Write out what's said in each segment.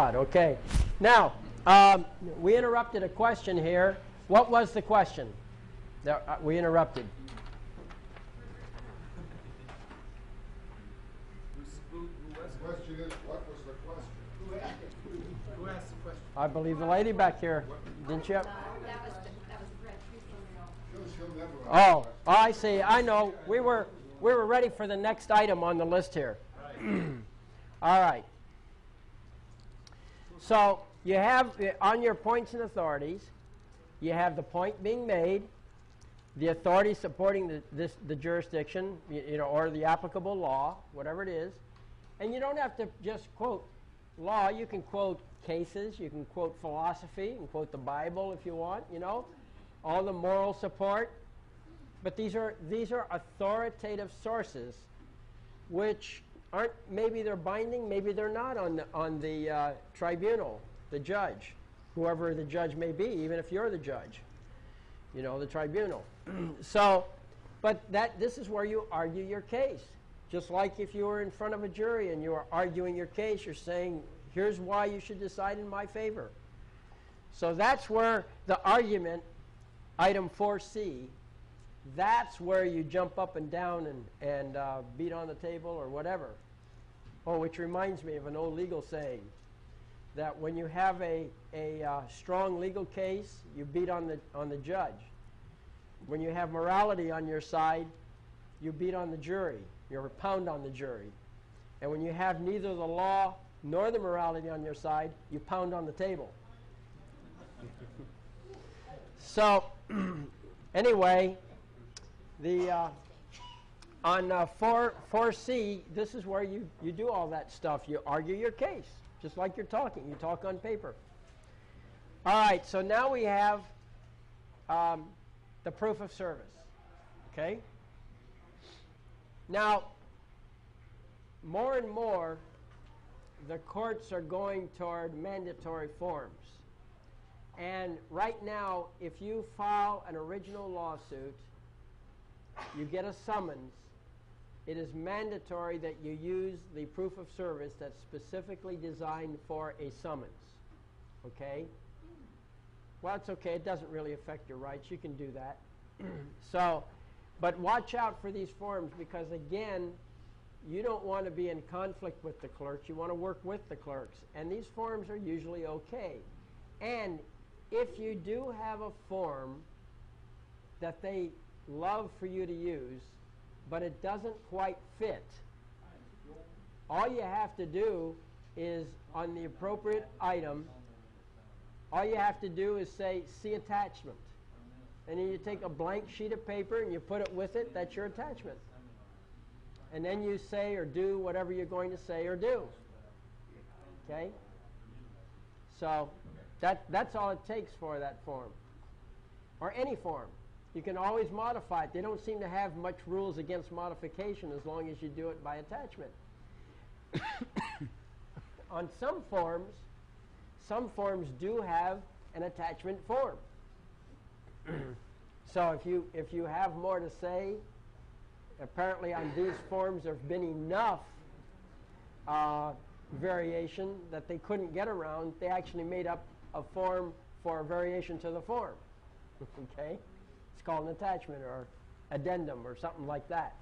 God. Okay. Now, we interrupted a question here. What was the question that we interrupted? The question is, what was the question? Who asked the question? I believe the lady back here. Didn't you? That was Brett. She'll never Oh, I see. I know. We were ready for the next item on the list here. All right. So you have on your points and authorities, you have the point being made, the authority supporting the jurisdiction, or the applicable law, whatever it is, and you don't have to just quote law. You can quote cases, you can quote philosophy, you can quote the Bible if you want. All the moral support. But these are authoritative sources, which aren't, maybe they're binding, maybe they're not on the tribunal, the judge, whoever the judge may be, even if you're the judge, the tribunal. But this is where you argue your case. Just like if you were in front of a jury and you are arguing your case, you're saying, here's why you should decide in my favor. So that's where the argument, item 4C, that's where you jump up and down and beat on the table or whatever. Oh, which reminds me of an old legal saying, that when you have a strong legal case, you beat on the judge. When you have morality on your side, you beat on the jury. You pound on the jury. And when you have neither the law nor the morality on your side, you pound on the table. So, anyway, on 4C, this is where you do all that stuff. You argue your case, just like you're talking. You talk on paper. All right, so now we have the proof of service. Okay? Now, more and more, the courts are going toward mandatory forms. And right now, if you file an original lawsuit, you get a summons. It is mandatory that you use the proof of service that's specifically designed for a summons. Okay? Well, it's okay. It doesn't really affect your rights. You can do that. But watch out for these forms because, again, you don't want to be in conflict with the clerks. You want to work with the clerks. And these forms are usually okay. And if you do have a form that they love for you to use, but it doesn't quite fit, all you have to do is, on the appropriate item, all you have to do is say, see attachment. And then you take a blank sheet of paper and you put it with it. That's your attachment. And then you say or do whatever you're going to say or do. Okay? So that's all it takes for that form. Or any form. You can always modify it. They don't seem to have much rules against modification as long as you do it by attachment. On some forms do have an attachment form. So if you have more to say, apparently on these forms there have been enough variation that they couldn't get around. They actually made up a form for a variation to the form. Okay? It's called an attachment or addendum or something like that.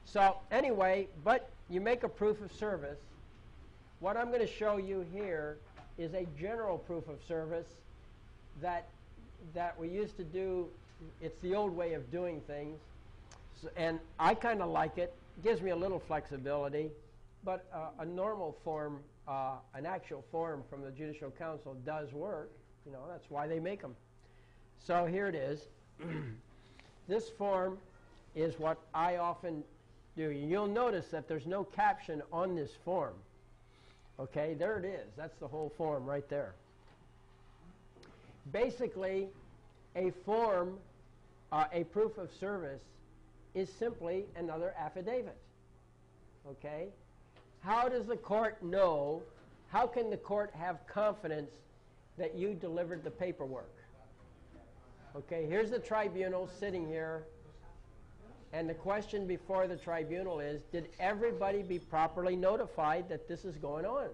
So anyway, but you make a proof of service. What I'm going to show you here is a general proof of service that we used to do. It's the old way of doing things. So, and I kind of like it. It gives me a little flexibility. But a normal form, an actual form from the Judicial Council does work. That's why they make them. So here it is. This form is what I often do. You'll notice that there's no caption on this form. Okay, there it is. That's the whole form right there. Basically, a form, a proof of service, is simply another affidavit. Okay? How does the court know, how can the court have confidence that you delivered the paperwork? Okay, here's the tribunal sitting here, and the question before the tribunal is, did everybody be properly notified that this is going on?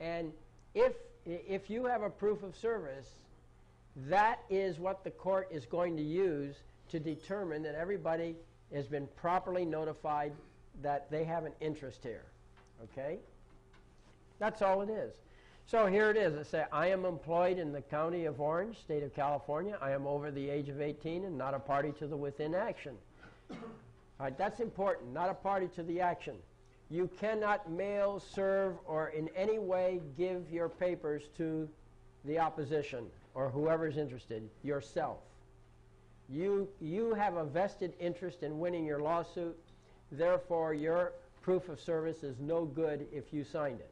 And if you have a proof of service, that is what the court is going to use to determine that everybody has been properly notified that they have an interest here. Okay? That's all it is. So here it is. It says, I am employed in the county of Orange, state of California. I am over the age of 18 and not a party to the within action. All right, that's important. Not a party to the action. You cannot mail, serve, or in any way give your papers to the opposition or whoever's interested, yourself. You have a vested interest in winning your lawsuit. Therefore, your proof of service is no good if you signed it.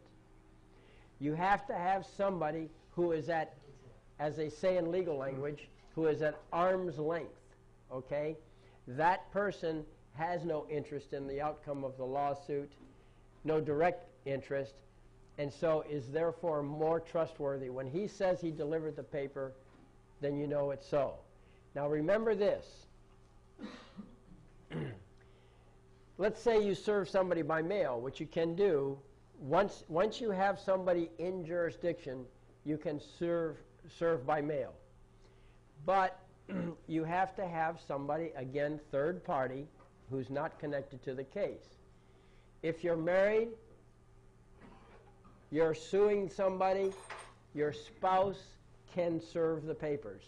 You have to have somebody who is at, as they say in legal language, who is at arm's length, okay? That person has no interest in the outcome of the lawsuit, no direct interest, and so is therefore more trustworthy. When he says he delivered the paper, then you know it's so. Now remember this. Let's say you serve somebody by mail, which you can do. Once you have somebody in jurisdiction, you can serve by mail. But you have to have somebody, again, third party, who's not connected to the case. If you're married, you're suing somebody, your spouse can serve the papers.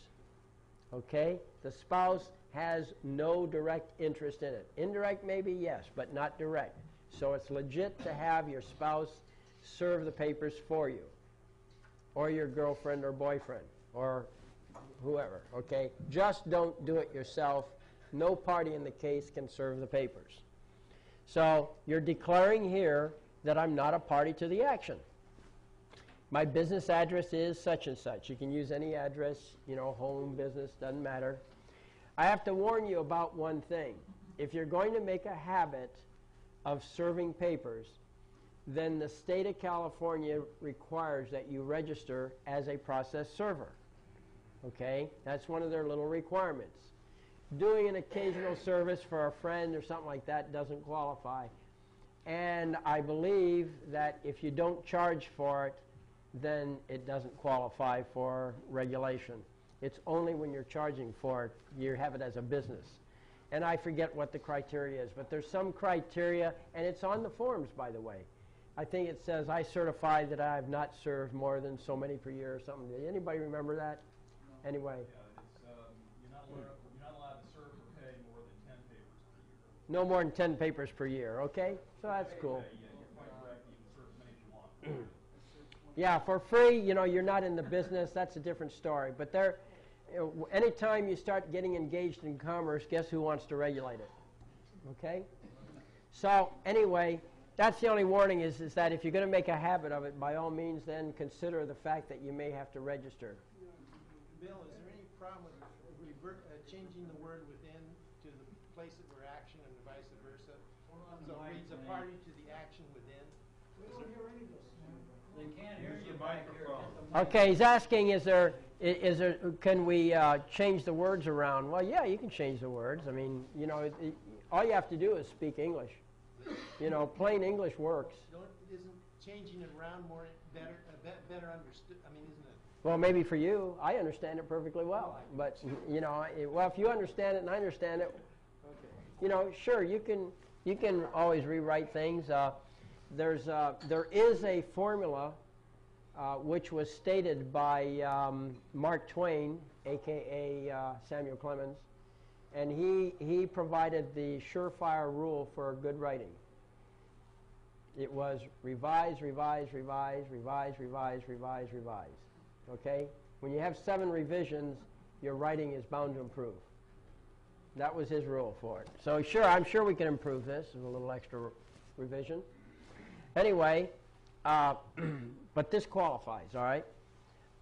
Okay? The spouse has no direct interest in it. Indirect maybe, yes, but not direct. So it's legit to have your spouse serve the papers for you, or your girlfriend or boyfriend, or whoever, okay? Just don't do it yourself. No party in the case can serve the papers. So you're declaring here that I'm not a party to the action. My business address is such and such. You can use any address, you know, home, business, doesn't matter. I have to warn you about one thing. If you're going to make a habit of serving papers, then the state of California requires that you register as a process server. Okay? That's one of their little requirements. Doing an occasional service for a friend or something like that doesn't qualify. And I believe that if you don't charge for it, then it doesn't qualify for regulation. It's only when you're charging for it, you have it as a business. And I forget what the criteria is, but there's some criteria, and it's on the forms, by the way. I think it says, I certify that I have not served more than so many per year or something. Did anybody remember that? No. Anyway. Yeah, you're not allowed to serve or pay more than 10 papers per year. No more than 10 papers per year, okay? So that's cool. Yeah, you're quite correct. You can serve as many as you want. Yeah, for free, you know, you're not in the business. That's a different story. But there, anytime you start getting engaged in commerce, guess who wants to regulate it? Okay? So anyway, that's the only warning is that if you're going to make a habit of it, by all means, then consider the fact that you may have to register. Bill, is there any problem with changing the word within to the place of their action and vice versa? So it reads a party to the action within. They can't hear you back here. Okay, he's asking, can we change the words around? Well, yeah, you can change the words. I mean, you know, all you have to do is speak English. You know, plain English works. Isn't changing it around better understood? I mean, isn't it? Well, maybe for you, I understand it perfectly well. But, you know, well, if you understand it and I understand it, you know, sure, you can always rewrite things. There is a formula which was stated by Mark Twain, a.k.a. Samuel Clemens, and he provided the surefire rule for good writing. It was revise, revise, revise, revise, revise, revise, revise. Okay? When you have 7 revisions, your writing is bound to improve. That was his rule for it. So sure, I'm sure we can improve this with a little extra revision. Anyway, but this qualifies, all right?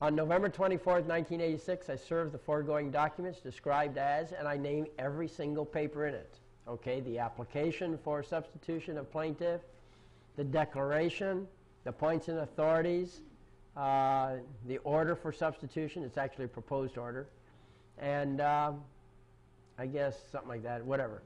On November 24th, 1986, I served the foregoing documents described as, and I name every single paper in it. Okay, the application for substitution of plaintiff, the declaration, the points and authorities, the order for substitution, it's actually a proposed order, and I guess something like that, whatever.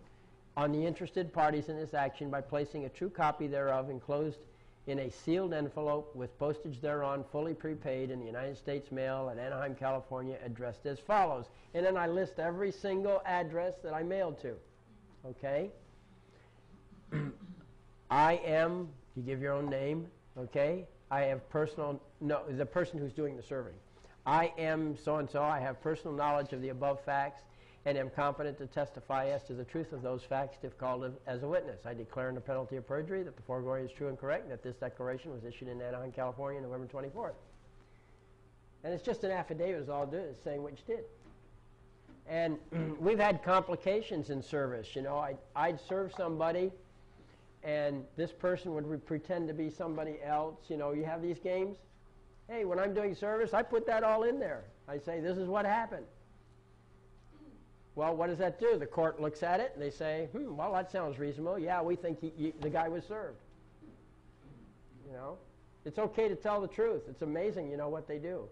On the interested parties in this action by placing a true copy thereof enclosed in a sealed envelope with postage thereon, fully prepaid, in the United States Mail at Anaheim, California, addressed as follows. And then I list every single address that I mailed to. Okay? I am, you give your own name, okay? I have personal, no, the person who's doing the serving. I am so-and-so, I have personal knowledge of the above facts and am competent to testify as to the truth of those facts if called as a witness. I declare under penalty of perjury that the foregoing is true and correct and that this declaration was issued in Anaheim, California, November 24th. And it's just an affidavit is all it is, saying what you did. And we've had complications in service. You know, I'd serve somebody and this person would pretend to be somebody else. You know, you have these games. Hey, when I'm doing service, I put that all in there. I say, this is what happened. Well, what does that do? The court looks at it and they say, well, that sounds reasonable. Yeah, we think the guy was served. You know, it's okay to tell the truth. It's amazing, you know, what they do.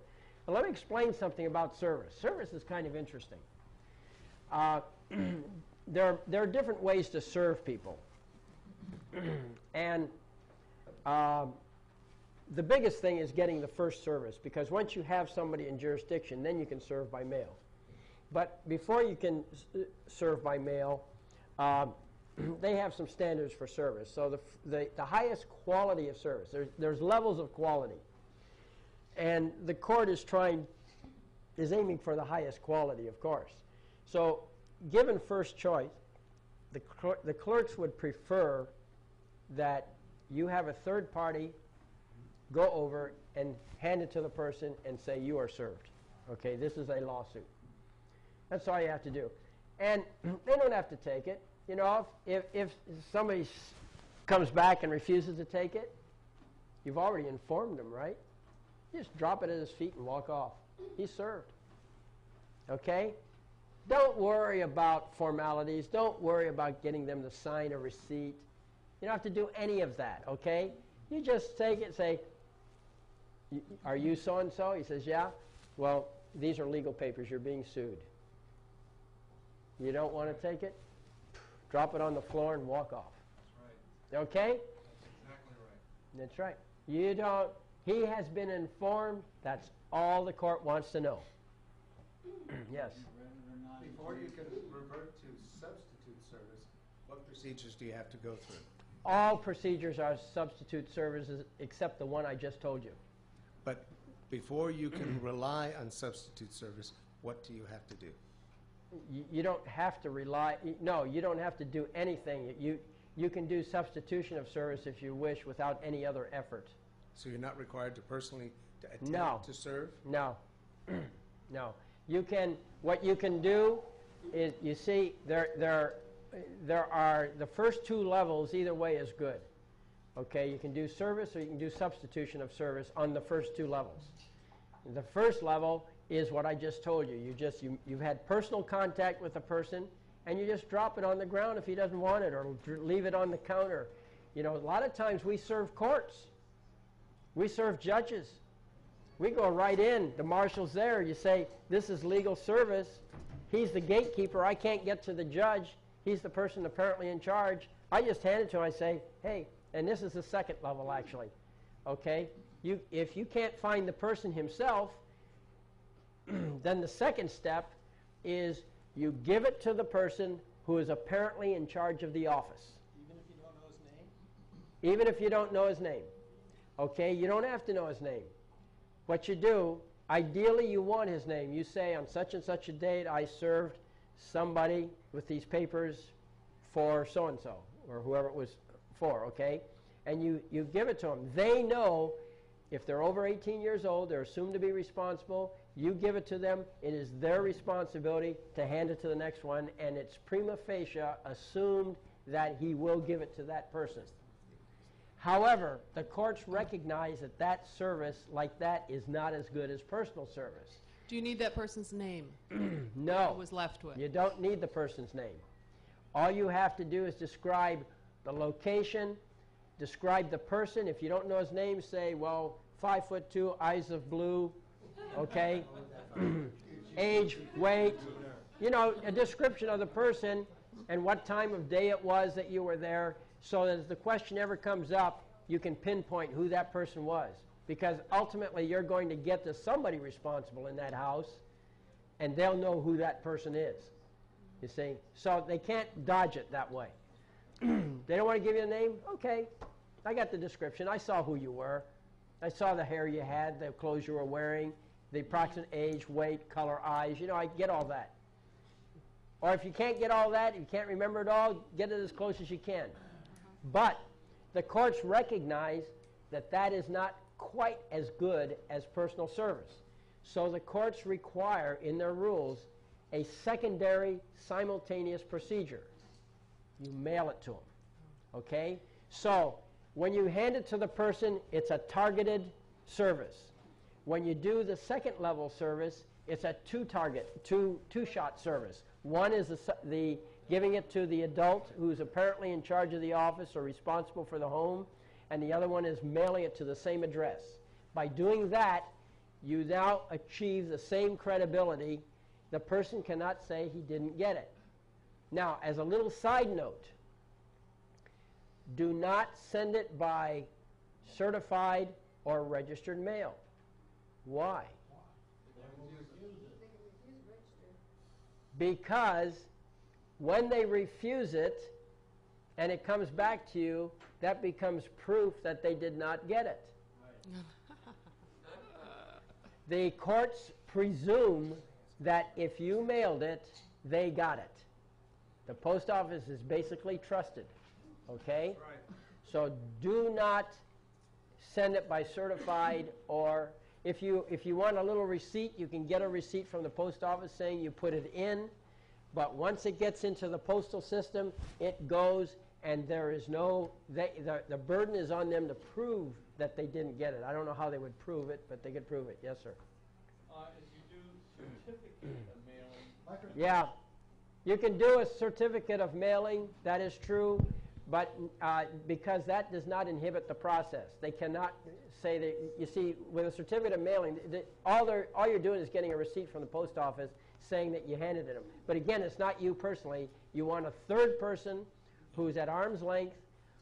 But let me explain something about service. Service is kind of interesting. There are different ways to serve people. And the biggest thing is getting the first service, because once you have somebody in jurisdiction, then you can serve by mail. But before you can serve by mail, they have some standards for service. So the highest quality of service, there's levels of quality. And the court is aiming for the highest quality, of course. So given first choice, the clerks would prefer that you have a third party go over and hand it to the person and say you are served. Okay, this is a lawsuit. That's all you have to do. And they don't have to take it. You know, if somebody comes back and refuses to take it, you've already informed them, right? You just drop it at his feet and walk off. He's served. Okay? Don't worry about formalities. Don't worry about getting them to sign a receipt. You don't have to do any of that, okay? You just take it and say, are you so-and-so? He says, yeah. Well, these are legal papers. You're being sued. You don't want to take it? Drop it on the floor and walk off. That's right. Okay? That's exactly right. That's right. You don't, he has been informed. That's all the court wants to know. Yes? Before you can revert to substitute service, what procedures do you have to go through? All procedures are substitute services except the one I just told you. But before you can rely on substitute service, what do you have to do? You don't have to rely, no, you don't have to do anything. You can do substitution of service if you wish without any other effort. So you're not required to personally attempt No. to serve? No. No. You can, what you can do is, you see, there are the first two levels, either way is good. Okay, you can do service or you can do substitution of service on the first two levels. The first level is what I just told you. You've had personal contact with a person and you just drop it on the ground if he doesn't want it, or leave it on the counter. You know, a lot of times we serve courts. We serve judges. We go right in. The marshal's there. You say, this is legal service. He's the gatekeeper. I can't get to the judge. He's the person apparently in charge. I just hand it to him. I say, hey, and this is the second level, actually. Okay? If you can't find the person himself, then the second step is you give it to the person who is apparently in charge of the office. Even if you don't know his name? Even if you don't know his name. Okay? You don't have to know his name. What you do, ideally you want his name. You say, on such and such a date, I served somebody with these papers for so-and-so, or whoever it was for, okay? And you give it to them. They know if they're over 18 years old, they're assumed to be responsible. You give it to them. It is their responsibility to hand it to the next one, and it's prima facie assumed that he will give it to that person. However, the courts recognize that that service like that is not as good as personal service. Do you need that person's name? No. That was left with. You don't need the person's name. All you have to do is describe the location, describe the person. If you don't know his name, say, well, 5'2", eyes of blue, okay? Age, weight, you know, a description of the person and what time of day it was that you were there, so that if the question ever comes up, you can pinpoint who that person was. Because ultimately, you're going to get to somebody responsible in that house, and they'll know who that person is. You see? So they can't dodge it that way. They don't want to give you a name? Okay. I got the description. I saw who you were. I saw the hair you had, the clothes you were wearing, the approximate age, weight, color, eyes. You know, I get all that. Or if you can't get all that, you can't remember it all, get it as close as you can. But the courts recognize that that is not quite as good as personal service. So the courts require in their rules a secondary simultaneous procedure. You mail it to them. Okay? So when you hand it to the person, it's a targeted service. When you do the second level service, it's a two-shot service. One is the giving it to the adult who's apparently in charge of the office or responsible for the home, and the other one is mailing it to the same address. By doing that, you now achieve the same credibility. The person cannot say he didn't get it. Now, as a little side note, do not send it by certified or registered mail. Why? Because when they refuse it and it comes back to you, that becomes proof that they did not get it. The courts presume that if you mailed it, they got it. The post office is basically trusted. Okay? Right. So do not send it by certified, or if you want a little receipt, you can get a receipt from the post office saying you put it in, but once it gets into the postal system, it goes, and there is no, the burden is on them to prove that they didn't get it. I don't know how they would prove it, but they could prove it. Yes, sir. As you do certificate of mailing, Yeah. You can do a certificate of mailing, that is true, but because that does not inhibit the process. They cannot say that, you see, with a certificate of mailing, all you're doing is getting a receipt from the post office saying that you handed it them. But again, it's not you personally. You want a third person who's at arm's length,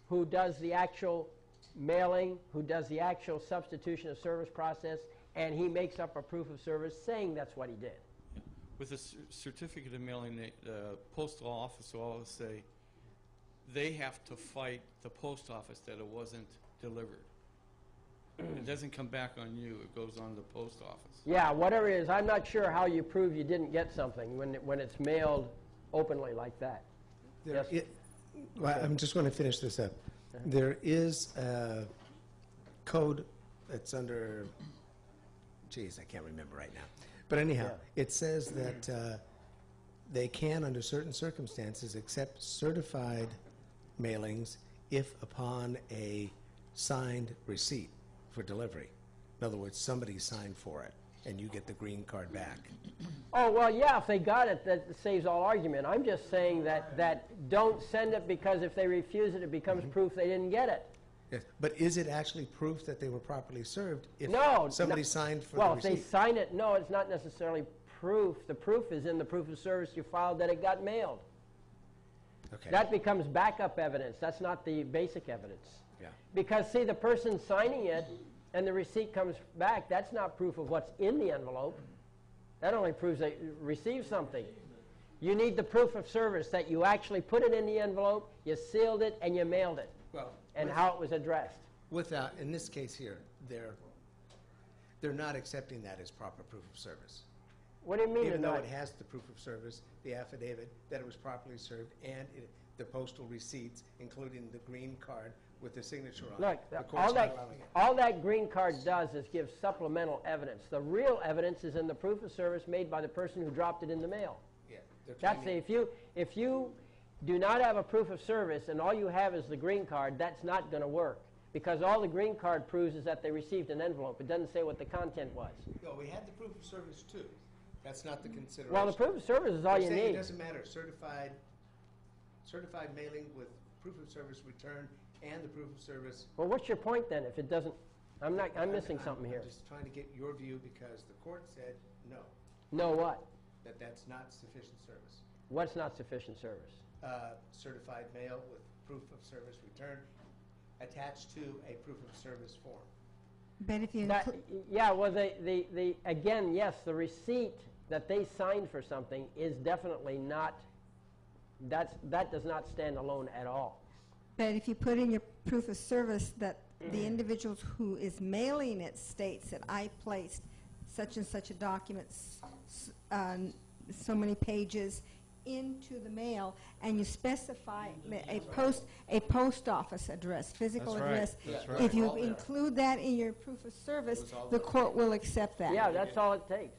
who does the actual mailing, who does the actual substitution of service process, and he makes up a proof of service saying that's what he did. With a certificate of mailing, the postal office will always say they have to fight the post office that it wasn't delivered. It doesn't come back on you. It goes on the post office. Yeah, whatever it is. I'm not sure how you prove you didn't get something when it's mailed openly like that. Yes? Well, I'm just going to finish this up. There is a code that's under, geez, I can't remember right now. But anyhow, it says that they can, under certain circumstances, accept certified mailings if upon a signed receipt for delivery. In other words, somebody signed for it, and you get the green card back. Oh, well, yeah, if they got it, that saves all argument. I'm just saying that don't send it, because if they refuse it, it becomes proof they didn't get it. Yes. But is it actually proof that they were properly served if No. somebody signed for Well, the if they receipt? sign it, no, it's not necessarily proof. The proof is in the proof of service you filed that it got mailed. Okay. That becomes backup evidence. That's not the basic evidence. Yeah. Because, see, the person signing it and the receipt comes back, that's not proof of what's in the envelope. That only proves they received something. You need the proof of service that you actually put it in the envelope, you sealed it, and you mailed it, Well, and how it was addressed. without, in this case here, they're not accepting that as proper proof of service. What do you mean? Even though they're it not? has the proof of service, the affidavit that it was properly served, and the postal receipts, including the green card with the signature on Look, it. The all court's not that, allowing it. all that green card does is give supplemental evidence. The real evidence is in the proof of service made by the person who dropped it in the mail. Yeah, they're That's claiming- if you do not have a proof of service and all you have is the green card, that's not going to work, because all the green card proves is that they received an envelope. It doesn't say what the content was. No, we had the proof of service too. That's not the consideration. Well, the proof of service is all They're you saying need. It doesn't matter. Certified mailing with proof of service return and the proof of service. Well, what's your point then? If it doesn't, I'm missing something here. I'm just trying to get your view, because the court said no, No, what? that's not sufficient service. What's not sufficient service? Certified mail with proof of service return attached to a proof of service form. But if you That, yeah, well, again, yes, the receipt that they signed for something is definitely not, that does not stand alone at all. But if you put in your proof of service that the individual who is mailing it states that I placed such and such a document, so many pages into the mail, and you specify a post office address, physical That's right. address. That's right. If you include that in your proof of service, the court will accept that. Yeah, that's all it takes.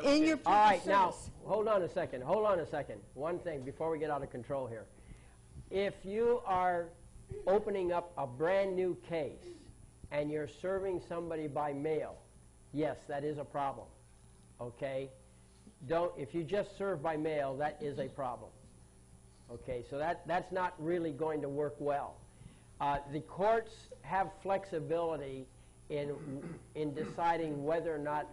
In your proof All of right, now, service. hold on a second. One thing before we get out of control here. If you are opening up a brand new case and you're serving somebody by mail, yes, that is a problem. Okay? If you just serve by mail, that is a problem. Okay, so that's not really going to work well. The courts have flexibility in deciding whether or not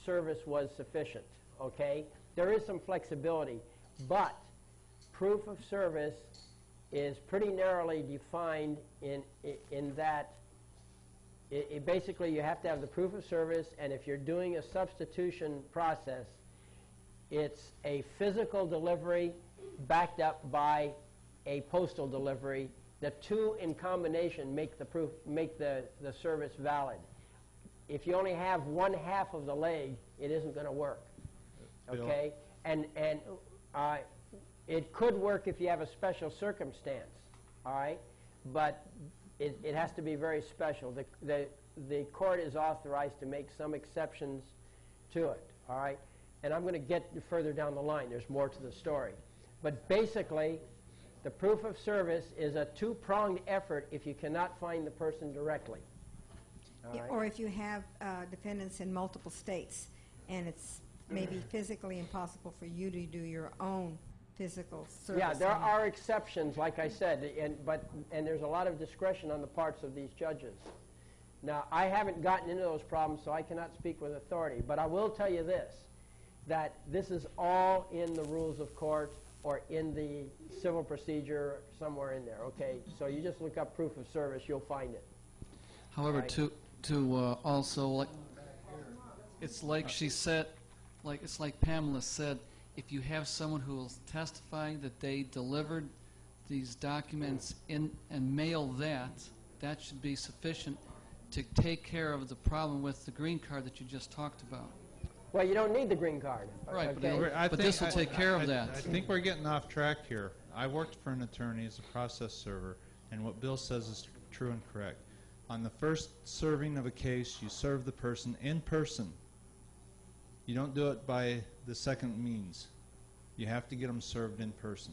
service was sufficient. Okay, there is some flexibility, but proof of service is pretty narrowly defined in that basically you have to have the proof of service, and if you're doing a substitution process, it's a physical delivery backed up by a postal delivery. The two in combination make the service valid. If you only have one half of the leg, it isn't going to work. Okay, and it could work if you have a special circumstance. All right, but it has to be very special. The court is authorized to make some exceptions to it. All right, and I'm going to get further down the line. There's more to the story, but basically, the proof of service is a two-pronged effort if you cannot find the person directly. All right? Or if you have defendants in multiple states, and it's maybe physically impossible for you to do your own physical service. Yeah, there are exceptions, like I said, and there's a lot of discretion on the parts of these judges. Now, I haven't gotten into those problems, so I cannot speak with authority, but I will tell you this, that this is all in the rules of court or in the civil procedure somewhere in there, okay? So you just look up proof of service, you'll find it. However, Right. to also, like, it's like she said, it's like Pamela said, if you have someone who will testify that they delivered these documents in and mail that should be sufficient to take care of the problem with the green card that you just talked about. Well, you don't need the green card. Right, okay? I but think this will take care of that. I think we're getting off track here. I worked for an attorney as a process server, and what Bill says is true and correct. On the first serving of a case, you serve the person in person. You don't do it by the second means. You have to get them served in person.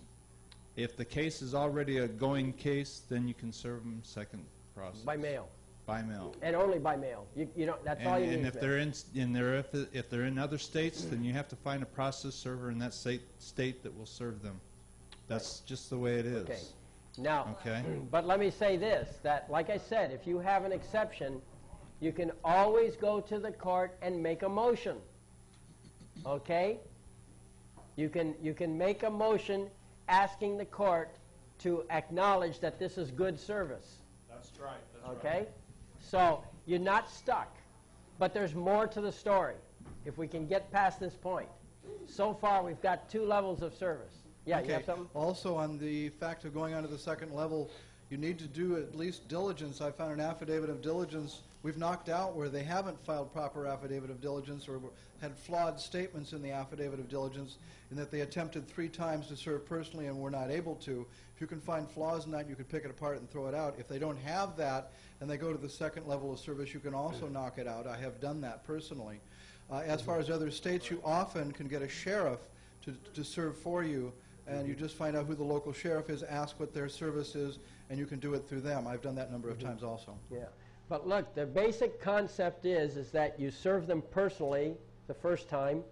If the case is already a going case, then you can serve them second process. By mail. By mail. And only by mail. You don't, that's all you need. And if they're if they're in other states, then you have to find a process server in that state that will serve them. That's just the way it is. Okay. Now, Okay. but let me say this, that like I said, if you have an exception, you can always go to the court and make a motion. Okay? You can make a motion asking the court to acknowledge that this is good service. That's right. That's Okay? right. So you're not stuck. But there's more to the story if we can get past this point. So far, we've got two levels of service. Yeah, you have something? Also, on the fact of going on to the second level, you need to do at least diligence. I found an affidavit of diligence we've knocked out where they haven't filed proper affidavit of diligence or had flawed statements in the affidavit of diligence, in that they attempted 3 times to serve personally and were not able to. If you can find flaws in that, you can pick it apart and throw it out. If they don't have that and they go to the second level of service, you can also knock it out. I have done that personally. As far as other states, you often can get a sheriff to serve for you, and you just find out who the local sheriff is, ask what their service is, and you can do it through them. I've done that a number of times also. Yeah. But look, the basic concept is that you serve them personally the first time,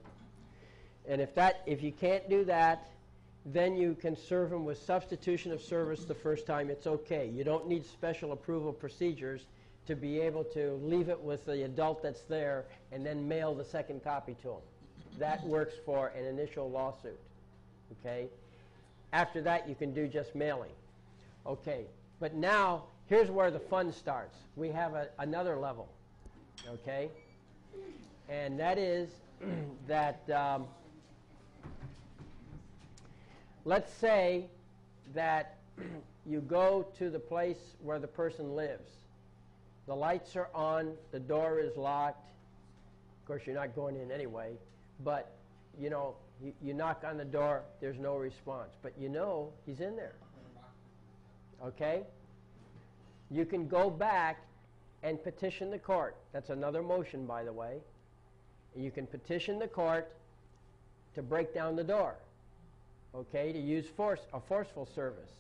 and if you can't do that, then you can serve them with substitution of service the first time. It's okay. You don't need special approval procedures to be able to leave it with the adult that's there and then mail the second copy to them. That works for an initial lawsuit. Okay? After that, you can do just mailing. Okay. But now, here's where the fun starts. We have another level, okay? And that is that let's say that you go to the place where the person lives. The lights are on, the door is locked. Of course, you're not going in anyway, but you know, you knock on the door, there's no response, but you know he's in there. Okay? You can go back and petition the court. That's another motion, by the way. You can petition the court to break down the door, okay, to use a forceful service.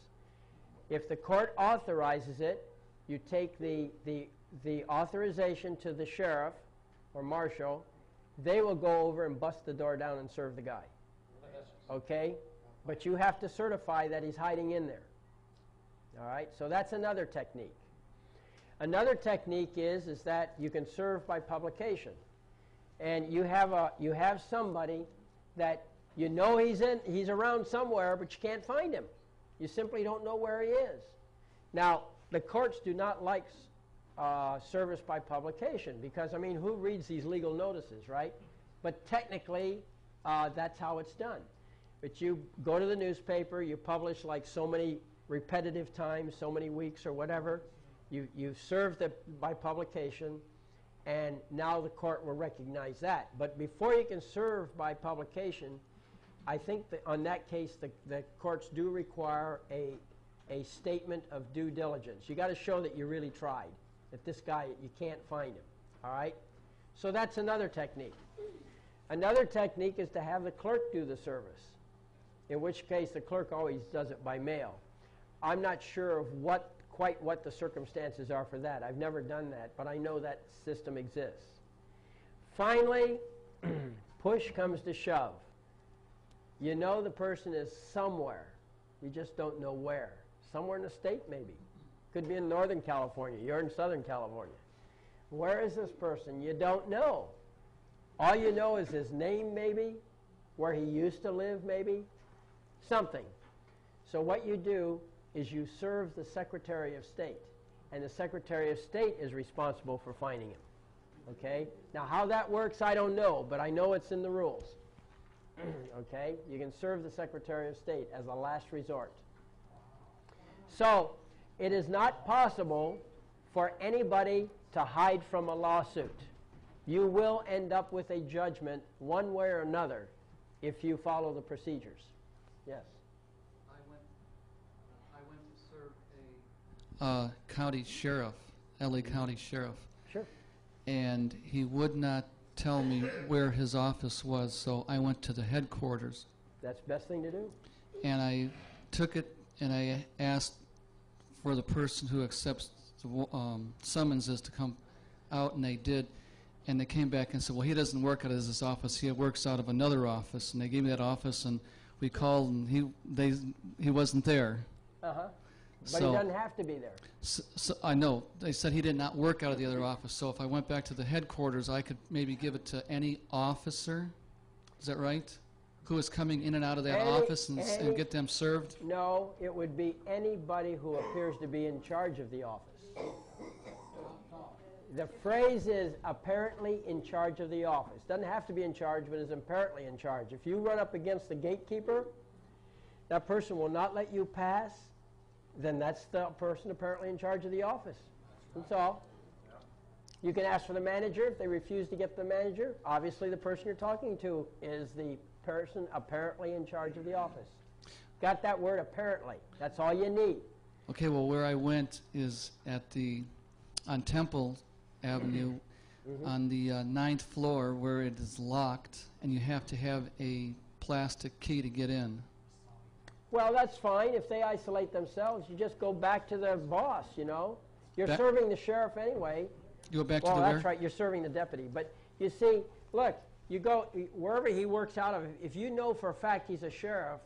If the court authorizes it, you take the authorization to the sheriff or marshal. They will go over and bust the door down and serve the guy, okay? But you have to certify that he's hiding in there, all right? So that's another technique. Another technique is that you can serve by publication. And you have somebody that you know he's around somewhere, but you can't find him. You simply don't know where he is. Now, the courts do not like service by publication because, I mean, who reads these legal notices, right? But technically, that's how it's done. But you go to the newspaper, you publish like so many repetitive times, so many weeks or whatever. You serve by publication, and now the court will recognize that. But before you can serve by publication, I think that on that case, the courts do require a statement of due diligence. You got to show that you really tried, that this guy, you can't find him, all right? So that's another technique. Another technique is to have the clerk do the service, in which case the clerk always does it by mail. I'm not sure of quite what the circumstances are for that. I've never done that, but I know that system exists. Finally, push comes to shove. You know the person is somewhere. You just don't know where. Somewhere in the state, maybe. Could be in Northern California. You're in Southern California. Where is this person? You don't know. All you know is his name, maybe, where he used to live, maybe, something. So what you do is you serve the Secretary of State, and the Secretary of State is responsible for finding him. Okay? Now, how that works, I don't know, but I know it's in the rules. Okay? You can serve the Secretary of State as a last resort. So, it is not possible for anybody to hide from a lawsuit. You will end up with a judgment one way or another if you follow the procedures. Yes? I went to serve a county sheriff, LA County Sheriff. Sure. And he would not tell me where his office was, so I went to the headquarters. That's the best thing to do. And I took it and I asked for the person who accepts the summonses to come out, and they did. And they came back and said, well, he doesn't work out of this office. He works out of another office. And they gave me that office, and we called, and he wasn't there. Uh-huh. But So- he doesn't have to be there. So I know. They said he did not work out of the other office. So if I went back to the headquarters, I could maybe give it to any officer. Is that right? Who is coming in and out of that office and get them served? No, it would be anybody who appears to be in charge of the office. The phrase is apparently in charge of the office. Doesn't have to be in charge, but is apparently in charge. If you run up against the gatekeeper, that person will not let you pass, then that's the person apparently in charge of the office. That's all. You can ask for the manager. If they refuse to get the manager, obviously the person you're talking to is the person apparently in charge of the office. Got that word, apparently. That's all you need. Okay, well, where I went is on Temple Avenue, on the 9th floor, where it is locked, and you have to have a plastic key to get in. Well, that's fine. If they isolate themselves, you just go back to their boss, you know. You're serving the sheriff anyway. You go back to Well, the that's where? right. You're serving the deputy. But you see, look, you go wherever he works out of. If you know for a fact he's a sheriff,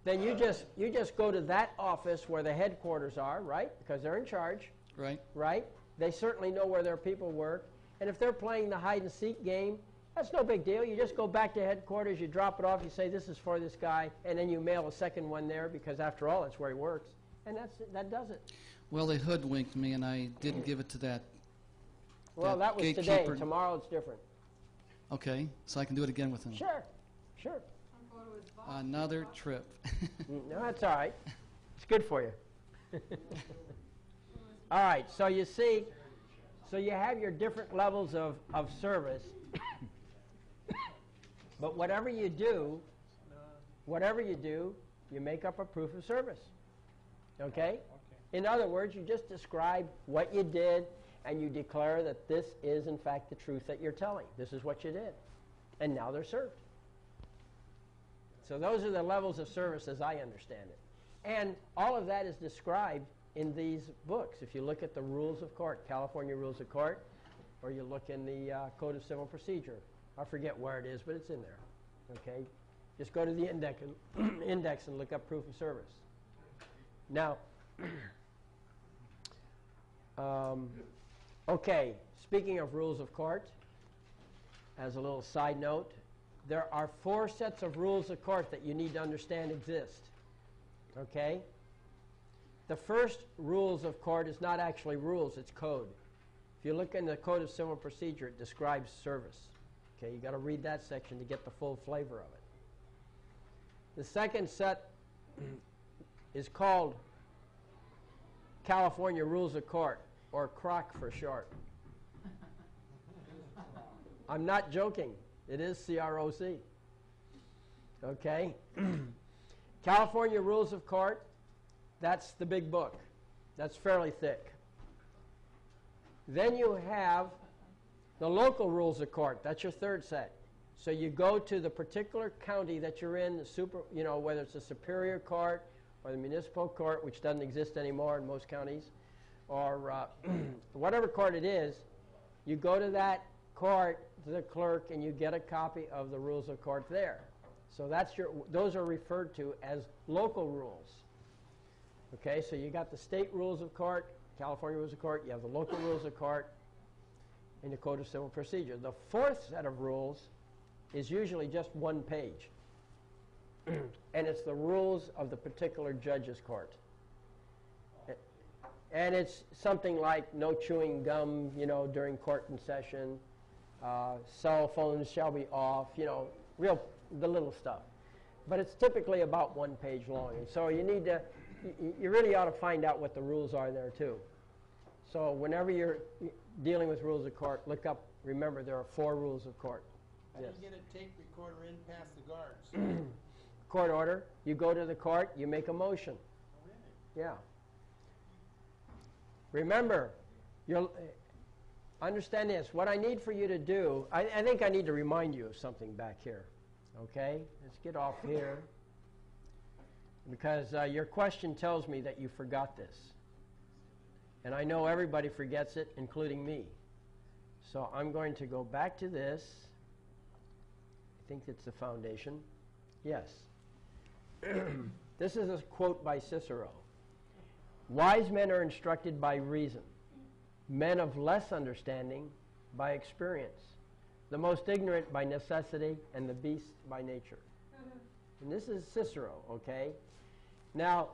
then you just go to that office where the headquarters are, right? Because they're in charge. Right. Right? They certainly know where their people work. And if they're playing the hide-and-seek game, that's no big deal. You just go back to headquarters, you drop it off, you say, this is for this guy, and then you mail a second one there because, after all, that's where he works. And that does it. Well, they hoodwinked me, and I didn't give it to that. Well, that was today. gatekeeper. Tomorrow it's different. Okay, so I can do it again with him. Sure, sure. Another trip. No, that's all right. It's good for you. All right, so you see, so you have your different levels of service. But whatever you do, you make up a proof of service. Okay? In other words, you just describe what you did, and you declare that this is, in fact, the truth that you're telling. This is what you did. And now they're served. So those are the levels of service as I understand it. And all of that is described in these books. If you look at the Rules of Court, California Rules of Court, or you look in the Code of Civil Procedure. I forget where it is, but it's in there. Okay? Just go to the index and look up proof of service. Now, okay, speaking of rules of court, as a little side note, there are 4 sets of rules of court that you need to understand exist. Okay? The first rules of court is not actually rules, it's code. If you look in the Code of Civil Procedure, it describes service. Okay, you got to read that section to get the full flavor of it. The second set is called California Rules of Court, or CROC for short. I'm not joking. It is CROC. Okay? California Rules of Court, that's the big book. That's fairly thick. Then you have the local rules of court. That's your third set. So you go to the particular county that you're in, whether it's the Superior Court or the Municipal Court, which doesn't exist anymore in most counties, or whatever court it is, you go to that court, to the clerk, and you get a copy of the rules of court there. So those are referred to as local rules. Okay, so you got the state rules of court, California Rules of Court, you have the local rules of court, and the Code of Civil Procedure. The fourth set of rules is usually just 1 page. And it's the rules of the particular judge's court. And it's something like no chewing gum, during court and session, cell phones shall be off, the little stuff. But it's typically about 1 page long. And so you really ought to find out what the rules are there too. So whenever you're dealing with rules of court, remember there are 4 rules of court. I didn't get a tape recorder in past the guards. Court order, you go to the court, you make a motion. Oh, really? Yeah. Remember, understand this. What I need for you to do, I think I need to remind you of something back here. Okay? Let's get off here. Because your question tells me that you forgot this. And I know everybody forgets it, including me. So I'm going to go back to this. I think it's the foundation. Yes. This is a quote by Cicero. Wise men are instructed by reason. Men of less understanding by experience. The most ignorant by necessity, and the beast by nature. And this is Cicero, okay? Now,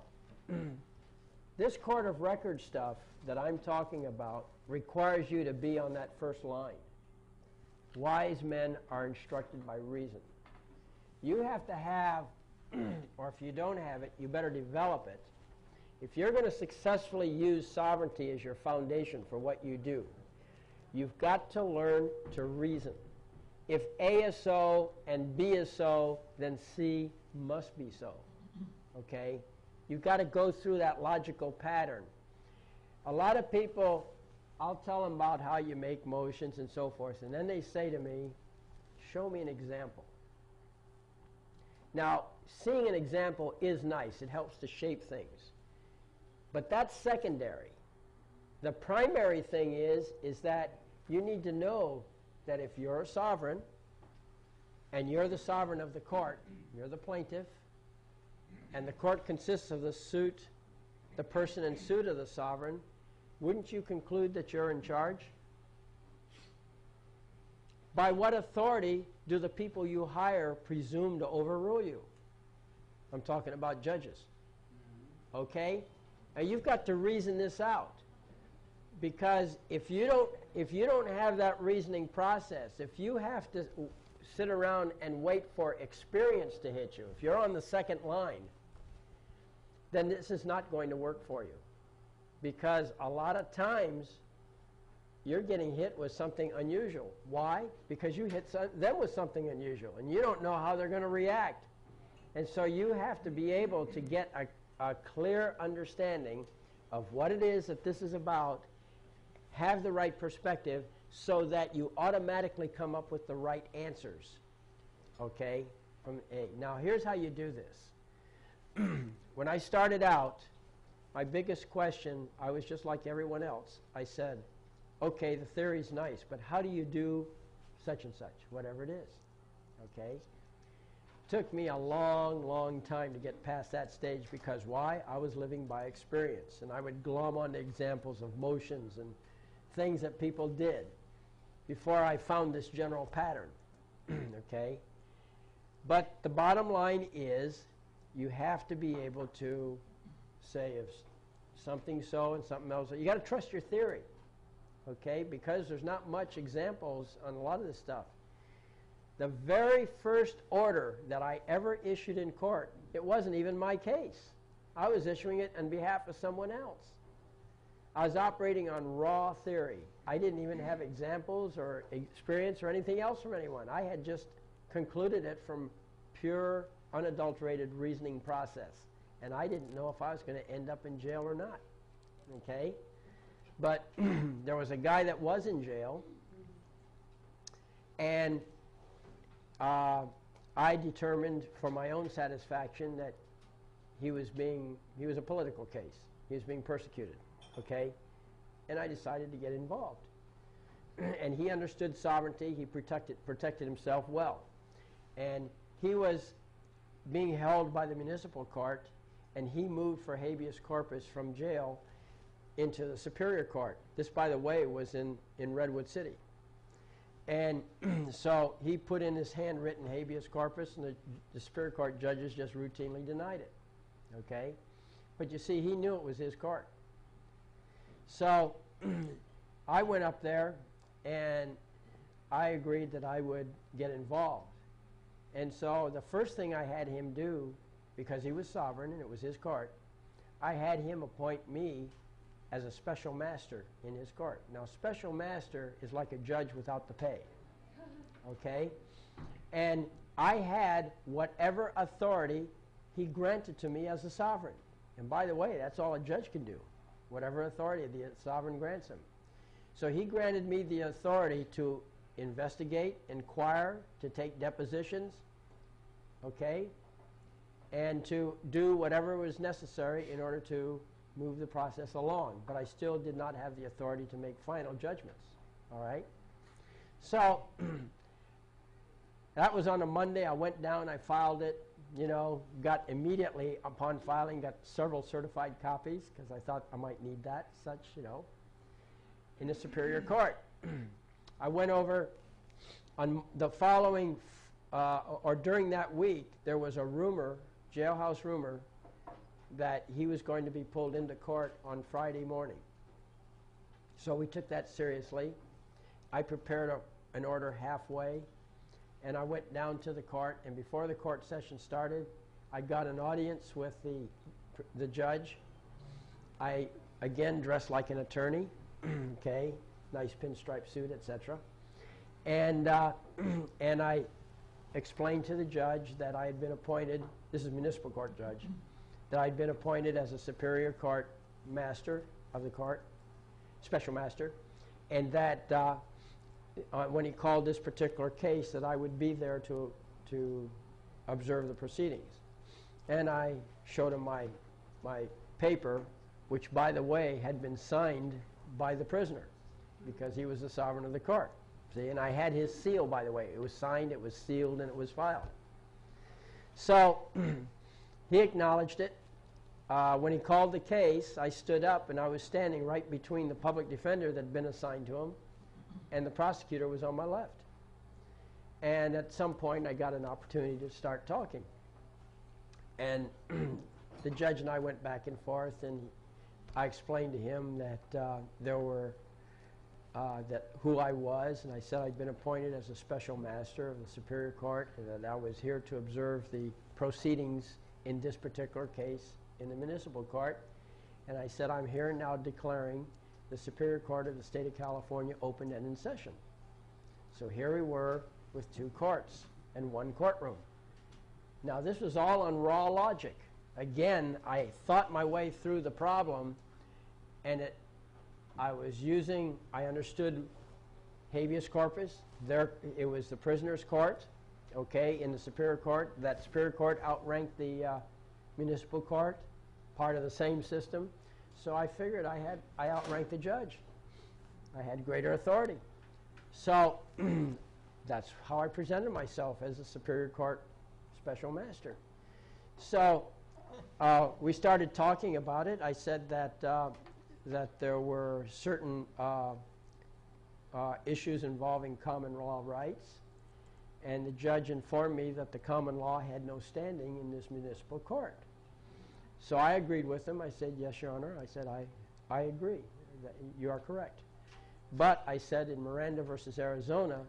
this court of record stuff that I'm talking about requires you to be on that first line. Wise men are instructed by reason. You have to have, or if you don't have it, you better develop it. If you're going to successfully use sovereignty as your foundation for what you do, you've got to learn to reason. If A is so and B is so, then C must be so. Okay? You've got to go through that logical pattern. A lot of people, I'll tell them about how you make motions and so forth, and then they say to me, show me an example. Now, seeing an example is nice. It helps to shape things. But that's secondary. The primary thing is that you need to know that if you're a sovereign, and you're the sovereign of the court, you're the plaintiff, and the court consists of the person in suit of the sovereign, wouldn't you conclude that you're in charge? By what authority do the people you hire presume to overrule you? I'm talking about judges. Okay? And you've got to reason this out. Because if you don't have that reasoning process, if you have to sit around and wait for experience to hit you, if you're on the second line, then this is not going to work for you. Because a lot of times, you're getting hit with something unusual. Why? Because you hit them with something unusual, and you don't know how they're going to react. And so you have to be able to get a clear understanding of what it is that this is about, have the right perspective, so that you automatically come up with the right answers. Okay? From A. Now, here's how you do this. When I started out, my biggest question, I was just like everyone else. I said, okay, the theory's nice, but how do you do such and such, whatever it is? Okay? Took me a long, long time to get past that stage, because why? I was living by experience, and I would glom on to examples of motions and things that people did before I found this general pattern. Okay? But the bottom line is, you have to be able to say if something's so and something else. You got to trust your theory. Okay? Because there's not much examples on a lot of this stuff. The very first order that I ever issued in court, it wasn't even my case. I was issuing it on behalf of someone else. I was operating on raw theory. I didn't even have examples or experience or anything else from anyone. I had just concluded it from pure, unadulterated reasoning process. And I didn't know if I was going to end up in jail or not. Okay? But there was a guy that was in jail, and I determined for my own satisfaction that he was a political case. He was being persecuted. Okay? And I decided to get involved. And he understood sovereignty. He protected himself well. And he was being held by the municipal court, and he moved for habeas corpus from jail into the Superior Court. This, by the way, was in Redwood City. And so he put in his handwritten habeas corpus, and the Superior Court judges just routinely denied it. Okay? But you see, he knew it was his court. So I went up there, and I agreed that I would get involved. And so the first thing I had him do, because he was sovereign and it was his court, I had him appoint me as a special master in his court. Now, special master is like a judge without the pay. Okay? And I had whatever authority he granted to me as a sovereign. And by the way, that's all a judge can do. Whatever authority the sovereign grants him. So he granted me the authority to investigate, inquire, to take depositions, okay, and to do whatever was necessary in order to move the process along. But I still did not have the authority to make final judgments, all right? So that was on a Monday. I went down, I filed it. You know, got immediately upon filing, got several certified copies, because I thought I might need that, such, you know, in the Superior Court. I went over on the following, or during that week, there was a rumor, jailhouse rumor, that he was going to be pulled into court on Friday morning. So we took that seriously. I prepared an order halfway. And I went down to the court, and before the court session started, I got an audience with the judge. I, again, dressed like an attorney, okay, nice pinstripe suit, etc. And I explained to the judge that I had been appointed, this is municipal court judge, that I'd been appointed as a Superior Court master of the court, special master, and that when he called this particular case, that I would be there to observe the proceedings. And I showed him my paper, which, by the way, had been signed by the prisoner, because he was the sovereign of the court. See, and I had his seal, by the way. It was signed, it was sealed, and it was filed. So he acknowledged it. When he called the case, I stood up, and I was standing right between the public defender that had been assigned to him, and the prosecutor was on my left. And at some point, I got an opportunity to start talking. And the judge and I went back and forth, and I explained to him that there were that who I was, and I said I'd been appointed as a special master of the Superior Court, and that I was here to observe the proceedings in this particular case in the municipal court. And I said I'm here now declaring the Superior Court of the State of California open and in session. So here we were with 2 courts and 1 courtroom. Now this was all on raw logic. Again, I thought my way through the problem, and I understood habeas corpus. It was the prisoner's court, okay, in the Superior Court. That Superior Court outranked the municipal court, part of the same system. So I figured I outranked the judge. I had greater authority. So that's how I presented myself as a Superior Court special master. So we started talking about it. I said that there were certain issues involving common law rights, and the judge informed me that the common law had no standing in this municipal court. So I agreed with him. I said, yes, Your Honor. I said, I agree. That you are correct. But I said in Miranda versus Arizona,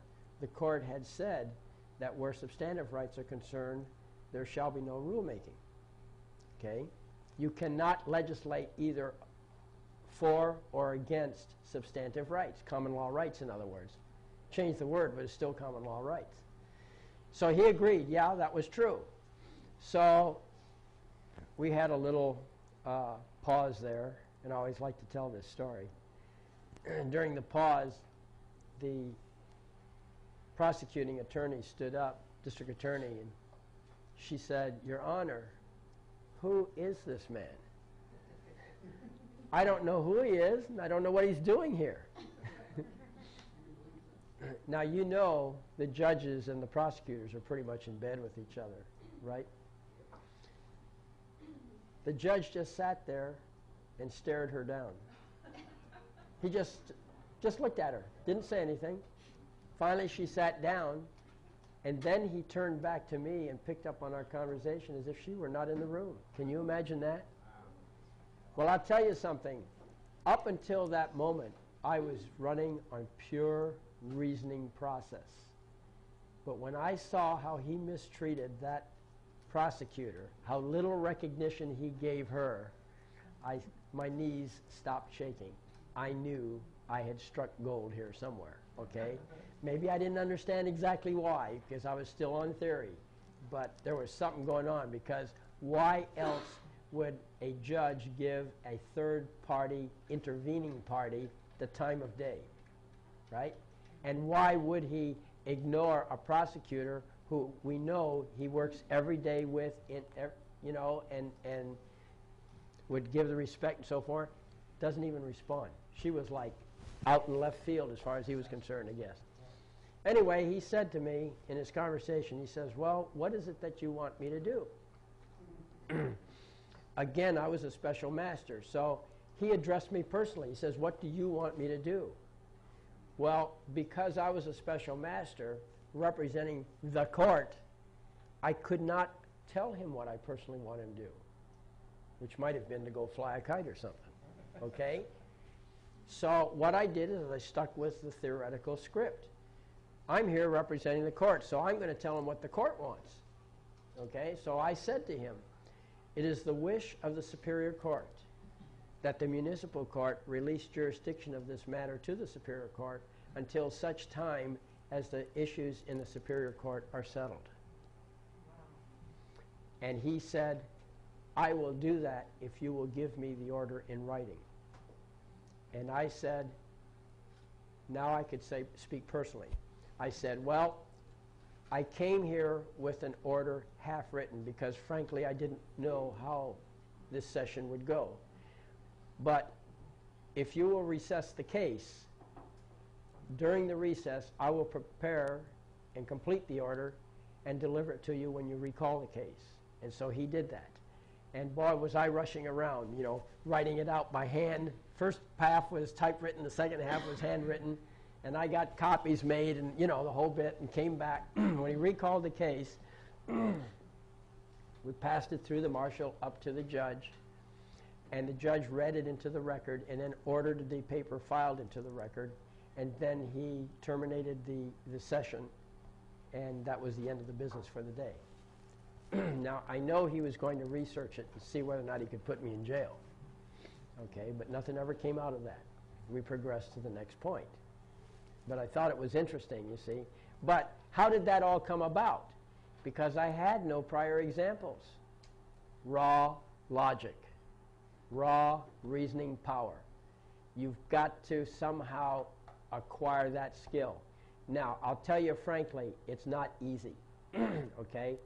the court had said that where substantive rights are concerned, there shall be no rulemaking. Okay? You cannot legislate either for or against substantive rights, common law rights, in other words. Change the word, but it's still common law rights. So he agreed, yeah, that was true. So we had a little pause there, and I always like to tell this story. During the pause, the prosecuting attorney stood up, district attorney, and she said, Your Honor, who is this man? I don't know who he is, and I don't know what he's doing here. Now, you know the judges and the prosecutors are pretty much in bed with each other, right? The judge just sat there and stared her down. He just looked at her, didn't say anything. Finally, she sat down, and then he turned back to me and picked up on our conversation as if she were not in the room. Can you imagine that? Well, I'll tell you something. Up until that moment, I was running on pure reasoning process. But when I saw how he mistreated that prosecutor, how little recognition he gave her, my knees stopped shaking. I knew I had struck gold here somewhere, okay? Maybe I didn't understand exactly why, because I was still on theory. But there was something going on, because why else would a judge give a third-party intervening party the time of day, right? And why would he ignore a prosecutor who we know he works every day with, and would give the respect and so forth? Doesn't even respond. She was like out in left field as far as he was concerned, I guess. Anyway, he said to me in his conversation, he says, well, what is it that you want me to do? Again, I was a special master, so he addressed me personally. He says, what do you want me to do? Well, because I was a special master representing the court, I could not tell him what I personally wanted to do, which might have been to go fly a kite or something, okay? So what I did is I stuck with the theoretical script. I'm here representing the court, so I'm going to tell him what the court wants, okay? So I said to him, it is the wish of the Superior Court that the municipal court release jurisdiction of this matter to the Superior Court until such time as the issues in the Superior Court are settled. And he said, I will do that if you will give me the order in writing. And I said, now I could speak personally. I said, well, I came here with an order half written because frankly I didn't know how this session would go. But if you will recess the case, during the recess I will prepare and complete the order and deliver it to you when you recall the case. And so he did that. And boy, was I rushing around, writing it out by hand. First half was typewritten, the second half was handwritten. And I got copies made and, the whole bit, and came back. When he recalled the case, we passed it through the marshal up to the judge. and the judge read it into the record and then ordered the paper filed into the record, and then he terminated the session, and that was the end of the business for the day. Now, I know he was going to research it and see whether or not he could put me in jail, okay, but nothing ever came out of that. We progressed to the next point. But I thought it was interesting, you see. But how did that all come about? Because I had no prior examples. Raw logic, raw reasoning power. You've got to somehow acquire that skill. Now, I'll tell you frankly, it's not easy, okay?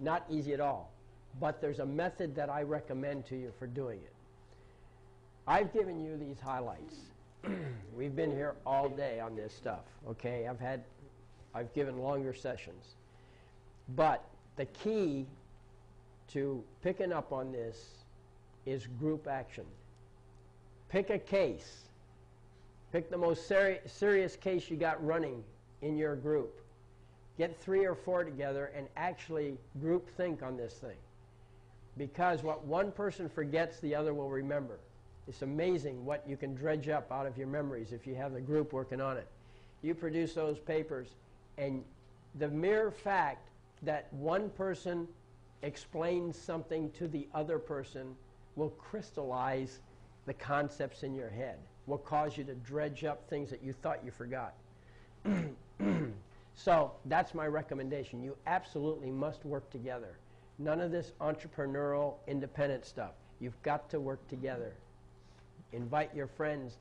Not easy at all. But there's a method that I recommend to you for doing it. I've given you these highlights. We've been here all day on this stuff, okay? I've given longer sessions. But the key to picking up on this is group action. Pick a case. Pick the most serious case you got running in your group. Get 3 or 4 together and actually group think on this thing. Because what one person forgets, the other will remember. It's amazing what you can dredge up out of your memories if you have the group working on it. You produce those papers, and the mere fact that one person explains something to the other person will crystallize the concepts in your head, will cause you to dredge up things that you thought you forgot. So that's my recommendation. You absolutely must work together. None of this entrepreneurial, independent stuff. You've got to work together. Invite your friends.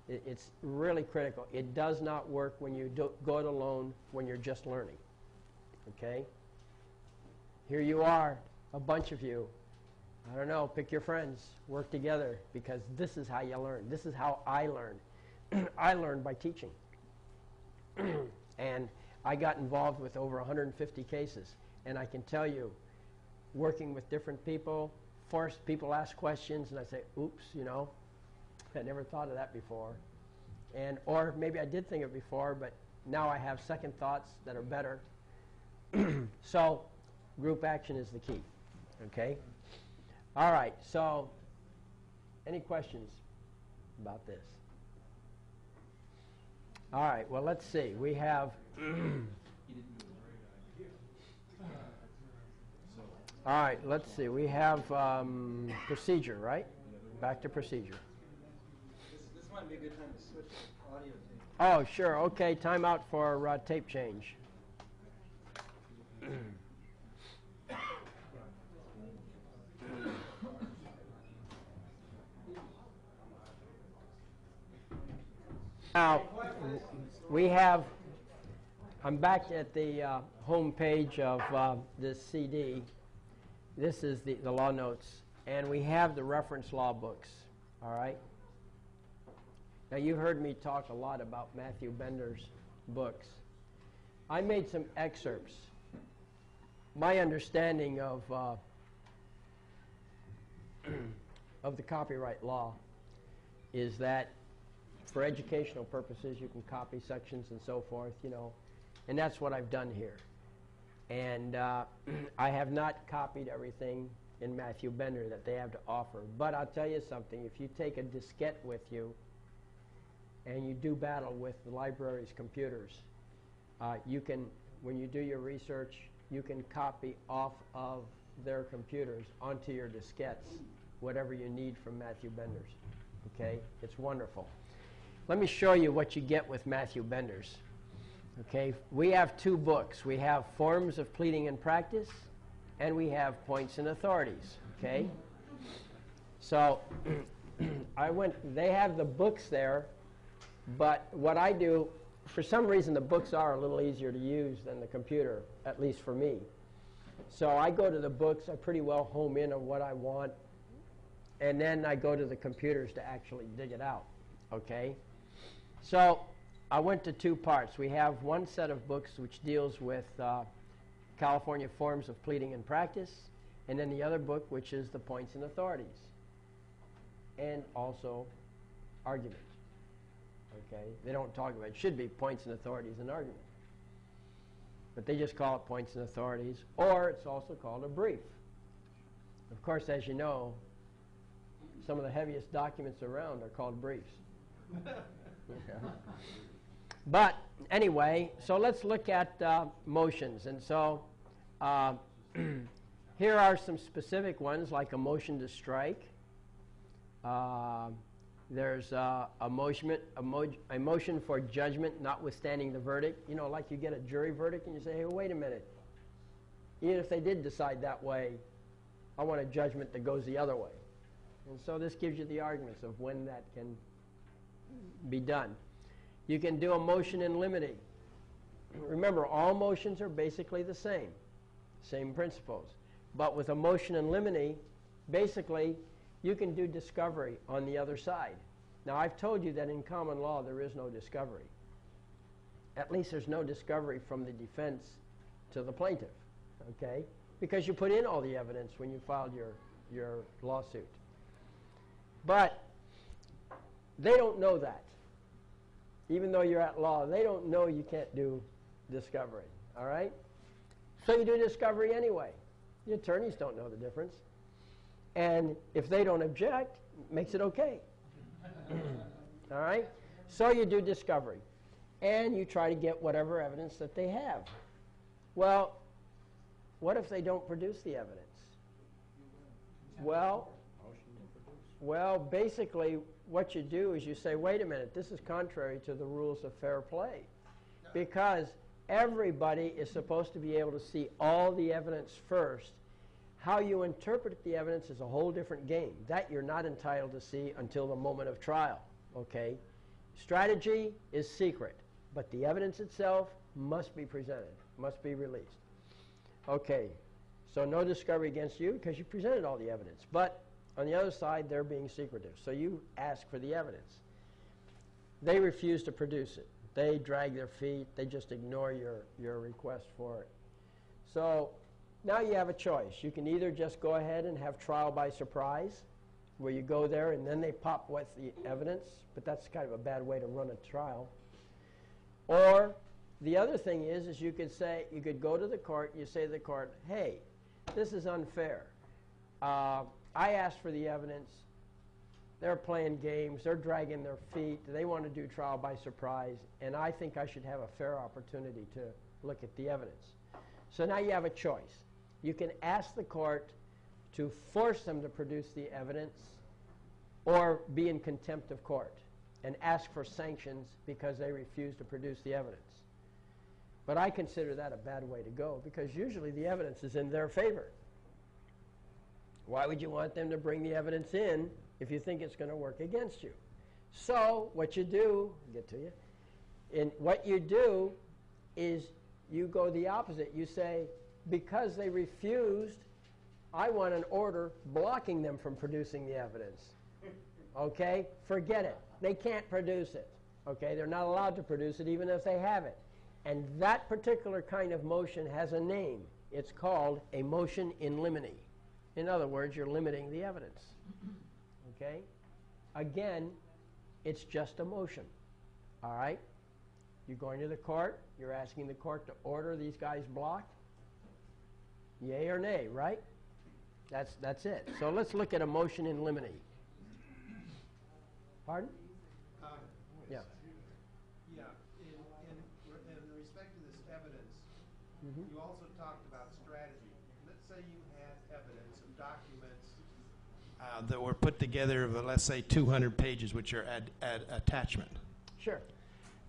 It's really critical. It does not work when you go it alone, when you're just learning. Okay? Here you are, a bunch of you. I don't know, pick your friends, work together, because this is how you learn. This is how I learned. I learned by teaching. And I got involved with over 150 cases. And I can tell you, working with different people, people ask questions, and I say, oops, you know, I never thought of that before. Or maybe I did think of it before, but now I have second thoughts that are better. So group action is the key, okay? All right, so any questions about this? All right, well, let's see. We have... All right, let's see. We have procedure, right? Back to procedure. This might be a good time to switch to audio tape. Oh, sure. Okay, time out for tape change. Now, we have, I'm back at the home page of this CD. This is the law notes, and we have the reference law books, all right? Now, you heard me talk a lot about Matthew Bender's books. I made some excerpts. My understanding of the copyright law is that for educational purposes, you can copy sections and so forth, you know, and that's what I've done here. And I have not copied everything in Matthew Bender that they have to offer. But I'll tell you something, if you take a diskette with you and you do battle with the library's computers, you can, when you do your research, you can copy off of their computers onto your diskettes whatever you need from Matthew Bender's. Okay? It's wonderful. Let me show you what you get with Matthew Bender's. Okay? We have 2 books. We have Forms of Pleading and Practice, and we have Points and Authorities. Okay? So they have the books there, but what I do, for some reason the books are a little easier to use than the computer, at least for me. So I go to the books, I pretty well home in on what I want, and then I go to the computers to actually dig it out. Okay? So I went to 2 parts. We have one set of books which deals with California Forms of Pleading and Practice, and then the other book which is the Points and Authorities, and also argument. Okay? They don't talk about it. It should be Points and Authorities and argument. But they just call it Points and Authorities, or it's also called a brief. Of course, as you know, Some of the heaviest documents around are called briefs. Okay. But anyway, so let's look at motions. And so here are some specific ones, like a motion to strike. There's a motion for judgment notwithstanding the verdict. You know, like you get a jury verdict and you say, hey, wait a minute. Even if they did decide that way, I want a judgment that goes the other way. And so this gives you the arguments of when that can be done. You can do a motion in limine. Remember, all motions are basically the same principles. But with a motion in limine, basically, you can do discovery on the other side. Now, I've told you that in common law there is no discovery. At least there's no discovery from the defense to the plaintiff, okay? Because you put in all the evidence when you filed your lawsuit. But they don't know that. Even though you're at law, they don't know you can't do discovery, all right? So you do discovery anyway. The attorneys don't know the difference. And if they don't object, it makes it okay. All right? So you do discovery. And you try to get whatever evidence that they have. Well, what if they don't produce the evidence? Well, basically, what you do is you say, wait a minute, this is contrary to the rules of fair play. Because everybody is supposed to be able to see all the evidence first. How you interpret the evidence is a whole different game. That you're not entitled to see until the moment of trial, okay? Strategy is secret, but the evidence itself must be presented, must be released. Okay, so no discovery against you because you presented all the evidence. But on the other side, they're being secretive. So you ask for the evidence. They refuse to produce it. They drag their feet. They just ignore your request for it. So now you have a choice. You can either just go ahead and have trial by surprise, where you go there and then they pop what's the evidence, but that's kind of a bad way to run a trial. Or the other thing is you could say, you could go to the court and you say to the court, hey, this is unfair. I asked for the evidence. They're playing games. They're dragging their feet. They want to do trial by surprise, and I think I should have a fair opportunity to look at the evidence. So now you have a choice. You can ask the court to force them to produce the evidence or be in contempt of court and ask for sanctions because they refuse to produce the evidence. But I consider that a bad way to go because usually the evidence is in their favor. Why would you want them to bring the evidence in if you think it's going to work against you? So what you do, I'll get to you, and what you do is you go the opposite. You say, because they refused, I want an order blocking them from producing the evidence. Okay? Forget it. They can't produce it. Okay? They're not allowed to produce it even if they have it. And that particular kind of motion has a name. It's called a motion in limine. In other words, you're limiting the evidence. Okay? Again, it's just a motion. All right? You're going to the court. You're asking the court to order these guys blocked. Yay or nay, right? That's it. So let's look at a motion in limine. Pardon? Yeah. Yeah. In respect to this evidence, you also talked about strategy. Let's say you had evidence of documents that were put together of, let's say, 200 pages, which are attachment. Sure.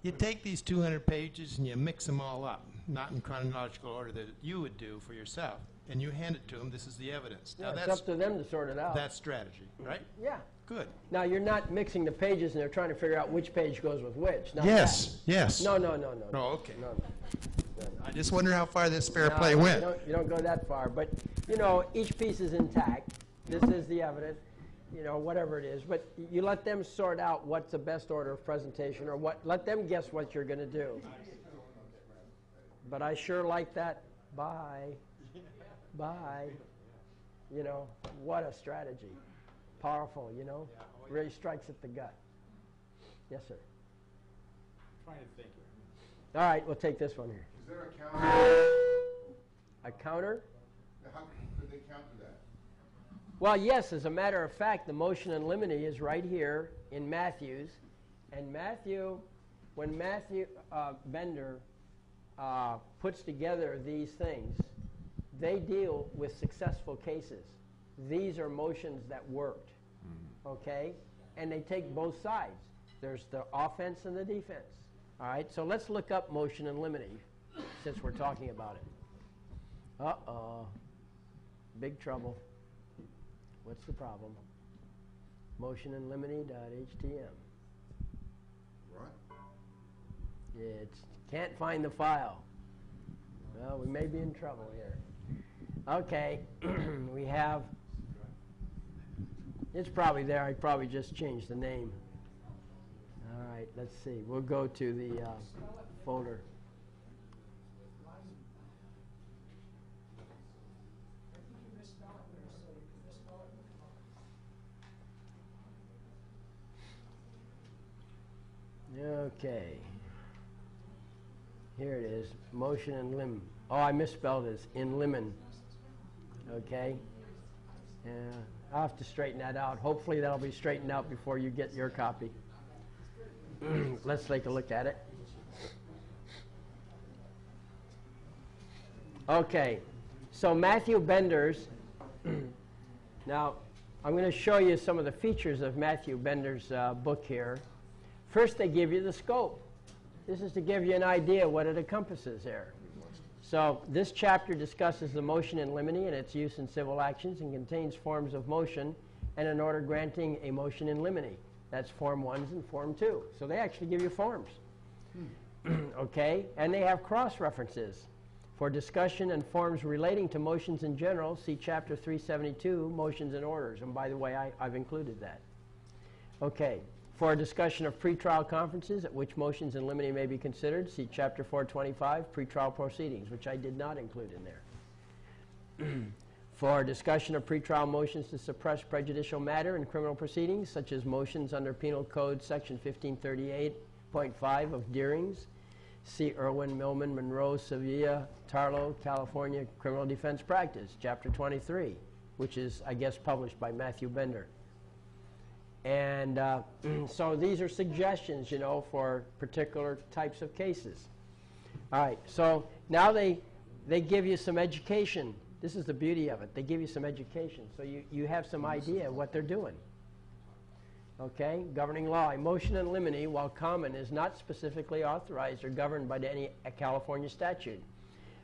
You take these 200 pages and you mix them all up, not in chronological order that you would do for yourself, and you hand it to them. This is the evidence. Yeah, now it's up to them to sort it out. That's strategy, right? Yeah. Good. Now, you're not mixing the pages and they're trying to figure out which page goes with which. Not Yes, that. yes. No. Oh, okay. No. I just wonder how far this fair No, play no, went. You don't go that far. But, you know, each piece is intact. This is the evidence, you know, whatever it is. But you let them sort out what's the best order of presentation or what. Let them guess what you're going to do. But I sure like that. Bye. Bye. You know, what a strategy. Powerful, you know. Really strikes at the gut. Yes, sir. Trying to think. All right, we'll take this one here. Is there a counter? A counter? How could they counter that? Well, yes, as a matter of fact, the motion in limine is right here in Matthews. And when Matthew Bender puts together these things, they deal with successful cases. These are motions that worked, okay? And they take both sides. There's the offense and the defense. All right, so let's look up motion in limine since we're talking about it. Uh-oh. Big trouble. What's the problem? Motion in limine.htm. What? It can't find the file. Well, we may be in trouble here. Okay, we have, it's probably there. I probably just changed the name. All right, let's see. We'll go to the folder. Okay. Here it is. Motion in lim. Oh, I misspelled it. It's in limine. Okay. Yeah. I'll have to straighten that out. Hopefully that'll be straightened out before you get your copy. Let's take a look at it. Okay. So Matthew Bender's. Now, I'm going to show you some of the features of Matthew Bender's book here. First, they give you the scope. This is to give you an idea what it encompasses there. So this chapter discusses the motion in limine and its use in civil actions and contains forms of motion and an order granting a motion in limine. That's Form 1s and Form 2. So they actually give you forms. Okay? And they have cross-references. For discussion and forms relating to motions in general, see Chapter 372, Motions and Orders. And by the way, I've included that. Okay. For a discussion of pretrial conferences at which motions in limine may be considered, see Chapter 425, Pretrial Proceedings, which I did not include in there. For a discussion of pretrial motions to suppress prejudicial matter in criminal proceedings, such as motions under Penal Code Section 1538.5 of Deerings, see Irwin, Millman, Monroe, Sevilla, Tarlow, California Criminal Defense Practice, Chapter 23, which is, I guess, published by Matthew Bender. And so these are suggestions, you know, for particular types of cases. All right, so now they give you some education. This is the beauty of it. They give you some education, so you have some idea what they're doing. Okay, governing law. A motion in limine, while common, is not specifically authorized or governed by any California statute.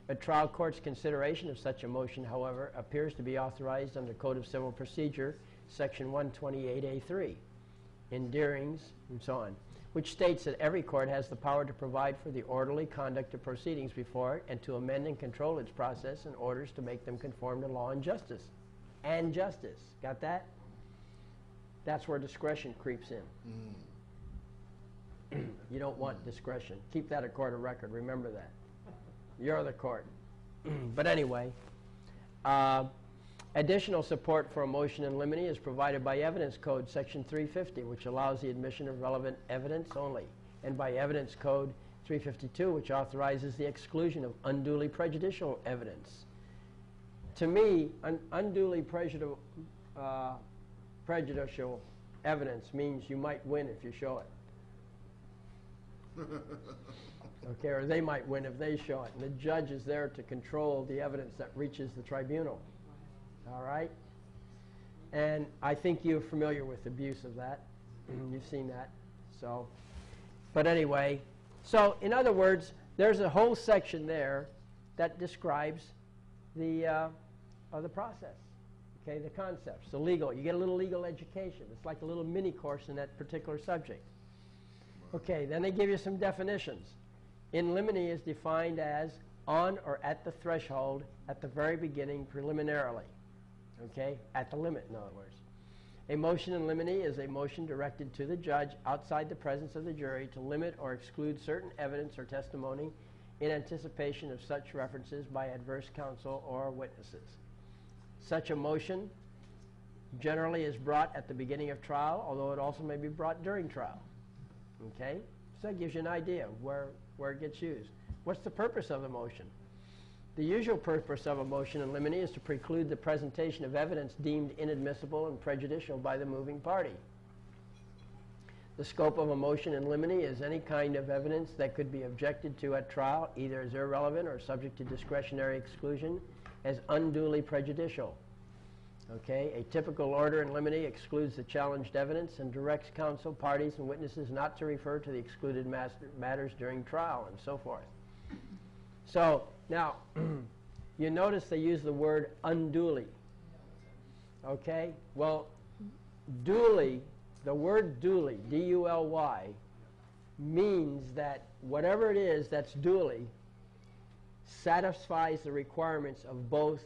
A trial court's consideration of such a motion, however, appears to be authorized under Code of Civil Procedure, Section 128A3, in Deerings, and so on, which states that every court has the power to provide for the orderly conduct of proceedings before it and to amend and control its process and orders to make them conform to law and justice. And justice. Got that? That's where discretion creeps in. You don't want discretion. Keep that a court of record. Remember that. You're the court. But anyway, additional support for a motion in limine is provided by Evidence Code Section 350, which allows the admission of relevant evidence only, and by Evidence Code 352, which authorizes the exclusion of unduly prejudicial evidence. To me, unduly prejudicial evidence means you might win if you show it. Okay, or they might win if they show it. And the judge is there to control the evidence that reaches the tribunal. All right? And I think you're familiar with abuse of that. You've seen that. So, but anyway, so in other words, there's a whole section there that describes the process. Okay, the concepts, the legal. You get a little legal education. It's like a little mini course in that particular subject. Okay, then they give you some definitions. In limine is defined as on or at the threshold, at the very beginning, preliminarily. Okay, at the limit, in other words. A motion in limine is a motion directed to the judge outside the presence of the jury to limit or exclude certain evidence or testimony in anticipation of such references by adverse counsel or witnesses. Such a motion generally is brought at the beginning of trial, although it also may be brought during trial. Okay? So that gives you an idea of where it gets used. What's the purpose of the motion? The usual purpose of a motion in limine is to preclude the presentation of evidence deemed inadmissible and prejudicial by the moving party. The scope of a motion in limine is any kind of evidence that could be objected to at trial, either as irrelevant or subject to discretionary exclusion, as unduly prejudicial. Okay, a typical order in limine excludes the challenged evidence and directs counsel, parties, and witnesses not to refer to the excluded matters during trial, and so forth. So, now, you notice they use the word unduly. Okay? Well, duly, the word duly, D-U-L-Y, means that whatever it is that's duly satisfies the requirements of both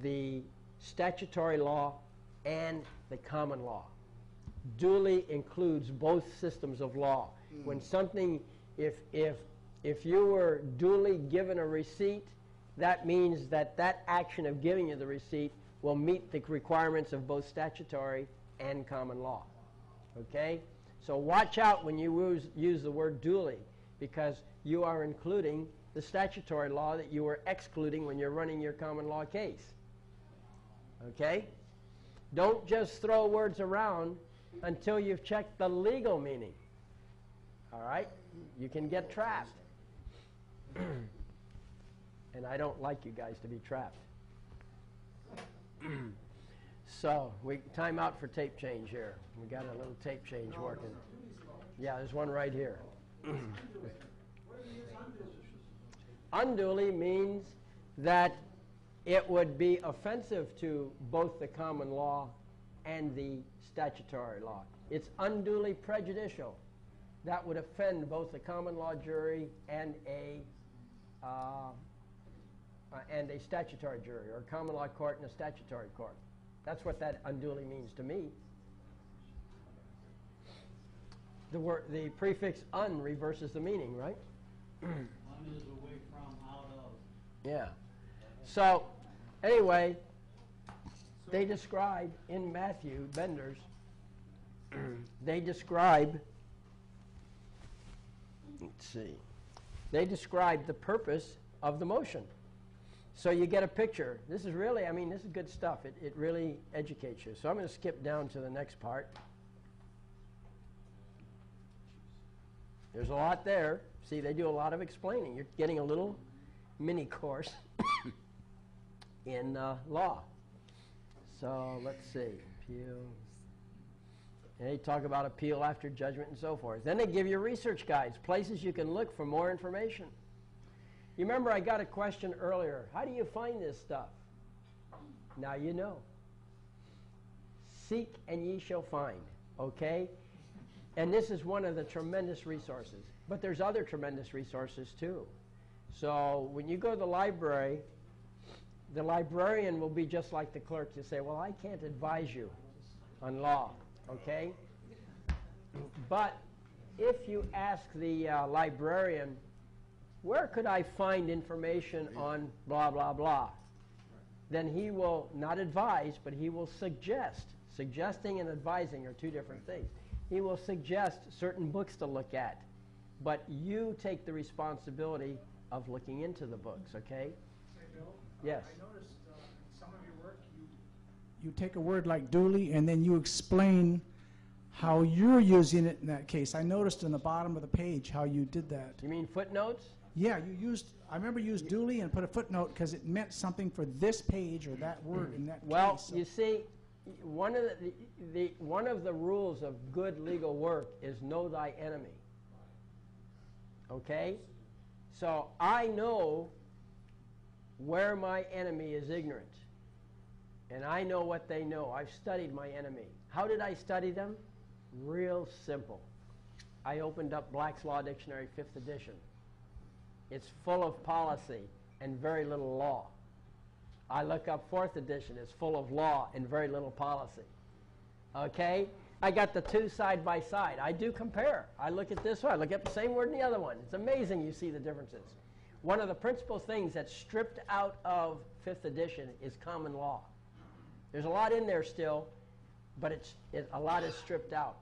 the statutory law and the common law. Duly includes both systems of law. When something, if you were duly given a receipt, that means that that action of giving you the receipt will meet the requirements of both statutory and common law. Okay? So watch out when you use the word duly, because you are including the statutory law that you were excluding when you're running your common law case. Okay? Don't just throw words around until you've checked the legal meaning. All right? You can get trapped. And I don't like you guys to be trapped. So, time out for tape change here. We got a little tape change working. Yeah, there's one right here. Unduly means that it would be offensive to both the common law and the statutory law. It's unduly prejudicial. That would offend both the common law jury and a statutory jury, or a common law court and a statutory court. That's what that unduly means to me. The prefix un reverses the meaning, right? Un is away from, out of. Yeah. So, anyway, they describe in Matthew, Bender's, they describe, let's see, they describe the purpose of the motion. So you get a picture. This is really, I mean, this is good stuff. It really educates you. So I'm going to skip down to the next part. There's a lot there. See, they do a lot of explaining. You're getting a little mini course in law. So let's see. Appeal. And they talk about appeal after judgment and so forth. Then they give you research guides, places you can look for more information. You remember I got a question earlier. How do you find this stuff? Now you know. Seek and ye shall find. Okay? And this is one of the tremendous resources. But there's other tremendous resources too. So when you go to the library, the librarian will be just like the clerk to say, well, I can't advise you on law. Okay? But if you ask the librarian, where could I find information on blah, blah, blah? Then he will not advise, but he will suggest. Suggesting and advising are two different things. He will suggest certain books to look at, but you take the responsibility of looking into the books, okay? Hey, Bill? Yes. I noticed in some of your work, you take a word like duly, and then you explain how you're using it in that case. I noticed in the bottom of the page how you did that. You mean footnotes? Yeah, I remember you used duly and put a footnote because it meant something for this page or that word in that well, case. Well, you see, one of the rules of good legal work is know thy enemy. Okay? So I know where my enemy is ignorant. And I know what they know. I've studied my enemy. How did I study them? Real simple. I opened up Black's Law Dictionary, 5th edition. It's full of policy and very little law. I look up 4th edition. It's full of law and very little policy. Okay? I got the two side by side. I do compare. I look at this one. I look at the same word in the other one. It's amazing you see the differences. One of the principal things that's stripped out of 5th edition is common law. There's a lot in there still, but a lot is stripped out.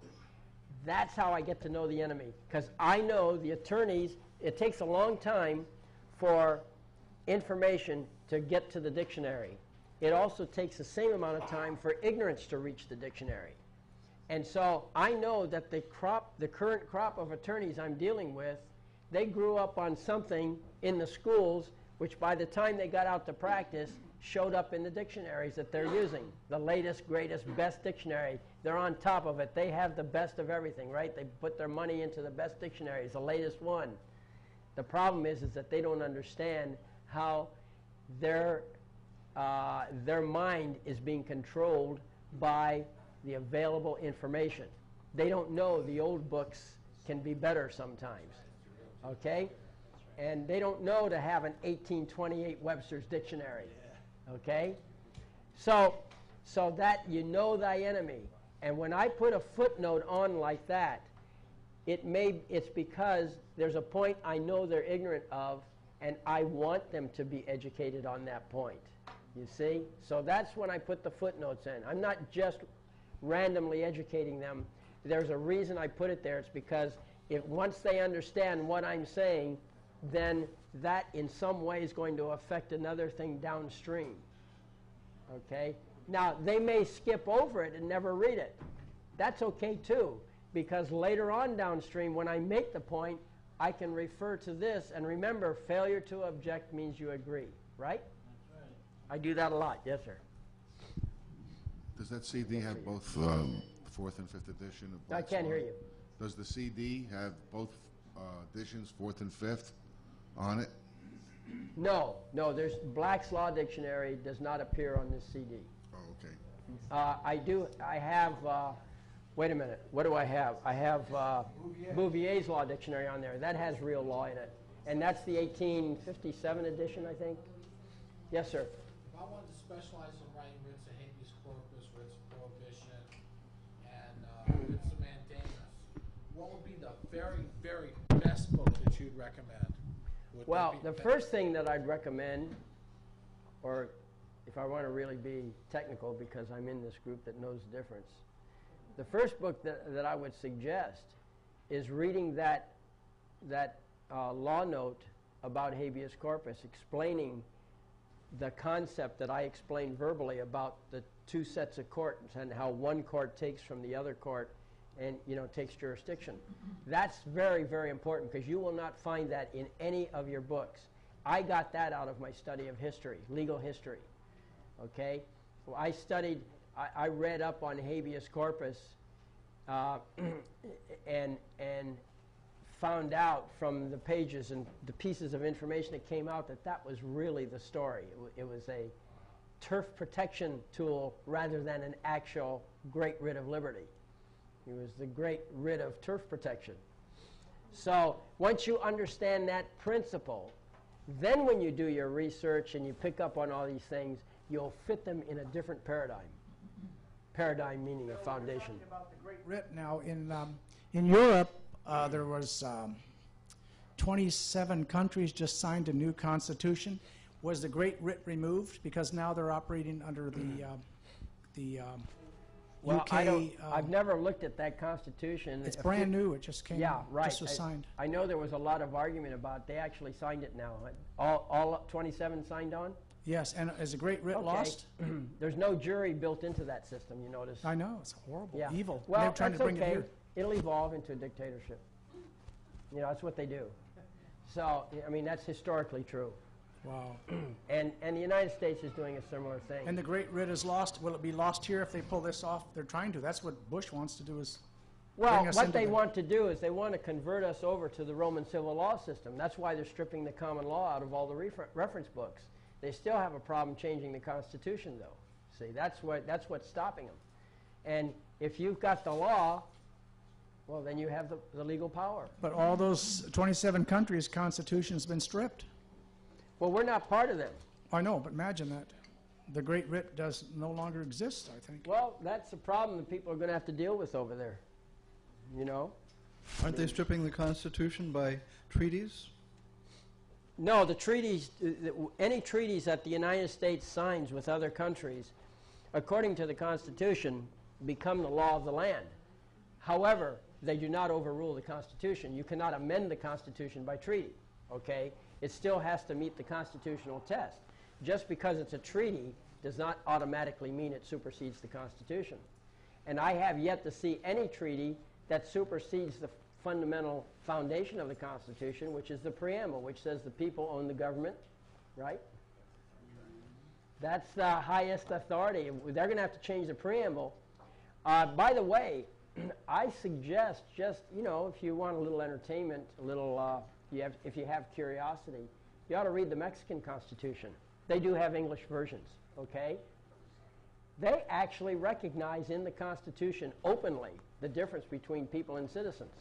That's how I get to know the enemy, because I know the attorneys. It takes a long time for information to get to the dictionary, it also takes the same amount of time for ignorance to reach the dictionary. And so I know that the current crop of attorneys I'm dealing with, they grew up on something in the schools which by the time they got out to practice showed up in the dictionaries that they're using. The latest, greatest, best dictionary. They're on top of it. They have the best of everything, right? They put their money into the best dictionaries, the latest one. The problem is that they don't understand how their mind is being controlled by the available information. They don't know the old books can be better sometimes, okay? And they don't know to have an 1828 Webster's dictionary, okay? So that you know thy enemy. And when I put a footnote on like that, it's because there's a point I know they're ignorant of, and I want them to be educated on that point. You see? So that's when I put the footnotes in. I'm not just randomly educating them. There's a reason I put it there. It's because once they understand what I'm saying, then that in some way is going to affect another thing downstream. Okay? Now, they may skip over it and never read it. That's okay too, because later on downstream, when I make the point, I can refer to this. And remember, failure to object means you agree, right? That's right. I do that a lot. Yes, sir. Does that CD have both 4th and 5th edition of I Black can't hear Swan? you. Does the CD have both editions, 4th and 5th, on it? No, there's Black's Law Dictionary does not appear on this CD. Oh, okay. I have, wait a minute, what do I have? I have Bouvier's Law Dictionary on there. That has real law in it. And that's the 1857 edition, I think. Yes, sir. If I wanted to specialize in writing writs of habeas corpus, writs of prohibition, and writs of mandamus, what would be the very, very best book that you'd recommend? Well, the first thing that I'd recommend, or if I want to really be technical because I'm in this group that knows the difference, the first book that I would suggest is reading that law note about habeas corpus, explaining the concept that I explained verbally about the two sets of courts and how one court takes from the other court and takes jurisdiction. That's very, very important because you will not find that in any of your books. I got that out of my study of history, legal history. Okay? Well, I read up on habeas corpus and found out from the pages and the pieces of information that came out that was really the story. It was a turf protection tool rather than an actual great writ of liberty. It was the great writ of turf protection. So once you understand that principle, then when you do your research and you pick up on all these things, you'll fit them in a different paradigm. Paradigm meaning a foundation. About the great writ now in Europe, there was 27 countries just signed a new constitution. Was the great writ removed because now they're operating under the well, UK? I've never looked at that constitution. It's brand new. It just came. Yeah, right. Just was signed. I know there was a lot of argument about it. They actually signed it now. All 27 signed on? Yes, and is the great writ lost? There's no jury built into that system, you notice. I know. It's horrible. Yeah. Evil. Well, they're trying that's to bring okay. it here. It'll evolve into a dictatorship. That's what they do. So, I mean, that's historically true. Wow. And the United States is doing a similar thing. And the great writ is lost. Will it be lost here if they pull this off? They're trying to. That's what Bush wants to do is well, bring us what into they want to do is they want to convert us over to the Roman civil law system. That's why they're stripping the common law out of all the reference books. They still have a problem changing the Constitution, though. See, that's what's stopping them. And if you've got the law, well, then you have the legal power. But all those 27 countries' constitution has been stripped. Well, we're not part of them. I know, but imagine that. The great writ does no longer exist, I think. Well, that's a problem that people are going to have to deal with over there. Aren't they stripping the Constitution by treaties? No, the treaties, any treaties that the United States signs with other countries, according to the Constitution, become the law of the land. However, they do not overrule the Constitution. You cannot amend the Constitution by treaty, okay? It still has to meet the constitutional test. Just because it's a treaty does not automatically mean it supersedes the Constitution. And I have yet to see any treaty that supersedes the fundamental foundation of the Constitution, which is the preamble, which says the people own the government, right? That's the highest authority. They're going to have to change the preamble. By the way, I suggest just, you know, if you want a little entertainment, a little, if you have curiosity, you ought to read the Mexican Constitution. They do have English versions, okay? They actually recognize in the Constitution openly the difference between people and citizens.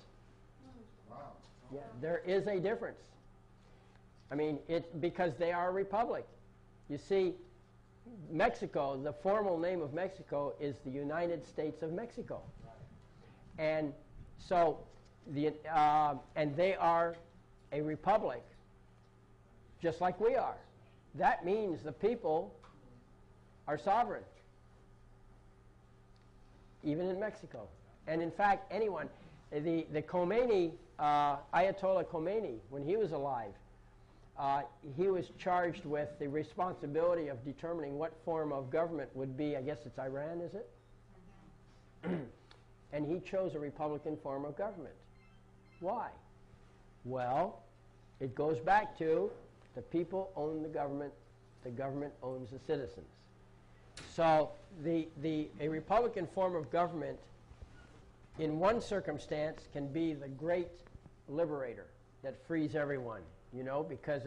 Wow. Yeah, there is a difference. I mean, because they are a republic. You see, Mexico, the formal name of Mexico is the United States of Mexico. And so, and they are a republic, just like we are. That means the people are sovereign, even in Mexico. And in fact, anyone, the Khomeini, Ayatollah Khomeini, when he was alive, he was charged with the responsibility of determining what form of government would be, I guess it's Iran, is it? And he chose a Republican form of government. Why? Well, it goes back to the people own the government owns the citizens. So a Republican form of government in one circumstance can be the great liberator that frees everyone, you know, because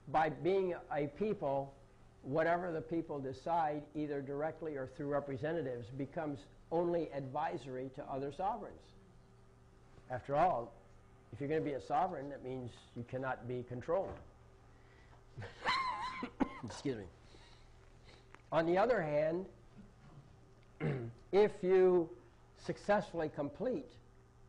by being a people, whatever the people decide, either directly or through representatives, becomes only advisory to other sovereigns. After all, if you're going to be a sovereign, that means you cannot be controlled. Excuse me. On the other hand, if you successfully complete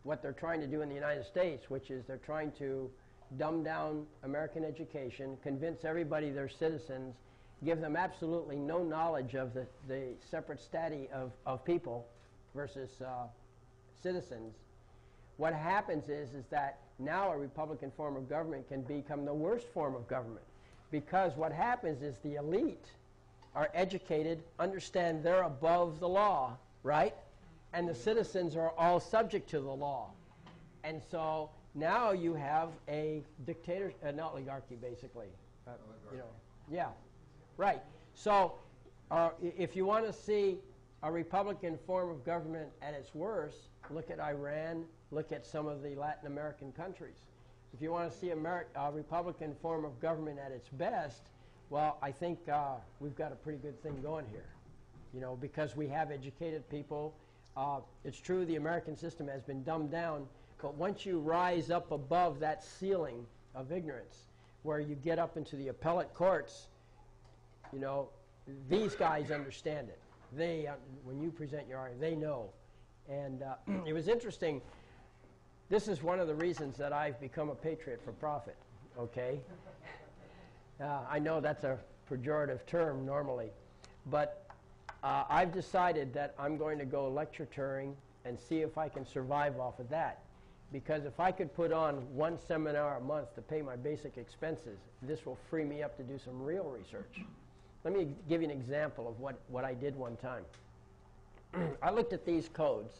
what they're trying to do in the United States, which is they're trying to dumb down American education, convince everybody they're citizens, give them absolutely no knowledge of the separate stati of people versus citizens, what happens is that now a Republican form of government can become the worst form of government, because what happens is the elite are educated, understand they're above the law, right? And the citizens are all subject to the law. And so now you have a dictator, an oligarchy, basically. You know, yeah, right. So if you want to see a Republican form of government at its worst, look at Iran, look at some of the Latin American countries. If you want to see a Republican form of government at its best, well, I think we've got a pretty good thing going here, you know, because we have educated people. It's true the American system has been dumbed down, but once you rise up above that ceiling of ignorance, where you get up into the appellate courts, you know, these guys understand it. They, when you present your argument, they know. And it was interesting. This is one of the reasons that I've become a patriot for profit, okay? I know that's a pejorative term normally, but I've decided that I'm going to go lecture touring and see if I can survive off of that. Because if I could put on one seminar a month to pay my basic expenses, this will free me up to do some real research. Let me give you an example of what I did one time. I looked at these codes,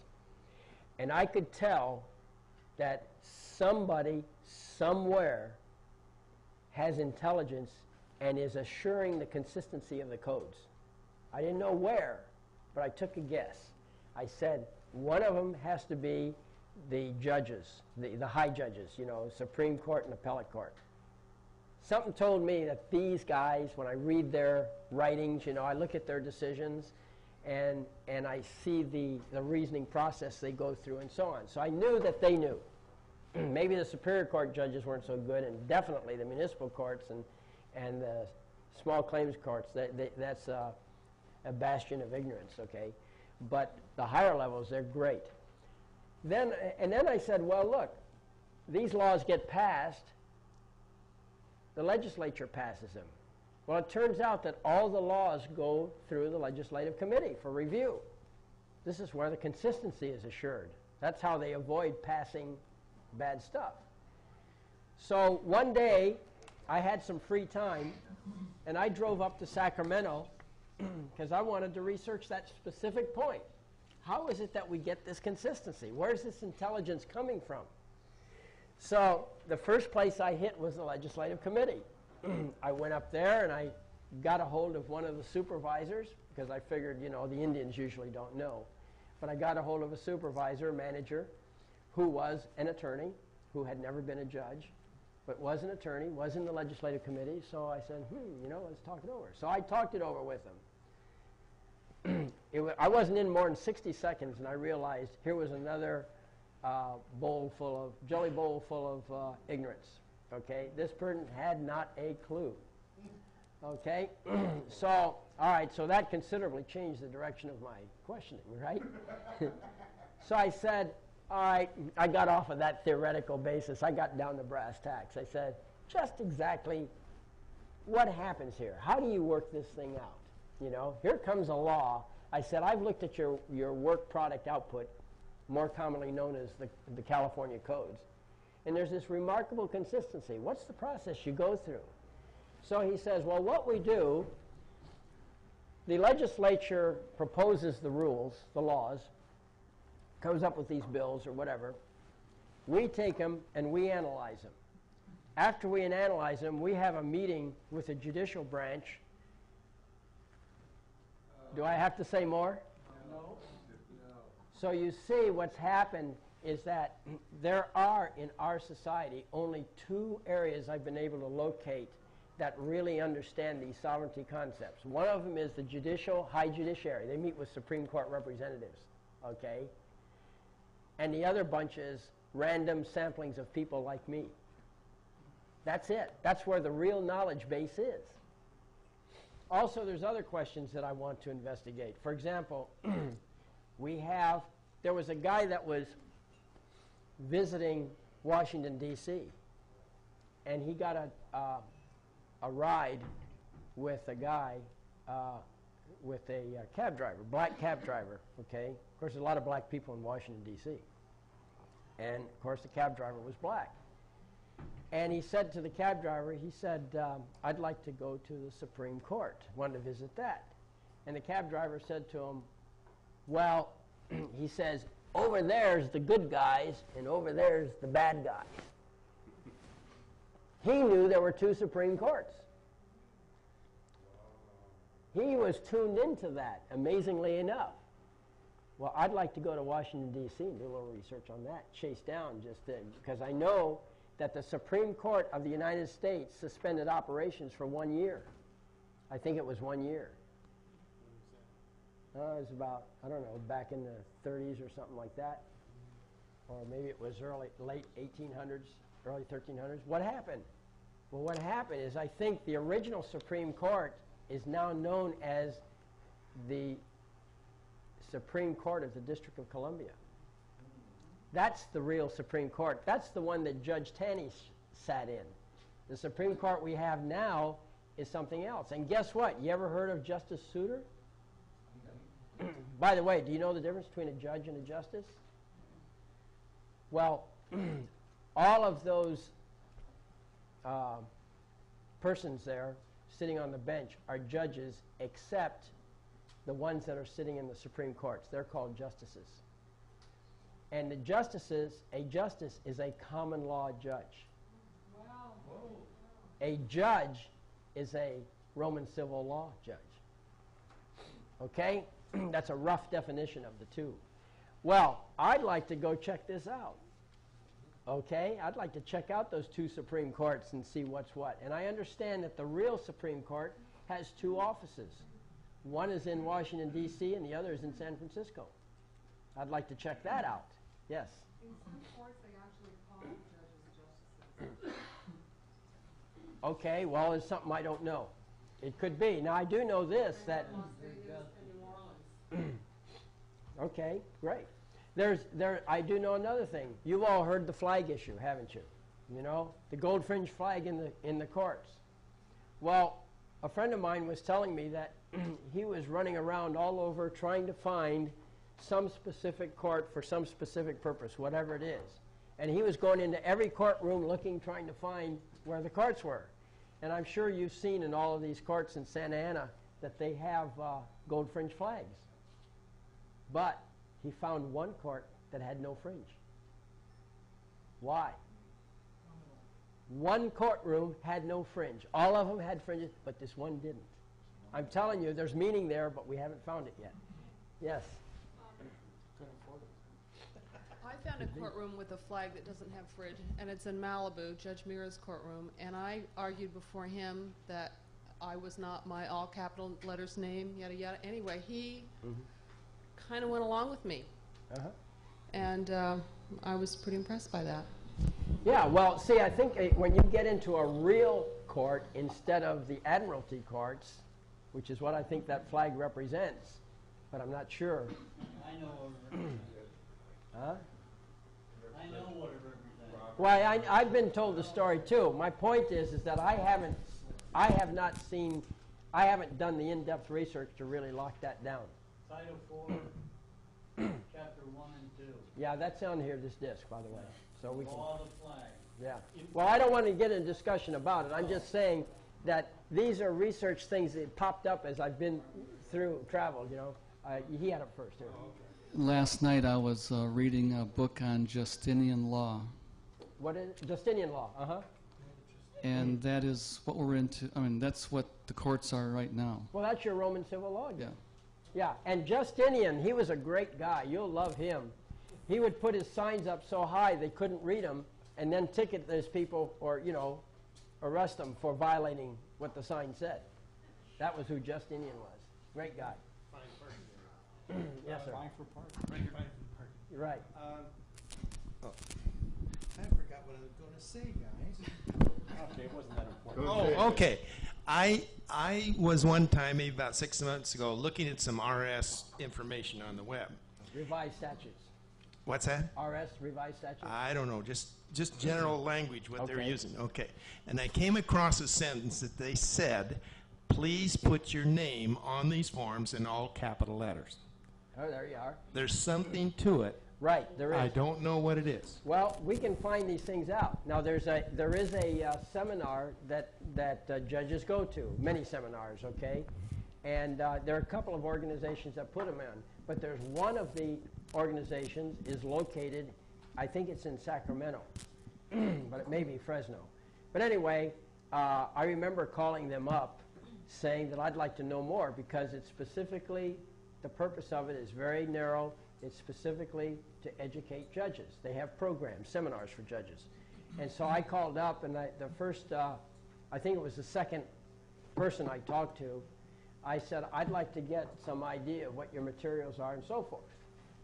and I could tell that somebody, somewhere, has intelligence and is assuring the consistency of the codes. I didn't know where, but I took a guess. I said, one of them has to be the judges, the high judges, you know, Supreme Court and Appellate Court. Something told me that these guys, when I read their writings, you know, I look at their decisions, and I see the reasoning process they go through and so on. So I knew that they knew. Maybe the Superior Court judges weren't so good, and definitely the municipal courts and the small claims courts, that's a bastion of ignorance, okay? But the higher levels, they're great. Then I said, well, look, these laws get passed, the legislature passes them. Well, it turns out that all the laws go through the legislative committee for review. This is where the consistency is assured. That's how they avoid passing bad stuff. So one day, I had some free time, and I drove up to Sacramento because I wanted to research that specific point. How is it that we get this consistency? Where's this intelligence coming from? So the first place I hit was the legislative committee. I went up there and I got a hold of one of the supervisors because I figured, you know, the Indians usually don't know. But I got a hold of a supervisor, manager, who was an attorney, who had never been a judge, but was an attorney, was in the legislative committee. So I said, you know, let's talk it over. So I talked it over with him. I wasn't in more than 60 seconds, and I realized here was another jelly bowl full of ignorance. Okay, this person had not a clue. Okay, so all right, so that considerably changed the direction of my questioning, right? So I said, all right, I got off of that theoretical basis. I got down to brass tacks. I said, just exactly what happens here? How do you work this thing out? You know, here comes a law. I said, I've looked at your work product output, more commonly known as the California codes, and there's this remarkable consistency. What's the process you go through? So he says, well, what we do, the legislature proposes the rules, the laws, comes up with these bills or whatever. We take them and we analyze them. After we analyze them, we have a meeting with the judicial branch. Do I have to say more? No. So you see what's happened is that there are in our society only two areas I've been able to locate that really understand these sovereignty concepts. One of them is the high judiciary. They meet with Supreme Court representatives, okay? And the other bunch is random samplings of people like me. That's it. That's where the real knowledge base is. Also, there's other questions that I want to investigate. For example, there was a guy that was visiting Washington, D.C., and he got a ride with a guy, with a cab driver, black cab driver, okay? Of course, there's a lot of black people in Washington, D.C., and of course, the cab driver was black. And he said to the cab driver, he said, I'd like to go to the Supreme Court, wanted to visit that. And the cab driver said to him, well, he says, over there's the good guys, and over there's the bad guys. He knew there were two Supreme Courts. He was tuned into that, amazingly enough. Well, I'd like to go to Washington, D.C. and do a little research on that, chase down because I know that the Supreme Court of the United States suspended operations for 1 year. I think it was 1 year. It was about, I don't know, back in the 30s or something like that. Or maybe it was late 1800s, early 1300s. What happened? Well, what happened is I think the original Supreme Court is now known as the Supreme Court of the District of Columbia. That's the real Supreme Court. That's the one that Judge Taney sat in. The Supreme Court we have now is something else. And guess what? You ever heard of Justice Souter? By the way, do you know the difference between a judge and a justice? Well, all of those persons there sitting on the bench are judges except the ones that are sitting in the Supreme Courts. They're called justices. And the justices, a justice is a common law judge. Wow. A judge is a Roman civil law judge. Okay? That's a rough definition of the two. Well, I'd like to go check this out. Okay? I'd like to check out those two Supreme Courts and see what's what. And I understand that the real Supreme Court has two offices. One is in Washington, D.C., and the other is in San Francisco. I'd like to check that out. Yes? In some courts, they actually call judges justices. Okay, well, it's something I don't know. It could be. Now, I do know this, that... Las Vegas and New Orleans. Okay, great. I do know another thing. You've all heard the flag issue, haven't you? You know, the gold fringe flag in the courts. Well, a friend of mine was telling me that he was running around all over trying to find some specific court for some specific purpose, whatever it is. And he was going into every courtroom looking, trying to find where the courts were. And I'm sure you've seen in all of these courts in Santa Ana that they have gold fringe flags. But he found one court that had no fringe. Why? One courtroom had no fringe. All of them had fringes, but this one didn't. I'm telling you, there's meaning there, but we haven't found it yet. Yes? I found a courtroom with a flag that doesn't have fringe, and it's in Malibu, Judge Mira's courtroom, and I argued before him that I was not my all capital letters name, yada yada. Anyway, he kind of went along with me, and I was pretty impressed by that. Yeah, well, see, I think when you get into a real court instead of the admiralty courts, which is what I think that flag represents, but I'm not sure. I know what it represents. Huh? I know what it represents. Well, I've been told the story too. My point is that I haven't done the in-depth research to really lock that down. Title 4, Chapter 1 and 2. Yeah, that's on here, this disc, by the way. So we can. Law of the flag. Yeah. Well, I don't want to get in a discussion about it. I'm just saying that these are research things that popped up as I've been traveled, you know. He had it first here. Last night I was reading a book on Justinian law. What is it? Justinian law? Uh-huh. And that is what we're into. I mean, that's what the courts are right now. Well, that's your Roman civil law. Yeah. Yeah, and Justinian, he was a great guy. You'll love him. He would put his signs up so high they couldn't read them, and then ticket those people or, you know, arrest them for violating what the sign said. That was who Justinian was. Great guy. Fine parking. Yes, sir. Fine for parking. Fine for parking. You're right. I forgot what I was going to say, guys. Okay, it wasn't that important. Oh, okay. I was one time, maybe about 6 months ago, looking at some RS information on the web. Revised statutes. What's that? RS, revised statutes? I don't know, just general language, what they're Okay. using. Okay. And I came across a sentence that they said, please put your name on these forms in all capital letters. Oh, there you are. There's something to it. Right, there is. I don't know what it is. Well, we can find these things out. Now, there is a seminar that judges go to, many seminars, okay? And there are a couple of organizations that put them in. But there's one of the organizations is located, I think it's in Sacramento, but it may be Fresno. But anyway, I remember calling them up saying that I'd like to know more because it's specifically, the purpose of it is very narrow. It's specifically to educate judges. They have programs, seminars for judges. And so I called up, and the first, I think it was the second person I talked to, I said, I'd like to get some idea of what your materials are and so forth.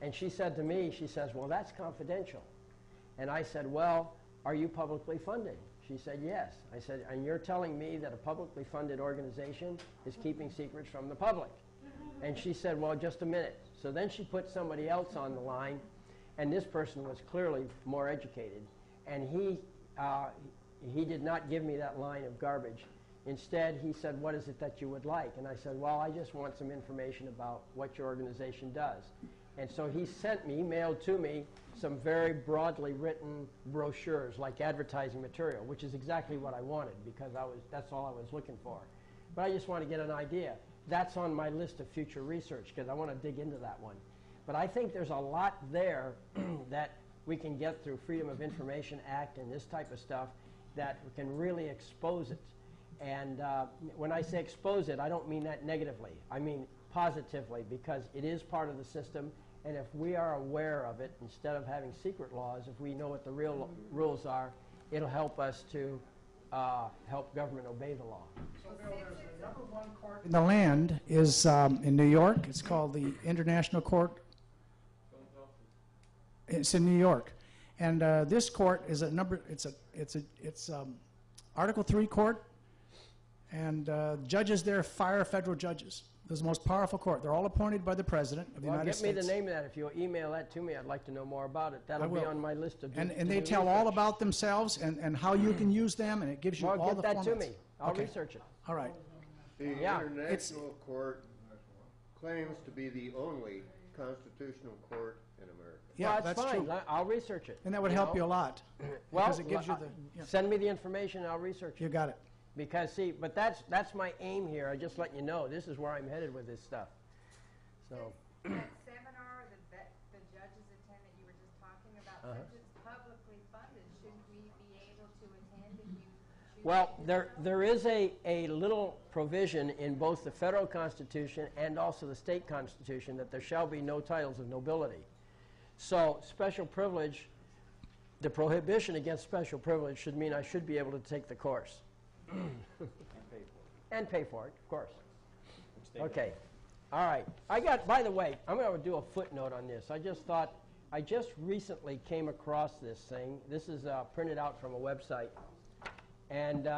And she said to me, she says, well, that's confidential. And I said, well, are you publicly funded? She said, yes. I said, and you're telling me that a publicly funded organization is keeping secrets from the public? And she said, well, just a minute. So then she put somebody else on the line, and this person was clearly more educated. And he did not give me that line of garbage. Instead, he said, what is it that you would like? And I said, well, I just want some information about what your organization does. And so he sent me, mailed to me, some very broadly written brochures, like advertising material, which is exactly what I wanted because that's all I was looking for. But I just want to get an idea. That's on my list of future research because I want to dig into that one. But I think there's a lot there that we can get through Freedom of Information Act and this type of stuff that can really expose it. And when I say expose it, I don't mean that negatively. I mean positively because it is part of the system. And if we are aware of it, instead of having secret laws, if we know what the real rules are, it'll help us to help government obey the law. So, Bill, there's the number one court in the land is in New York. It's called the International Court. It's in New York, and this court is it's Article 3 court, and judges there fire federal judges. This is the most powerful court. They're all appointed by the President of the United States. Get me the name of that. If you'll email that to me, I'd like to know more about it. That'll be on my list of And they tell all about themselves and how you can use them, and it gives you all the formats. Get that to me. I'll research it. All right. The International Court claims to be the only constitutional court in America. Yeah, well, that's fine. true. I'll research it. And that would help you a lot. Well, because it gives you the, yeah. send me the information and I'll research it. You got it. Because, see, but that's my aim here. I just let you know. This is where I'm headed with this stuff. So. That seminar that the judges attend that you were just talking about, since it's publicly funded, shouldn't we be able to attend if you choose Well, to do there is a little provision in both the federal Constitution and also the state Constitution that there shall be no titles of nobility. So special privilege, the prohibition against special privilege should mean I should be able to take the course. And pay for it, of course. Okay. All right. By the way, I'm going to do a footnote on this. I just recently came across this thing. This is printed out from a website. And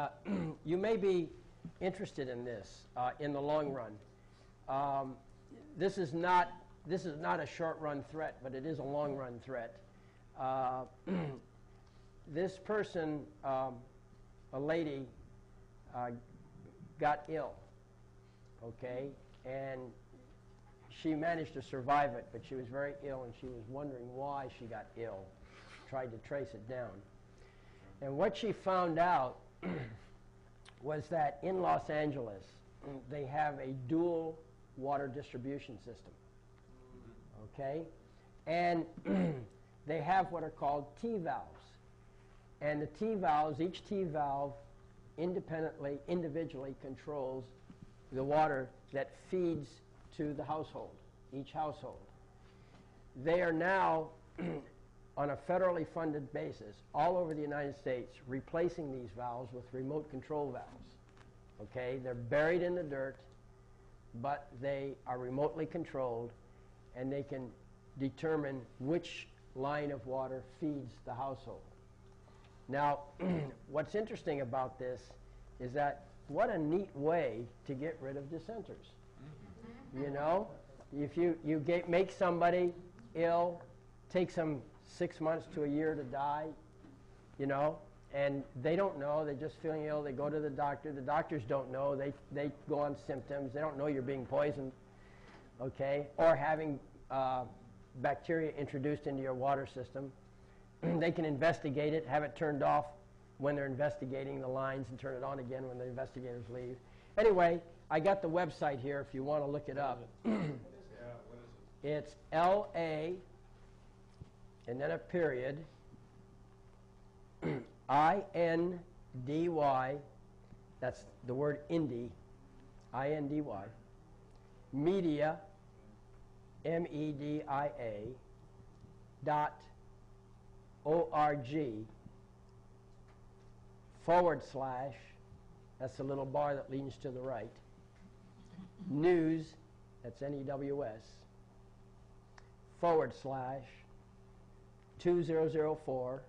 you may be interested in this in the long run. This is not a short-run threat, but it is a long-run threat. This person, a lady, got ill, okay? And she managed to survive it, but she was very ill, and she was wondering why she got ill, tried to trace it down. And what she found out was that in Los Angeles, they have a dual water distribution system, okay? And they have what are called T-valves. And the T-valves, each T-valve individually controls the water that feeds to the household, each household. They are now, on a federally funded basis, all over the United States, replacing these valves with remote control valves. Okay? They're buried in the dirt, but they are remotely controlled, and they can determine which line of water feeds the household. Now, what's interesting about this is that what a neat way to get rid of dissenters. You know, if you make somebody ill, takes them 6 months to a year to die, you know, and they don't know, they're just feeling ill, they go to the doctor, the doctors don't know, they go on symptoms, they don't know you're being poisoned, okay, or having bacteria introduced into your water system. They can investigate it, have it turned off when they're investigating the lines, and turn it on again when the investigators leave. Anyway, I got the website here if you want to look it up. It's L-A, and then a period, I-N-D-Y, that's the word Indy, I-N-D-Y, media, M-E-D-I-A, dot O-R-G, / that's the little bar that leans to the right, news, that's N-E-W-S, / 2004,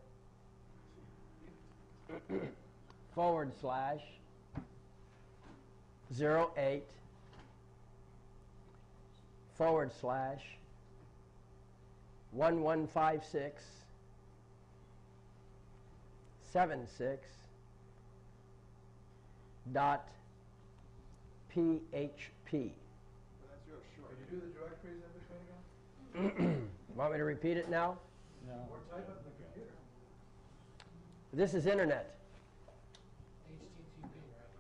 / 08, / 1156, 76 dot PHP. That's your short. Could you do the directories in between again? Want me to repeat it now? No. Or type it on the computer. This is internet. HTTP, right?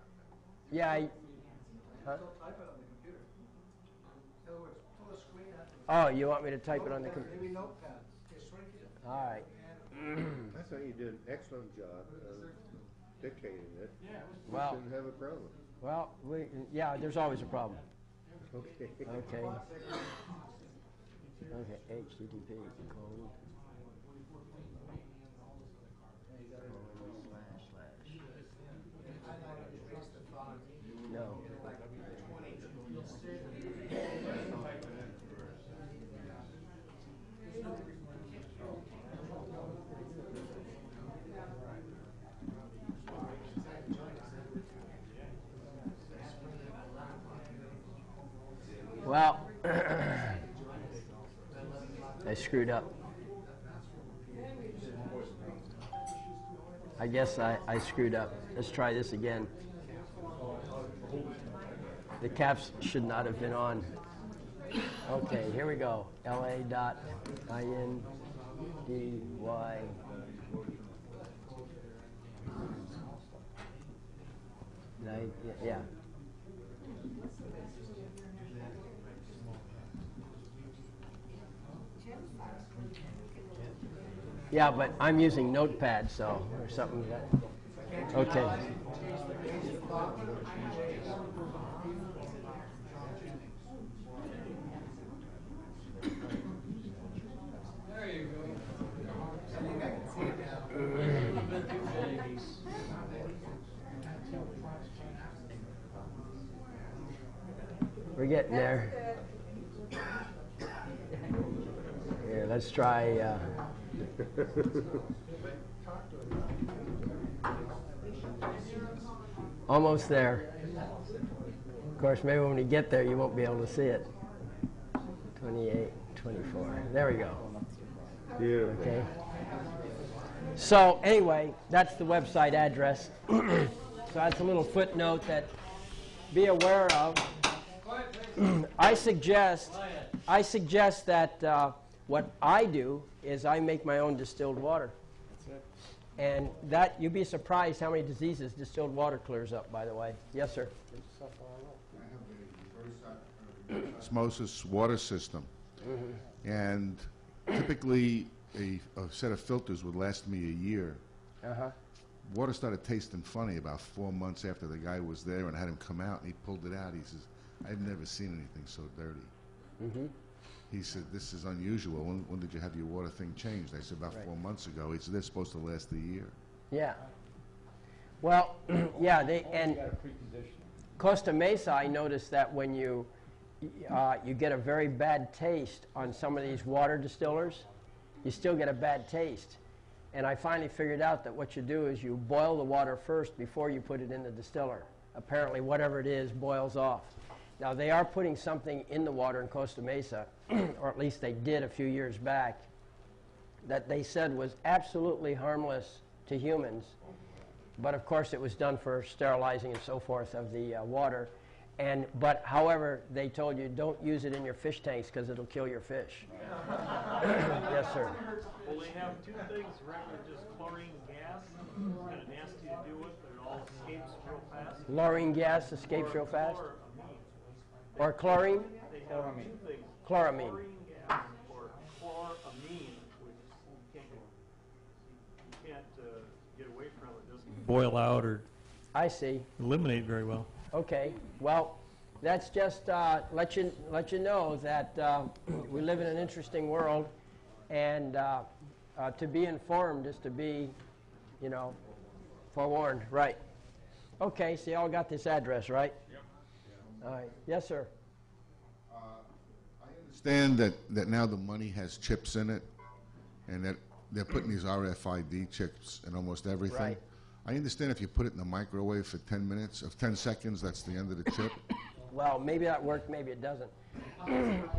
Yeah, Still type it on the computer. In other words, pull a screen out. Oh, you want me to type it on the computer? Maybe notepad. Just shrink it. All right. I thought you did an excellent job of dictating it. Well, You shouldn't have a problem. Well, yeah, there's always a problem. Okay. Okay. Okay, HTTP code. No. Well, I screwed up. I guess I screwed up. Let's try this again. The caps should not have been on. Okay, here we go. LA.INDY. Yeah. Yeah, but I'm using Notepad, so or something that. Okay. There you go. We're getting there. Here, let's try. Almost there. Of course, maybe when we get there, you won't be able to see it. 28, 24. There we go. Beautiful. Okay. So anyway, that's the website address. So that's a little footnote that be aware of. I suggest that what I do is I make my own distilled water. And that, you'd be surprised how many diseases distilled water clears up, by the way. Yes, sir. Osmosis water system. And typically a set of filters would last me a year. Water started tasting funny about 4 months after the guy was there, and I had him come out, and he pulled it out. He says, I've never seen anything so dirty. He said, this is unusual. When did you have your water thing changed? I said, about 4 months ago. He said, they're supposed to last a year. Yeah. Well, yeah, and Costa Mesa, I noticed that when you get a very bad taste on some of these water distillers, you still get a bad taste. And I finally figured out that what you do is you boil the water first before you put it in the distiller. Apparently, whatever it is boils off. Now, they are putting something in the water in Costa Mesa, or at least they did a few years back, that they said was absolutely harmless to humans. But, of course, it was done for sterilizing and so forth of the water. But, however, they told you don't use it in your fish tanks because it'll kill your fish. Yes, sir. Well, they have two things, regular just chlorine gas, kind of nasty to deal with, but it all escapes real fast. Chlorine gas escapes real fast? Or chlorine? They have two things. Chloramine. Chlorine gas or chloramine, which you can't get away from. It doesn't boil out or I see. eliminate very well. Okay. Well, that's just let you know that we live in an interesting world, and to be informed is to be, forewarned. Right. Okay. So you all got this address, right? Yep. All right. Yes, sir. I understand that now the money has chips in it, and that they're putting these RFID chips in almost everything. Right. I understand if you put it in the microwave for 10 minutes, of 10 seconds, that's the end of the chip. Well, maybe that worked, maybe it doesn't.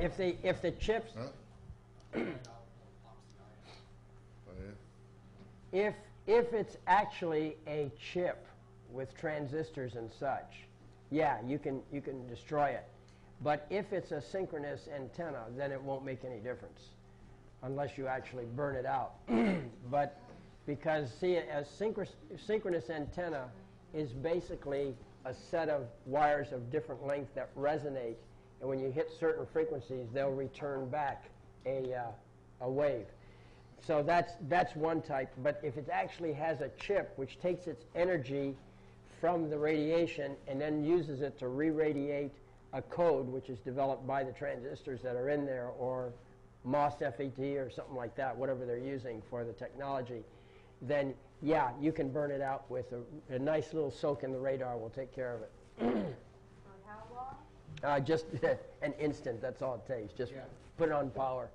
If the chips, if it's actually a chip with transistors and such, yeah, you can destroy it. But if it's a synchronous antenna, then it won't make any difference unless you actually burn it out. But because, see, a synchronous antenna is basically a set of wires of different length that resonate, and when you hit certain frequencies, they'll return back a wave. So that's one type. But if it actually has a chip which takes its energy from the radiation and then uses it to re-radiate a code which is developed by the transistors that are in there, or MOS-FET or something like that, whatever they're using for the technology, then yeah, you can burn it out with a nice little soak in the radar will take care of it. For how long? Just an instant, that's all it takes. Just put it on power.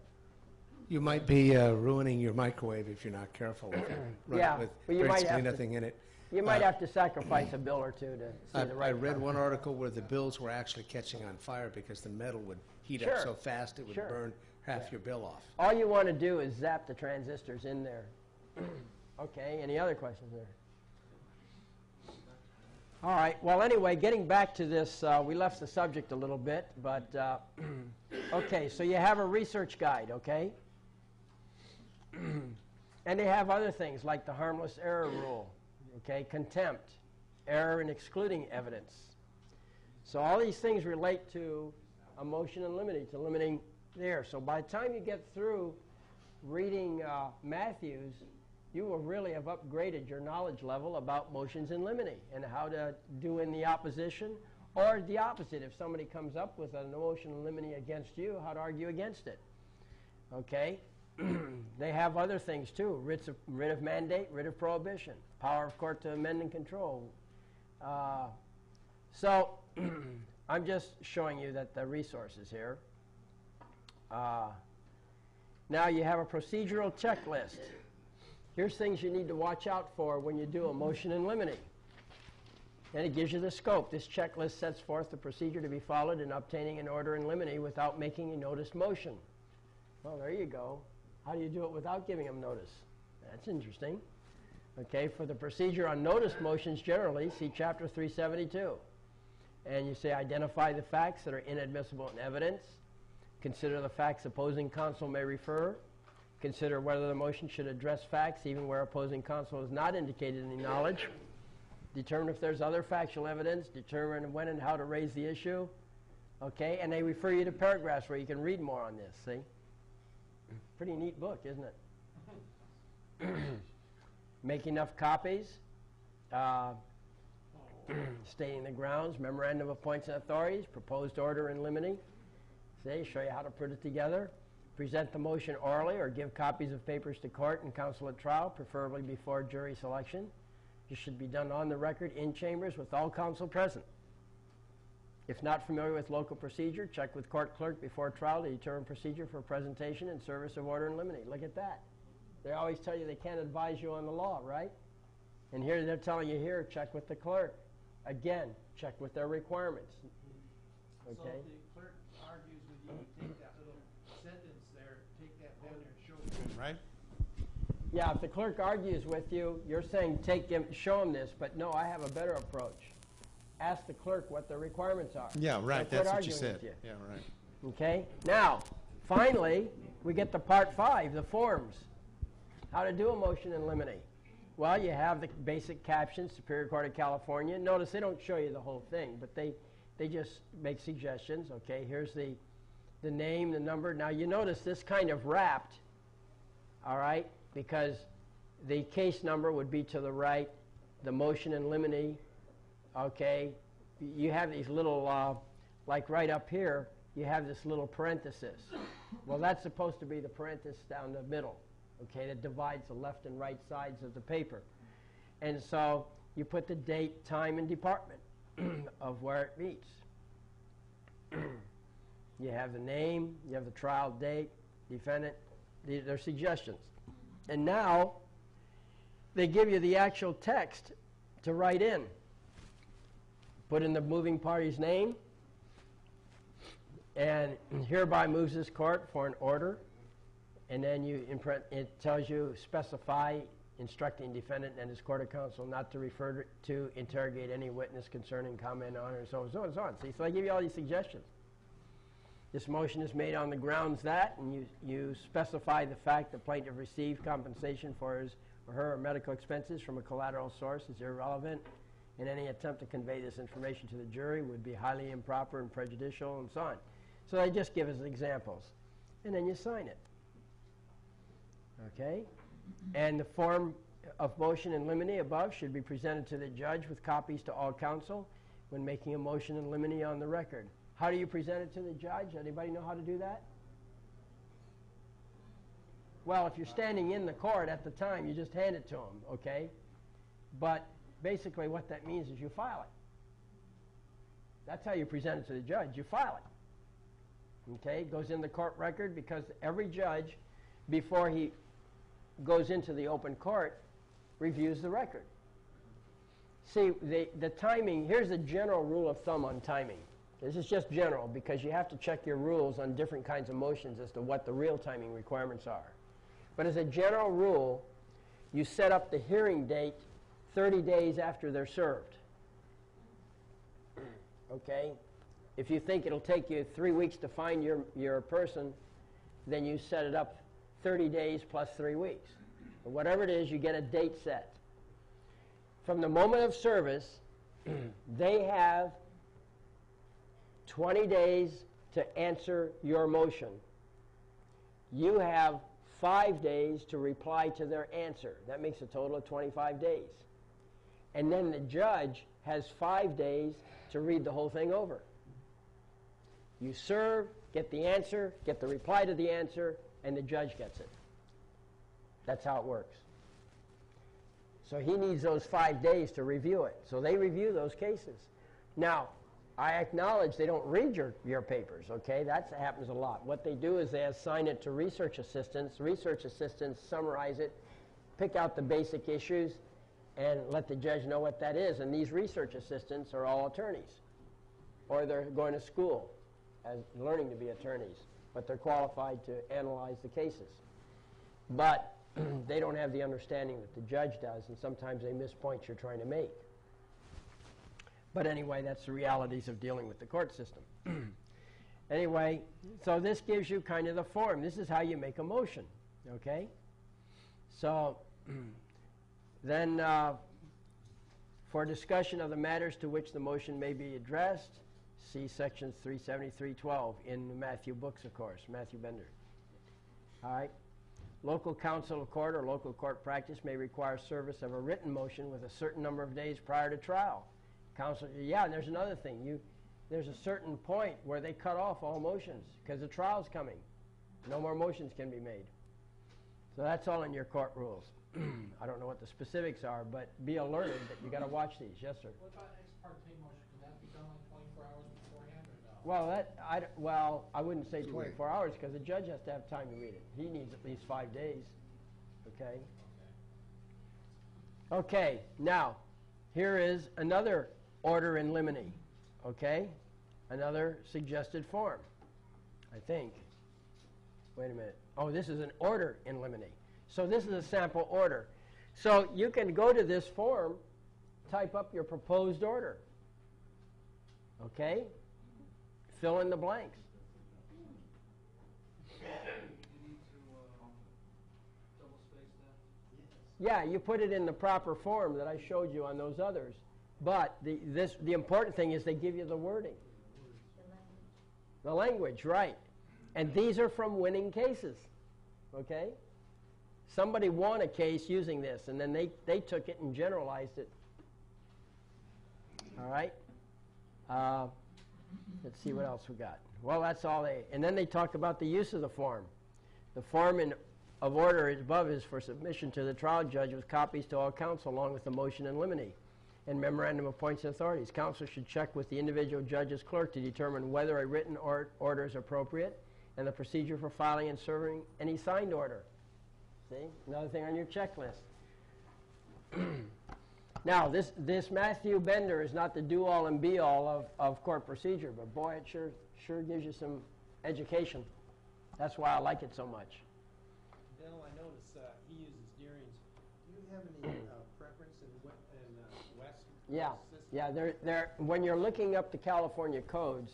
You might be ruining your microwave if you're not careful with it. Yeah, with but you might basically have nothing in it. You might have to sacrifice a bill or two to see the right I read time. one article where the bills were actually catching on fire because the metal would heat Sure. up so fast it would Sure. burn half your bill off. All you want to do is zap the transistors in there. Okay, any other questions there? All right. Well, anyway, getting back to this, we left the subject a little bit, but okay. So you have a research guide, okay? And they have other things like the harmless error rule, okay? Contempt, error in excluding evidence. So all these things relate to a motion in limine, to limiting there. So by the time you get through reading Matthews, you will really have upgraded your knowledge level about motions in limine and how to do in the opposition, or the opposite. If somebody comes up with a motion in limine against you, how to argue against it. Okay? They have other things too. Writ of mandate, writ of prohibition, power of court to amend and control. So I'm just showing you that the resources here. Now you have a procedural checklist. Here's things you need to watch out for when you do a motion in limine. And it gives you the scope. This checklist sets forth the procedure to be followed in obtaining an order in limine without making a noticed motion. Well, there you go. How do you do it without giving them notice? That's interesting. Okay, for the procedure on noticed motions generally, see Chapter 372. And you say identify the facts that are inadmissible in evidence. Consider the facts opposing counsel may refer. Consider whether the motion should address facts even where opposing counsel has not indicated any knowledge. Determine if there's other factual evidence. Determine when and how to raise the issue. Okay, and they refer you to paragraphs where you can read more on this, see? Pretty neat book, isn't it? Make enough copies. Stating the grounds, memorandum of points and authorities, proposed order in limine. See, show you how to put it together. Present the motion orally or give copies of papers to court and counsel at trial, preferably before jury selection. This should be done on the record in chambers with all counsel present. If not familiar with local procedure, check with court clerk before trial to determine procedure for presentation and service of order in limine. Look at that. They always tell you they can't advise you on the law, right? And here they're telling you here, check with the clerk. Again, check with their requirements. Okay? So if the clerk argues with you, take that little sentence there, take that down there and show it. Right? Yeah, if the clerk argues with you, you're saying show them this, but no, I have a better approach. Ask the clerk what their requirements are. Yeah, right. Don't quit That's what you arguing said. with Yeah, right. Okay? Now, finally, we get to part 5, the forms. How to do a motion in limine. Well, you have the basic captions, Superior Court of California. Notice they don't show you the whole thing, but they just make suggestions. Okay, here's the name, the number. Now, you notice this kind of wrapped, all right, because the case number would be to the right, the motion in limine, okay. You have these little, like right up here, you have this little parenthesis. Well, that's supposed to be the parenthesis down the middle, okay, that divides the left and right sides of the paper. And so you put the date, time, and department of where it meets. You have the name, you have the trial date, defendant, they're suggestions. And now they give you the actual text to write in. Put in the moving party's name, and hereby moves this court for an order. And then it tells you, specify, instructing defendant and his court of counsel not to refer to interrogate any witness concerning, comment on, and so on and so on and so on. See, so I give you all these suggestions. This motion is made on the grounds that, and you specify the fact the plaintiff received compensation for his or her medical expenses from a collateral source is irrelevant, and any attempt to convey this information to the jury would be highly improper and prejudicial, and so on. So they just give us examples, and then you sign it. Okay? And the form of motion in limine above should be presented to the judge with copies to all counsel when making a motion in limine on the record. How do you present it to the judge? Anybody know how to do that? Well, if you're standing in the court at the time, you just hand it to them, okay? But basically what that means is you file it. That's how you present it to the judge. You file it. Okay? It goes in the court record because every judge, before he goes into the open court, reviews the record. See, the timing, here's a general rule of thumb on timing. This is just general because you have to check your rules on different kinds of motions as to what the real timing requirements are. But as a general rule, you set up the hearing date 30 days after they're served. okay? If you think it'll take you 3 weeks to find your person, then you set it up 30 days plus 3 weeks. But whatever it is, you get a date set. From the moment of service, they have 20 days to answer your motion. You have 5 days to reply to their answer. That makes a total of 25 days. And then the judge has 5 days to read the whole thing over. You serve, get the answer, get the reply to the answer, and the judge gets it. That's how it works. So he needs those 5 days to review it. So they review those cases. Now, I acknowledge they don't read your papers, okay? That happens a lot. What they do is they assign it to research assistants. Research assistants summarize it, pick out the basic issues, and let the judge know what that is. And these research assistants are all attorneys, or they're going to school as learning to be attorneys, but they're qualified to analyze the cases. But they don't have the understanding that the judge does, and sometimes they miss points you're trying to make. But anyway, that's the realities of dealing with the court system. Anyway, so this gives you kind of the form. This is how you make a motion, okay? So then for discussion of the matters to which the motion may be addressed, see sections 373.12 in the Matthew books, of course, Matthew Bender. All right. Local counsel of court or local court practice may require service of a written motion with a certain number of days prior to trial. Counsel, yeah, and there's another thing. There's a certain point where they cut off all motions because the trial's coming. No more motions can be made. So that's all in your court rules. I don't know what the specifics are, but be alerted that you got to watch these. Yes, sir. What about ex parte motion? Can that be done like 24 hours beforehand or no? Well, I wouldn't say 24 hours because the judge has to have time to read it. He needs at least 5 days. Okay? Okay, now, here is another order in limine. Okay? Another suggested form, I think. Wait a minute. Oh, this is an order in limine. So this is a sample order. So you can go to this form, type up your proposed order. Okay? Fill in the blanks. Yeah, you put it in the proper form that I showed you on those others. But the important thing is they give you the wording. The language, right. And these are from winning cases. Okay? Somebody won a case using this, and then they took it and generalized it. All right? Let's see what else we got. Well, that's all and then they talk about the use of the form. The form of order above is for submission to the trial judge with copies to all counsel along with the motion in limine and memorandum of points and authorities. Counsel should check with the individual judge's clerk to determine whether a written order is appropriate and the procedure for filing and serving any signed order. See? Another thing on your checklist. Now, this Matthew Bender is not the do-all and be-all of court procedure, but boy, it sure gives you some education. That's why I like it so much. Bill, I notice he uses Deering's. Do you have any preference in West? Yeah. When you're looking up the California codes,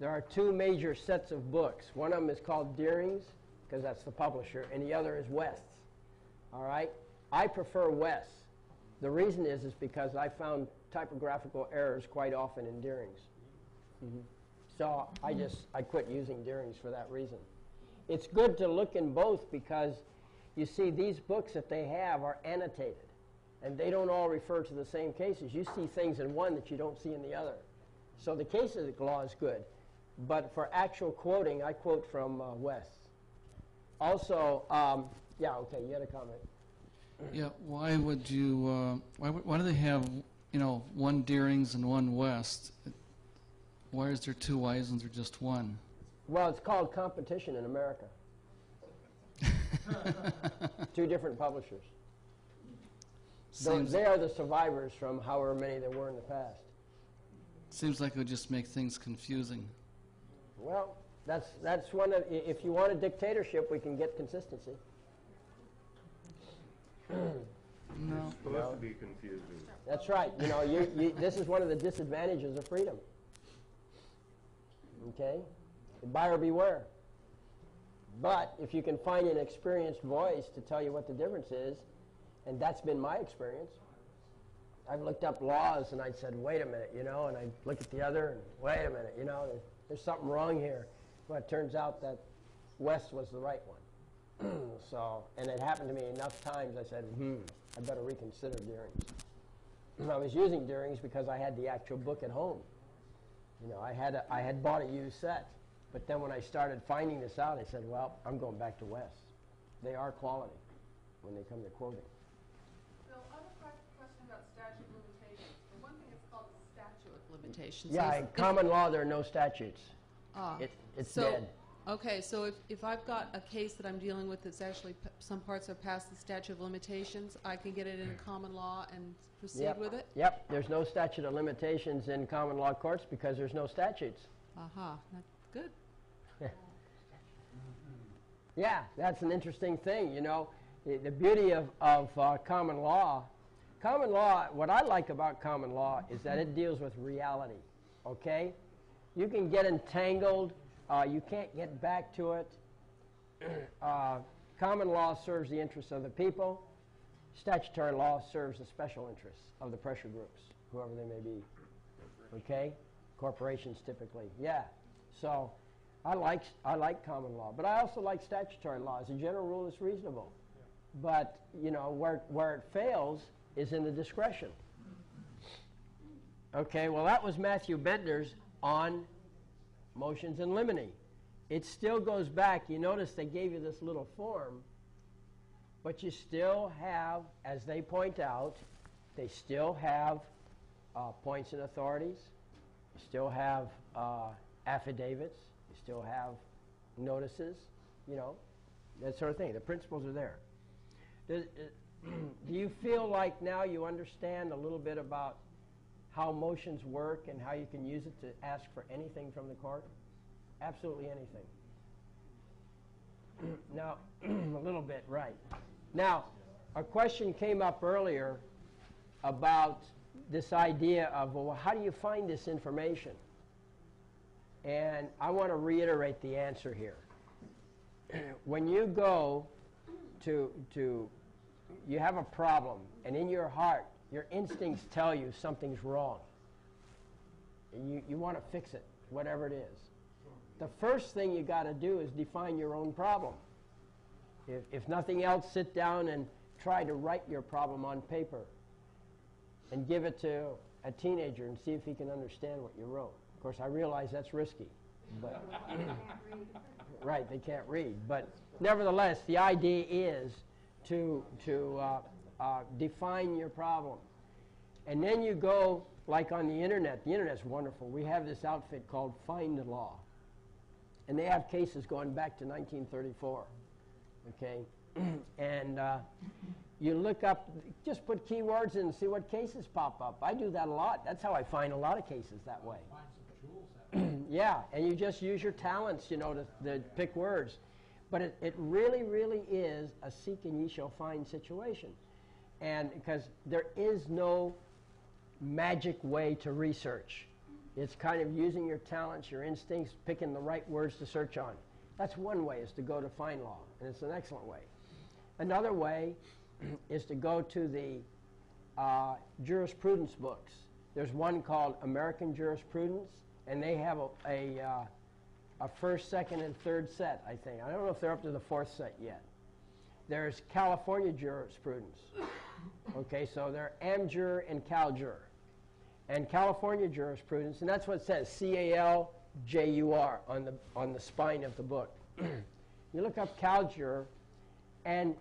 there are 2 major sets of books. One of them is called Deering's, because that's the publisher, and the other is West's. All right? I prefer West's. The reason is because I found typographical errors quite often in Deering's. So I quit using Deering's for that reason. It's good to look in both because, you see, these books that they have are annotated, and they don't all refer to the same cases. You see things in one that you don't see in the other. So the cases law is good, but for actual quoting, I quote from West's. Also, yeah, okay, you had a comment. Yeah, why would you? Why do they have, one Deering's and one West? Why is there 2? Why isn't there just one? Well, it's called competition in America. 2 different publishers. They are the survivors from however many there were in the past. Seems like it would just make things confusing. Well, that's one of. If you want a dictatorship, we can get consistency. No. It's supposed to be confusing. That's right. This is one of the disadvantages of freedom. Okay? Buyer beware. But if you can find an experienced voice to tell you what the difference is, and that's been my experience, I've looked up laws and I said, wait a minute, and I look at the other and wait a minute, there's something wrong here. Well, it turns out that West was the right one. And it happened to me enough times I said, I better reconsider Deering's. I was using Deering's because I had the actual book at home. I had bought a used set. But then when I started finding this out, I said, well, I'm going back to West. They are quality when they come to quoting. Bill, I have a question about statute of limitations. For one thing, it's called the statute of limitations. Yeah, in common law, there are no statutes. It's dead. Okay, so if I've got a case that I'm dealing with that's actually some parts are past the statute of limitations, I can get it in common law and proceed with it? Yep, there's no statute of limitations in common law courts because there's no statutes. That's good. Yeah, that's an interesting thing, The beauty of common law, what I like about common law is that it deals with reality, okay? You can get entangled. You can't get back to it. Common law serves the interests of the people. Statutory law serves the special interests of the pressure groups, whoever they may be. Okay? Corporations typically. Yeah. So I like common law, but I also like statutory law. As a general rule, it's reasonable. But, where it fails is in the discretion. Okay, well, that was Matthew Benders on motions in limine. It still goes back. You notice they gave you this little form, but you still have, as they point out, they still have points and authorities. You still have affidavits. You still have notices, that sort of thing. The principles are there. Do you feel like now you understand a little bit about how motions work and how you can use it to ask for anything from the court? Absolutely anything. Now, a little bit, right. Now, a question came up earlier about this idea of, well, how do you find this information? And I want to reiterate the answer here. When you go to you have a problem, and in your heart, your instincts tell you something's wrong. And you want to fix it, whatever it is. The first thing you got to do is define your own problem. If nothing else, sit down and try to write your problem on paper and give it to a teenager and see if he can understand what you wrote. Of course, I realize that's risky. But right, they can't read. But nevertheless, the idea is to define your problem. And then you go, like on the Internet. The Internet's wonderful. We have this outfit called Find Law. And they have cases going back to 1934. Okay? And you look up, just put keywords in and see what cases pop up. I do that a lot. That's how I find a lot of cases that way. Yeah, and you just use your talents, to pick words. But it really, really is a seek and ye shall find situation. And because there is no magic way to research. It's kind of using your talents, your instincts, picking the right words to search on. That's one way, is to go to Find Law, and it's an excellent way. Another way is to go to the jurisprudence books. There's one called American Jurisprudence, and they have a first, second, and third set, I think. I don't know if they're up to the fourth set yet. There's California Jurisprudence. Okay, so they're AmJur and CalJur. And California Jurisprudence, and that's what it says, CALJUR on the spine of the book. You look up CalJur, and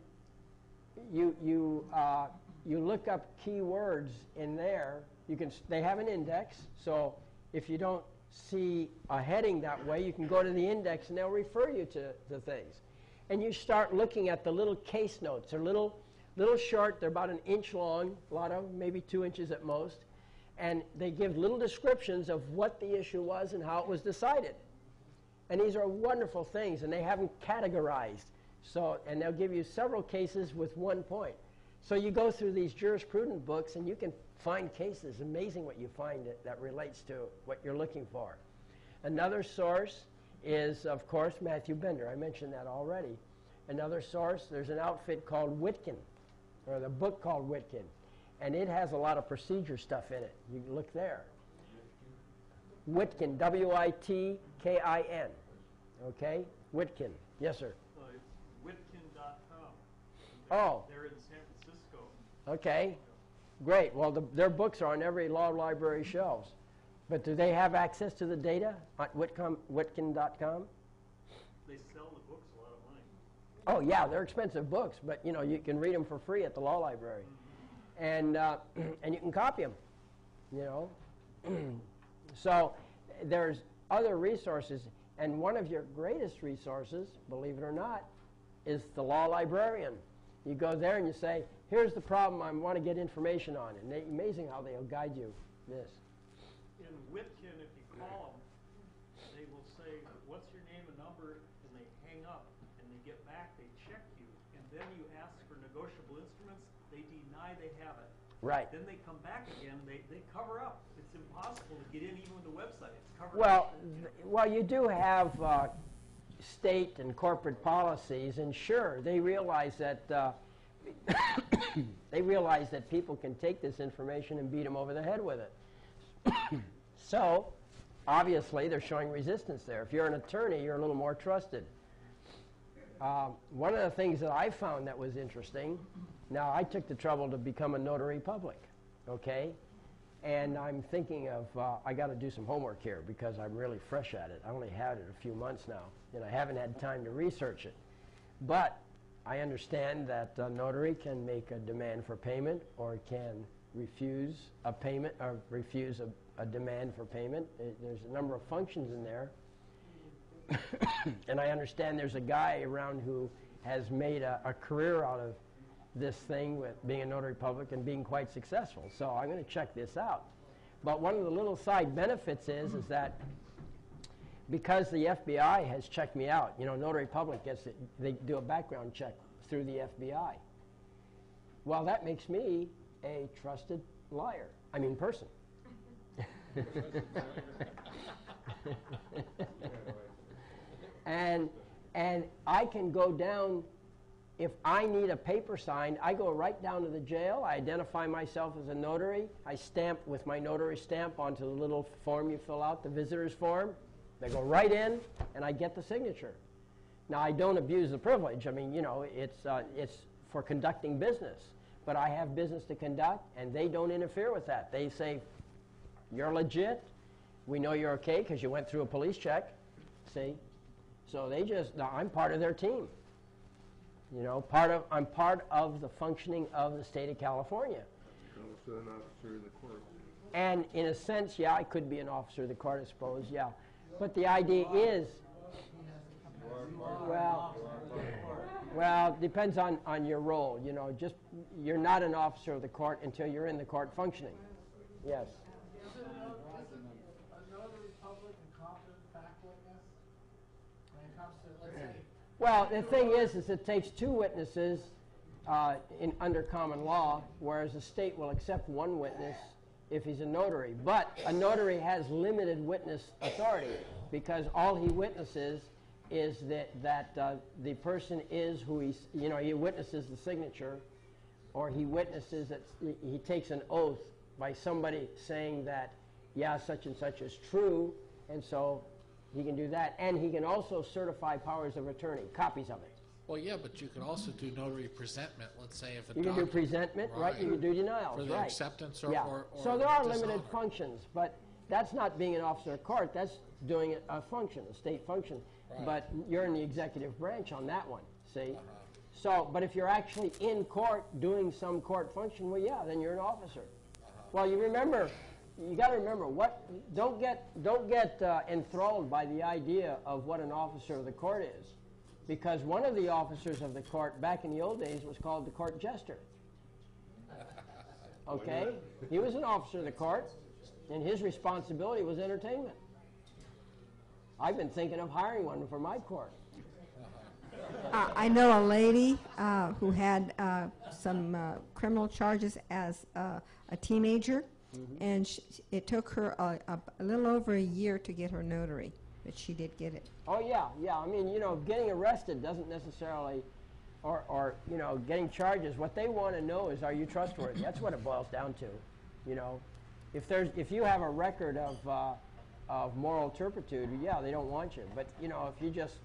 you look up keywords in there. They have an index, so if you don't see a heading that way, you can go to the index and they'll refer you to things. And you start looking at the little case notes. They're little short, they're about an inch long, a lot of them, maybe 2 inches at most. And they give little descriptions of what the issue was and how it was decided. And these are wonderful things, and they have them categorized. And they'll give you several cases with 1 point. So you go through these jurisprudence books, and you can find cases. Amazing what you find that relates to what you're looking for. Another source is, of course, Matthew Bender. I mentioned that already. Another source, there's an outfit called Witkin, or the book called Witkin, and it has a lot of procedure stuff in it. You can look there. Witkin, W-I-T-K-I-N. Okay? Witkin. Yes, sir. It's Witkin.com. Oh. They're in San Francisco. Okay. Great. Well, their books are on every law library shelves. But do they have access to the data on Witkin.com? They sell the books a lot of money. Oh, yeah, they're expensive books, but, you know, you can read them for free at the law library. And you can copy them, you know. So there's other resources, and one of your greatest resources, believe it or not, is the law librarian. You go there and you say, here's the problem I want to get information on. And amazing how they'll guide you. This. In Witkin, if you call them, they will say, what's your name and number, and they hang up, and they get back, they check you, and then you ask for negotiable instruments, they deny they have it. Right. Then they come back again, they cover up. It's impossible to get in even with the website. It's covered Well, up. well, you do have state and corporate policies, and sure, they realize that people can take this information and beat them over the head with it. So, obviously, they're showing resistance there. If you're an attorney, you're a little more trusted. One of the things that I found that was interesting, now I took the trouble to become a notary public, okay? And I'm thinking of, I got to do some homework here because I'm really fresh at it. I only had it a few months now, and I haven't had time to research it. But I understand that a notary can make a demand for payment or can refuse a payment or refuse a demand for payment. There's a number of functions in there. And I understand there's a guy around who has made a career out of this thing with being a notary public and being quite successful. So I'm going to check this out. But one of the little side benefits is that because the FBI has checked me out, you know, notary public gets it, they do a background check through the FBI. Well, that makes me a trusted liar. I mean, person. And I can go down, if I need a paper signed, I go right down to the jail, I identify myself as a notary, I stamp with my notary stamp onto the little form you fill out, the visitor's form. They go right in, and I get the signature. Now, I don't abuse the privilege. I mean, you know, it's for conducting business. But I have business to conduct, and they don't interfere with that. They say, you're legit. We know you're okay because you went through a police check. See? So they just, now I'm part of their team. You know, I'm part of the functioning of the state of California. Also an officer of the court. And in a sense, yeah, I could be an officer of the court, I suppose, yeah. But the idea is, well, depends on your role. You know, just you're not an officer of the court until you're in the court functioning. Yes. Is a notary public and competent fact witness when it comes to, let's say? Well, the thing is it takes two witnesses under common law, whereas the state will accept one witness if he's a notary. But a notary has limited witness authority because all he witnesses is that the person is who he's, you know, he witnesses the signature, or he witnesses that he takes an oath by somebody saying that, yeah, such and such is true, and so he can do that. And he can also certify powers of attorney, copies of it. Well, yeah, but you can also do notary presentment, let's say if a You can do presentment, right? You can do denials, for the right. acceptance or, yeah. or So there are dishonor. limited functions, but that's not being an officer of court. That's doing a function, a state function. Right. But you're in the executive branch on that one, see? So, but if you're actually in court doing some court function, well, yeah, then you're an officer. Well, you got to remember, don't get enthralled by the idea of what an officer of the court is. Because one of the officers of the court back in the old days was called the court jester. Okay? He was an officer of the court, and his responsibility was entertainment. I've been thinking of hiring one for my court. I know a lady who had some criminal charges as a teenager, And it took her a little over a year to get her notary, but she did get it. Oh, yeah, yeah. I mean, you know, getting arrested doesn't necessarily, or you know, getting charges. What they want to know is, are you trustworthy? That's what it boils down to. You know, if you have a record of moral turpitude, yeah, they don't want you. But you know, if you just,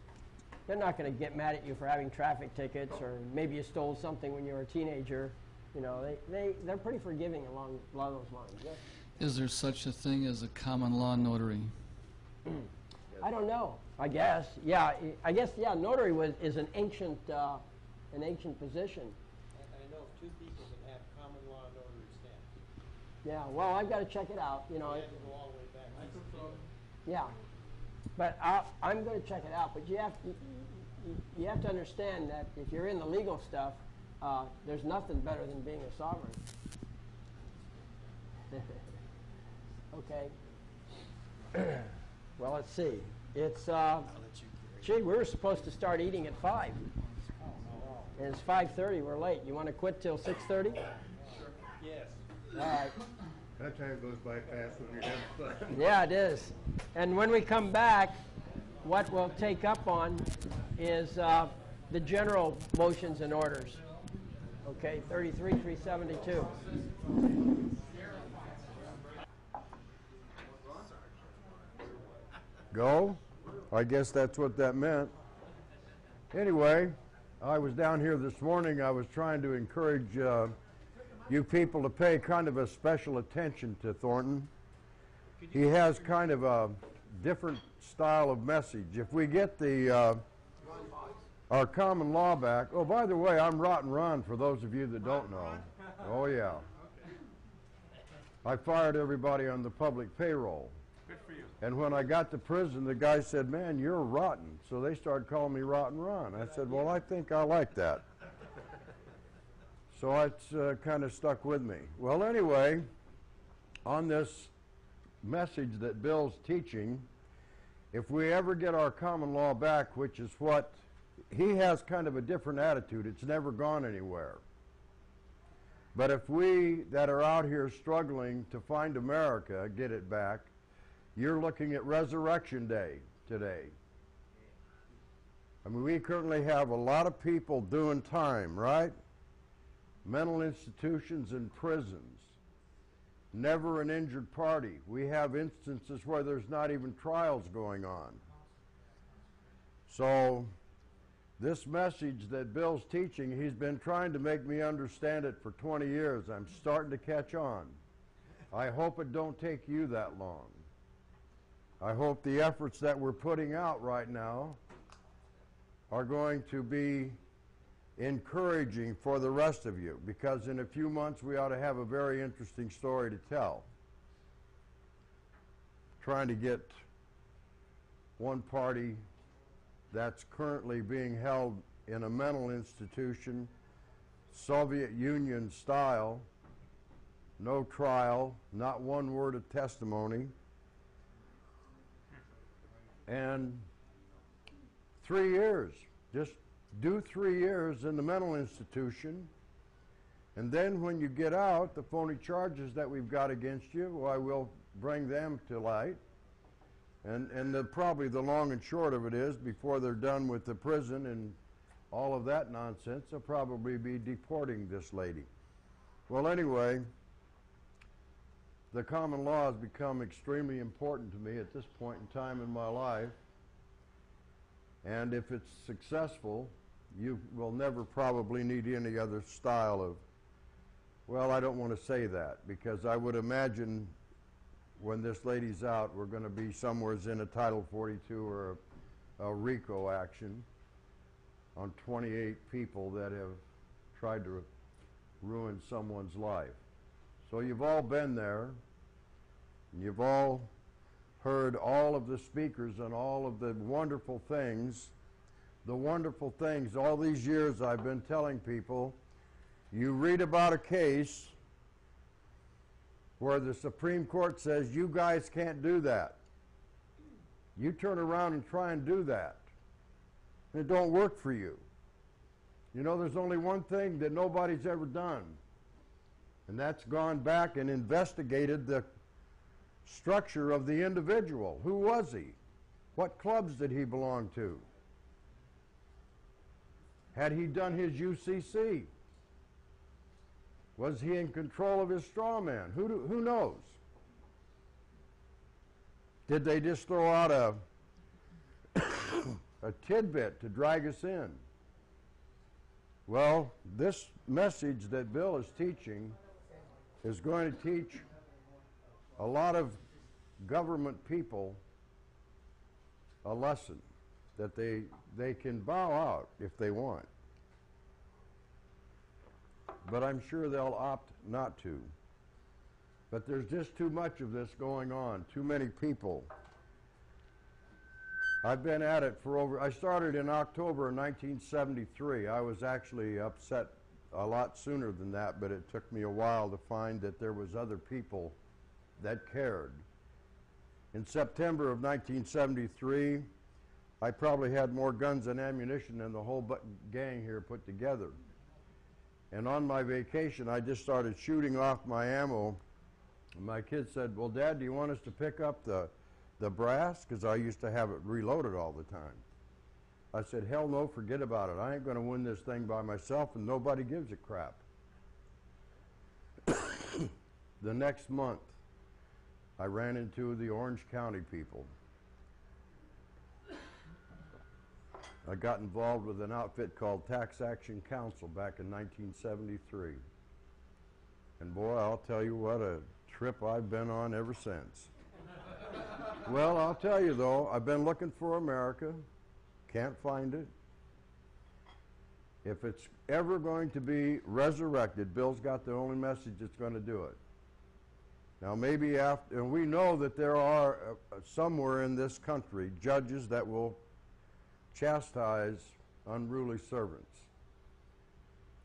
they're not going to get mad at you for having traffic tickets, or maybe you stole something when you were a teenager. You know, they're pretty forgiving along a lot of those lines. Yeah. Is there such a thing as a common law notary? I don't know. I guess, yeah. I guess, yeah. Notary is an ancient position. I know of two people that have common law notary stamps. Yeah. Well, I've got to check it out. You know. They had to go all the way back. Yeah. But I'm going to check it out. But you have to understand that if you're in the legal stuff, there's nothing better than being a sovereign. Okay. Well, let's see. It's, gee, we were supposed to start eating at 5. And it's 5:30. We're late. You want to quit till 6:30? Yes. All right. That time goes by fast when you're having fun. Yeah, it is. And when we come back, what we'll take up on is the general motions and orders. Okay, 33-372. Go? I guess that's what that meant. Anyway, I was down here this morning. I was trying to encourage you people to pay kind of a special attention to Thornton. He has kind of a different style of message. If we get our common law back, oh, by the way, I'm Rotten Ron for those of you that don't know. Oh, yeah. I fired everybody on the public payroll. Good for you. And when I got to prison, the guy said, man, you're rotten. So they started calling me Rotten Ron. I said, well, I think I like that. So it's kind of stuck with me. Well, anyway, on this message that Bill's teaching, if we ever get our common law back, which is what he has kind of a different attitude, it's never gone anywhere. But if we that are out here struggling to find America get it back, you're looking at Resurrection Day today. I mean, we currently have a lot of people doing time, right? Mental institutions and prisons. Never an injured party. We have instances where there's not even trials going on. So this message that Bill's teaching, he's been trying to make me understand it for 20 years. I'm starting to catch on. I hope it don't take you that long. I hope the efforts that we're putting out right now are going to be encouraging for the rest of you, because in a few months we ought to have a very interesting story to tell. Trying to get one party that's currently being held in a mental institution, Soviet Union style, no trial, not one word of testimony, and 3 years. Just do 3 years in the mental institution, and then when you get out, the phony charges that we've got against you, well, we'll bring them to light. And probably the long and short of it is, before they're done with the prison and all of that nonsense, they'll probably be deporting this lady. Well, anyway, the common law has become extremely important to me at this point in time in my life. And if it's successful, you will never probably need any other style of, well, I don't want to say that, because I would imagine when this lady's out, we're going to be somewhere in a Title 42 or a RICO action on 28 people that have tried to ruin someone's life. So you've all been there, and you've all heard all of the speakers and all of the wonderful things, all these years I've been telling people. You read about a case where the Supreme Court says, you guys can't do that. You turn around and try and do that. And it don't work for you. You know, there's only one thing that nobody's ever done. And that's gone back and investigated the structure of the individual. Who was he? What clubs did he belong to? Had he done his UCC? Was he in control of his straw man? Who knows? Did they just throw out a tidbit to drag us in? Well, this message that Bill is teaching is going to teach a lot of government people a lesson that they can bow out if they want. But I'm sure they'll opt not to. But there's just too much of this going on, too many people. I've been at it for I started in October of 1973. I was actually upset a lot sooner than that, but it took me a while to find that there was other people that cared. In September of 1973, I probably had more guns and ammunition than the whole gang here put together. And on my vacation, I just started shooting off my ammo. And my kids said, well, Dad, do you want us to pick up the brass? Because I used to have it reloaded all the time. I said, hell no, forget about it. I ain't going to win this thing by myself, and nobody gives a crap. The next month, I ran into the Orange County people. I got involved with an outfit called Tax Action Council back in 1973. And boy, I'll tell you what a trip I've been on ever since. Well, I'll tell you though, I've been looking for America, can't find it. If it's ever going to be resurrected, Bill's got the only message that's going to do it. Now maybe after, and we know that there are somewhere in this country judges that will chastise unruly servants.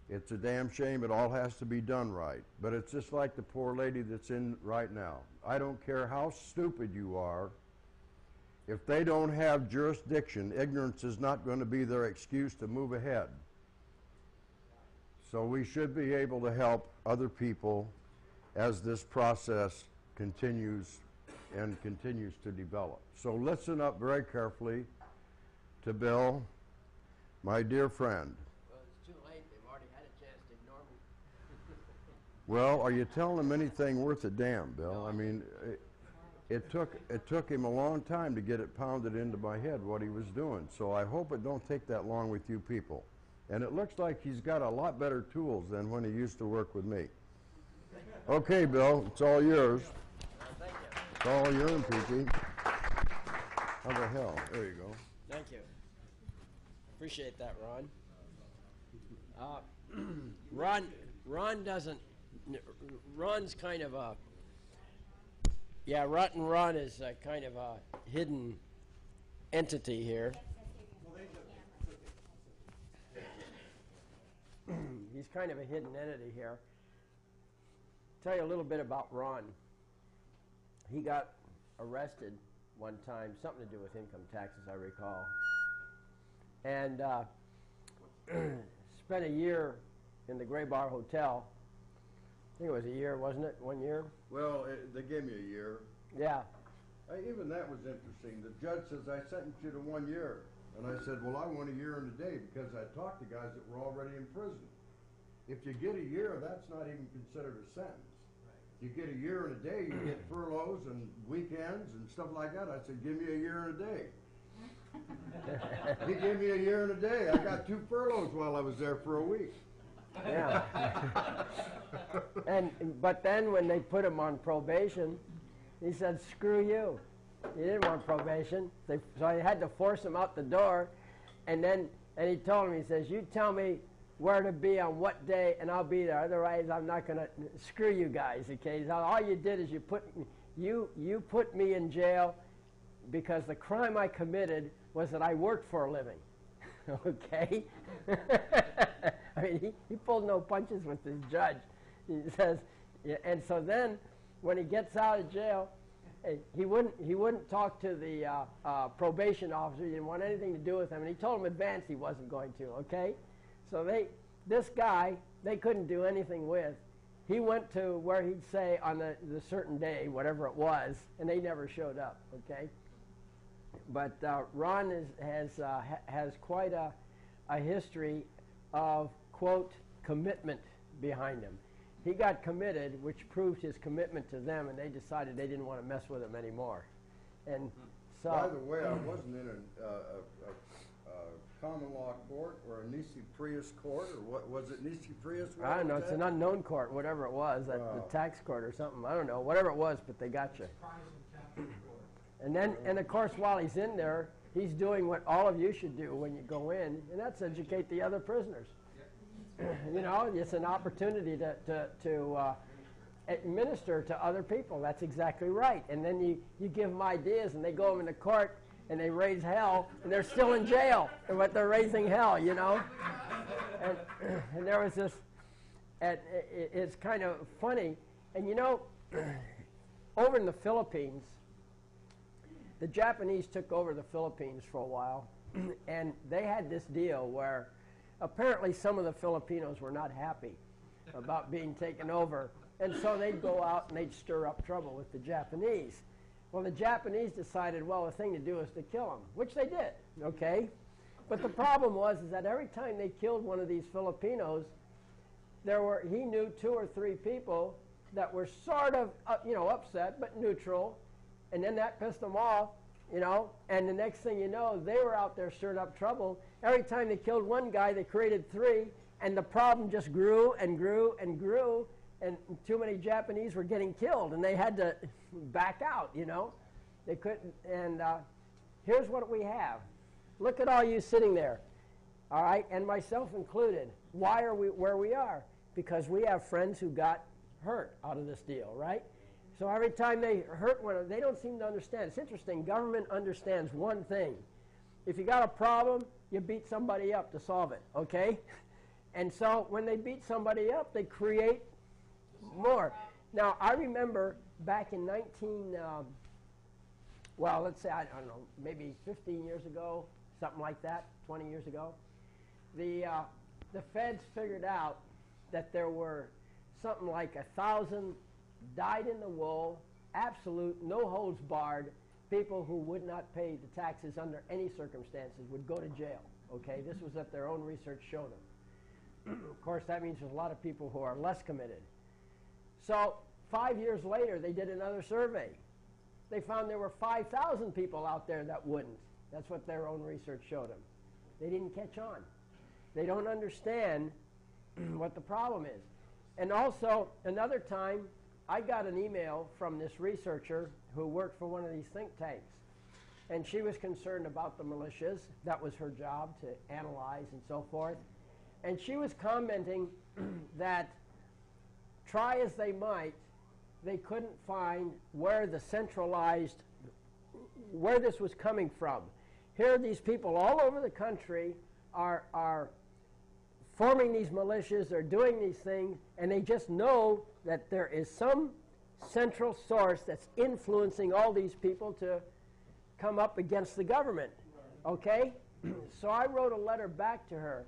It's a damn shame. It all has to be done right. But it's just like the poor lady that's in right now. I don't care how stupid you are. If they don't have jurisdiction, ignorance is not going to be their excuse to move ahead. So we should be able to help other people as this process continues and continues to develop. So listen up very carefully to Bill, my dear friend. Well, it's too late. They've already had a chance to ignore me. Well, are you telling them anything worth a damn, Bill? I mean, it took him a long time to get it pounded into my head what he was doing. So I hope it don't take that long with you people. And it looks like he's got a lot better tools than when he used to work with me. Okay, Bill, it's all yours. Thank you. It's all yours, Peachy. How the hell? There you go. Thank you. Appreciate that, Ron. Ron doesn't. Ron's kind of a. Yeah, Rut and Ron is a kind of a hidden entity here. He's kind of a hidden entity here. Tell you a little bit about Ron. He got arrested one time, something to do with income taxes, I recall, and spent a year in the Gray Bar Hotel. I think it was a year, wasn't it? 1 year? Well, they gave me a year. Yeah. Even that was interesting. The judge says, I sentenced you to 1 year. And I said, well, I want a year and a day because I talked to guys that were already in prison. If you get a year, that's not even considered a sentence. You get a year and a day, you get furloughs and weekends and stuff like that. I said, give me a year and a day. He gave me a year and a day. I got 2 furloughs while I was there for a week. Yeah. But then when they put him on probation, he said, screw you. He didn't want probation. So I had to force him out the door. And he told him, he says, you tell me where to be on what day and I'll be there. Otherwise, I'm not going to screw you guys. Okay? So all you did is you put me in jail because the crime I committed was that I worked for a living. Okay? I mean, he pulled no punches with this judge. He says, yeah, and so then when he gets out of jail, he wouldn't talk to the probation officer. He didn't want anything to do with him, and he told him in advance he wasn't going to. Okay, so this guy they couldn't do anything with. he went to where he'd say on the certain day, whatever it was, and they never showed up, okay? But Ron has quite a history of, quote, commitment behind him. He got committed, which proved his commitment to them, and they decided they didn't want to mess with him anymore. And so, By the way, I wasn't in a common law court or a nisi prius court, or what was it, nisi prius? I don't know, it's an unknown court, whatever it was, the tax court or something, I don't know, whatever it was, but they got you. And then, and of course, while he's in there, he's doing what all of you should do when you go in, and that's educate the other prisoners. You know, it's an opportunity to administer to other people. That's exactly right. And then you give them ideas, and they go into court, and they raise hell, and they're still in jail, but they're raising hell, you know. And there was this, it's kind of funny. And you know, over in the Philippines, the Japanese took over the Philippines for a while, and they had this deal where apparently some of the Filipinos were not happy about being taken over, and so they'd go out and they'd stir up trouble with the Japanese. Well, the Japanese decided, well, the thing to do is to kill them, which they did, okay? But the problem was is that every time they killed one of these Filipinos, he knew 2 or 3 people that were sort of, you know, upset, but neutral, and then that pissed them off, you know, and the next thing you know, they were out there stirring up trouble. Every time they killed one guy, they created 3, and the problem just grew and grew and grew, and too many Japanese were getting killed, and they had to back out, you know. They couldn't, and here's what we have. Look at all you sitting there, all right, and myself included. Why are we where we are? Because we have friends who got hurt out of this deal, right? So every time they hurt one, they don't seem to understand. It's interesting. Government understands one thing. If you got a problem, you beat somebody up to solve it, okay? And so when they beat somebody up, they create more. Now, I remember back in well, let's say, I don't know, maybe 15 years ago, something like that, 20 years ago, the feds figured out that there were something like 1,000 dyed-in-the-wool, absolute, no holds barred, people who would not pay the taxes under any circumstances would go to jail, okay? This was what their own research showed them. Of course, that means there's a lot of people who are less committed. So 5 years later, they did another survey. They found there were 5,000 people out there that wouldn't. That's what their own research showed them. They didn't catch on. They don't understand what the problem is. And also, another time, I got an email from this researcher who worked for one of these think tanks. And she was concerned about the militias. That was her job, to analyze and so forth. And she was commenting that try as they might, they couldn't find where the centralized, where this was coming from. Here these people all over the country are forming these militias, they're doing these things, and they just know that there is some central source that's influencing all these people to come up against the government, okay? So I wrote a letter back to her,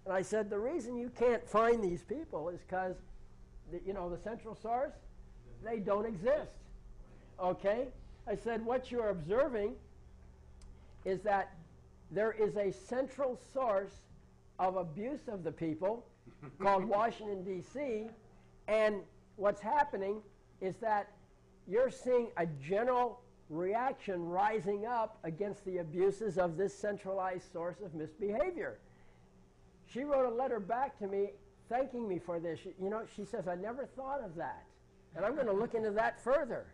and I said, the reason you can't find these people is because, you know, the central source, they don't exist, okay? I said, what you're observing is that there is a central source of abuse of the people called Washington, D.C., and what's happening is that you're seeing a general reaction rising up against the abuses of this centralized source of misbehavior. She wrote a letter back to me thanking me for this. You know, she says, I never thought of that, and I'm going to look into that further.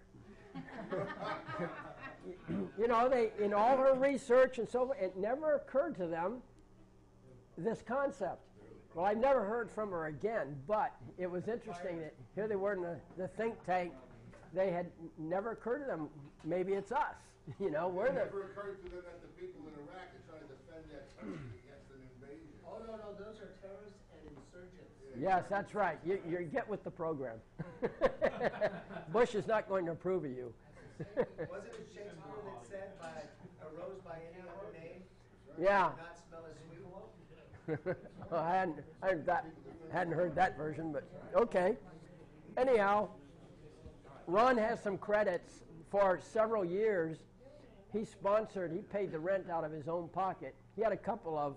You know, in all her research and so forth, it never occurred to them, this concept. Well, I've never heard from her again, but it was interesting that here they were in the think tank. They had never occurred to them, maybe it's us. You know, we're It the... never occurred to them that the people in Iraq are trying to defend their country against an invasion. Oh, no, those are terrorists and insurgents. Yes, that's right. You get with the program. Bush is not going to approve of you. Wasn't it Shakespeare that said, a rose by any other name Yeah. would not smell as sweet? Well, I hadn't heard that version, but okay. Anyhow, Ron has some credits for several years. He paid the rent out of his own pocket. He had a couple of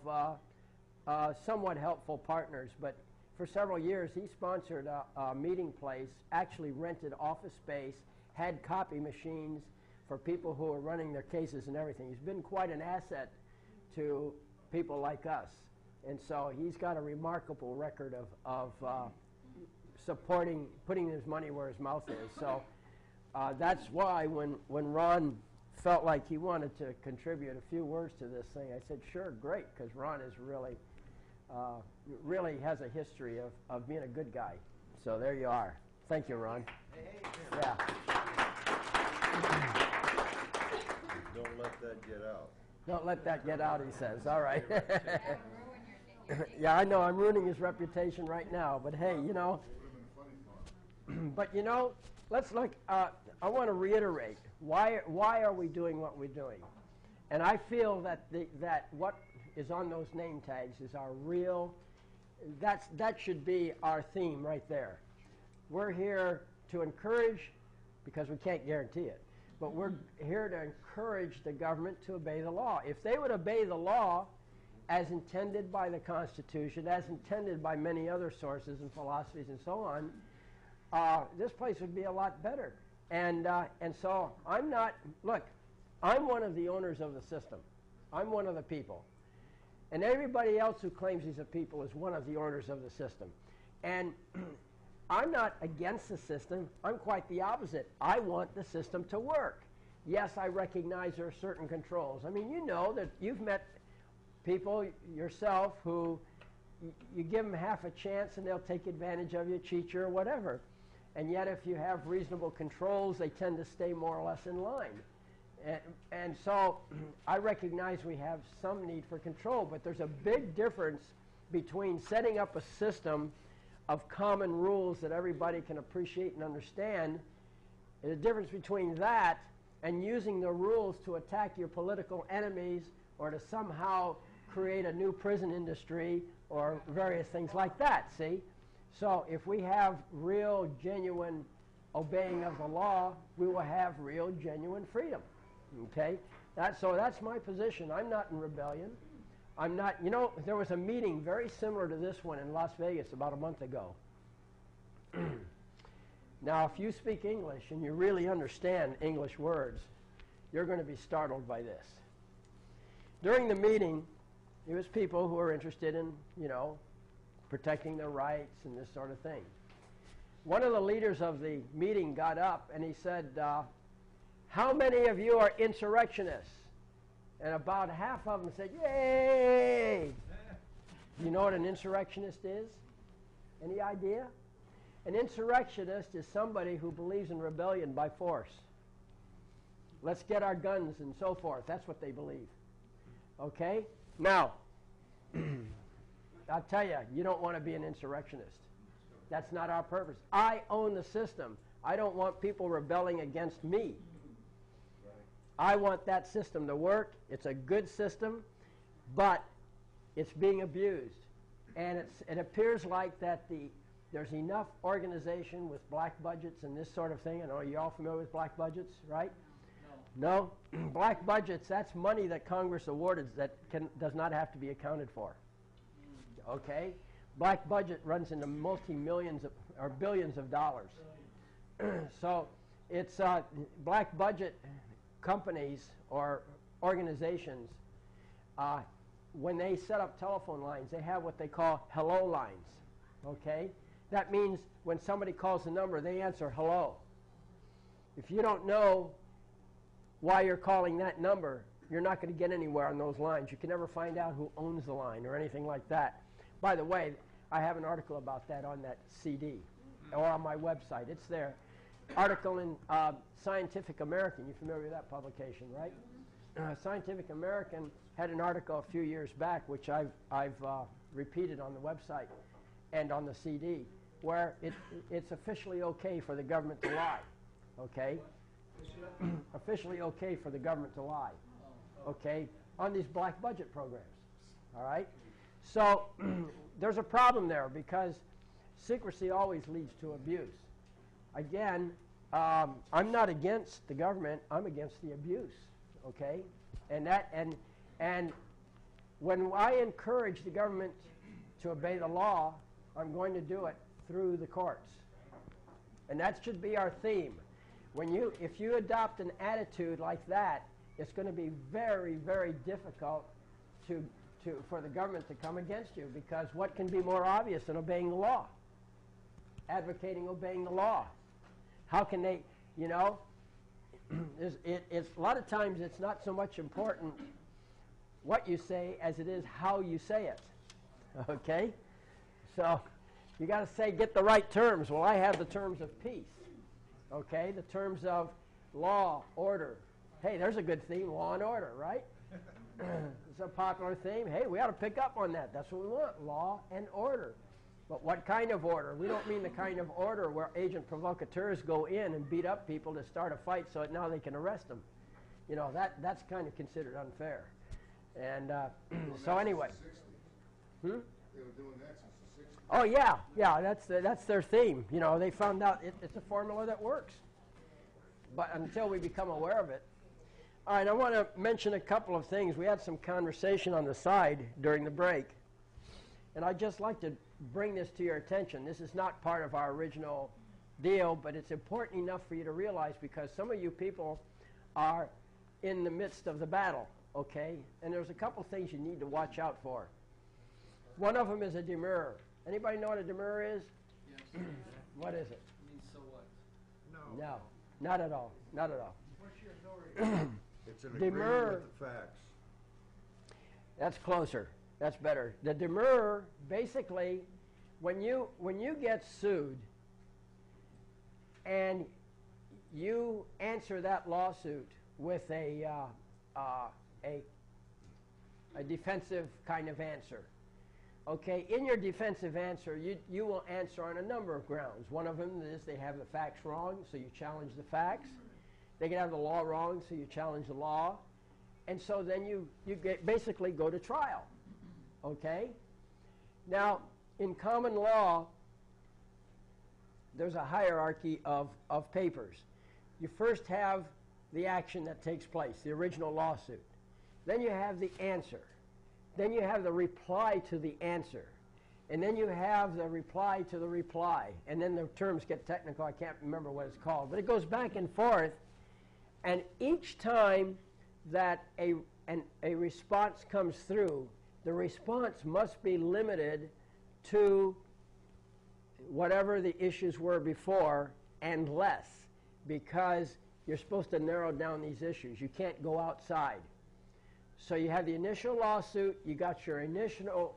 somewhat helpful partners, but for several years he sponsored a meeting place, actually rented office space, had copy machines for people who were running their cases and everything. He's been quite an asset to people like us. And so he's got a remarkable record of supporting, putting his money where his mouth is. So that's why when Ron felt like he wanted to contribute a few words to this thing, I said, sure, great, because Ron is really has a history of being a good guy. So there you are. Thank you, Ron. Yeah. Don't let that get out. Don't let that get out, he says. All right. Yeah, I know. I'm ruining his reputation right now. But hey, you know. But you know, let's look. I want to reiterate why are we doing what we're doing, and I feel that that what is on those name tags is our real. That should be our theme right there. We're here to encourage, because we can't guarantee it, but we're here to encourage the government to obey the law. If they would obey the law as intended by the Constitution, as intended by many other sources and philosophies and so on, this place would be a lot better. And so I'm not, look, I'm one of the owners of the system. I'm one of the people. And everybody else who claims he's a people is one of the owners of the system. And I'm not against the system. I'm quite the opposite. I want the system to work. Yes, I recognize there are certain controls. I mean, you know that you've met people yourself who you give them half a chance and they'll take advantage of you, cheat you, or whatever. And yet if you have reasonable controls, they tend to stay more or less in line. And so I recognize we have some need for control, but there's a big difference between setting up a system of common rules that everybody can appreciate and understand. There's a difference between that and using the rules to attack your political enemies or to somehow create a new prison industry or various things like that, see? So if we have real, genuine obeying of the law, we will have real, genuine freedom. Okay? So that's my position. I'm not in rebellion. I'm not, you know, there was a meeting very similar to this one in Las Vegas about a month ago. Now, if you speak English and you really understand English words, you're going to be startled by this. During the meeting, it was people who were interested in, you know, protecting their rights and this sort of thing. One of the leaders of the meeting got up and he said, how many of you are insurrectionists? And about half of them said, yay! You know what an insurrectionist is? Any idea? An insurrectionist is somebody who believes in rebellion by force. Let's get our guns and so forth. That's what they believe. Okay? Now, I'll tell you, you don't want to be an insurrectionist. That's not our purpose. I own the system. I don't want people rebelling against me. I want that system to work. It's a good system, but it's being abused. And it appears like that there's enough organization with black budgets and this sort of thing. I know you're all familiar with black budgets, right? No? Black budgets, that's money that Congress awarded that does not have to be accounted for. Okay? Black budget runs into multi-millions or billions of dollars. So it's black budget companies or organizations, when they set up telephone lines, they have what they call hello lines. Okay? That means when somebody calls the number, they answer hello. If you don't know why you're calling that number, you're not going to get anywhere on those lines. You can never find out who owns the line or anything like that. By the way, I have an article about that on that CD or on my website. It's there. Article in Scientific American. You're familiar with that publication, right? Scientific American had an article a few years back, which I've repeated on the website and on the CD, where it's officially okay for the government to lie. Okay? Officially okay for the government to lie. Okay? On these black budget programs. All right? So there's a problem there because secrecy always leads to abuse. again, I'm not against the government. I'm against the abuse. Okay, and when I encourage the government to obey the law, I'm going to do it through the courts, and that should be our theme. If you adopt an attitude like that, it's going to be very, very difficult for the government to come against you, because what can be more obvious than obeying the law? Advocating obeying the law. How can they, you know, it's a lot of times it's not so much important what you say as it is how you say it. Okay? So you got to say, get the right terms. Well, I have the terms of peace. Okay? The terms of law, order. Hey, there's a good theme, law and order, right? It's a popular theme. Hey, we ought to pick up on that. That's what we want, law and order. But what kind of order? We don't mean the kind of order where agent provocateurs go in and beat up people to start a fight so that now they can arrest them. You know, that's kind of considered unfair. And so anyway. They were doing that since the 60s. Oh, yeah, that's their theme. You know, they found out it's a formula that works. But until we become aware of it. All right, I want to mention a couple of things. We had some conversation on the side during the break. And I'd just like to bring this to your attention. This is not part of our original deal, but it's important enough for you to realize, because some of you people are in the midst of the battle, okay? And there's a couple things you need to watch out for. One of them is a demurrer. Anybody know what a demurrer is? Yes. What is it? I mean, so what? No, not at all. Not at all. What's your authority? It's an Demurrer. agreement with the facts. That's closer. That's better. The demurrer, basically, when you get sued and you answer that lawsuit with a defensive kind of answer. Okay, in your defensive answer, you will answer on a number of grounds. One of them is they have the facts wrong, so you challenge the facts. They can have the law wrong, so you challenge the law. And so then you basically go to trial. Okay? Now, in common law, there's a hierarchy of papers. You first have the action that takes place, the original lawsuit. Then you have the answer. Then you have the reply to the answer. And then you have the reply to the reply. And then the terms get technical. I can't remember what it's called. But it goes back and forth. And each time that a response comes through, the response must be limited to whatever the issues were before and less, because you're supposed to narrow down these issues. You can't go outside. So you have the initial lawsuit, you got your initial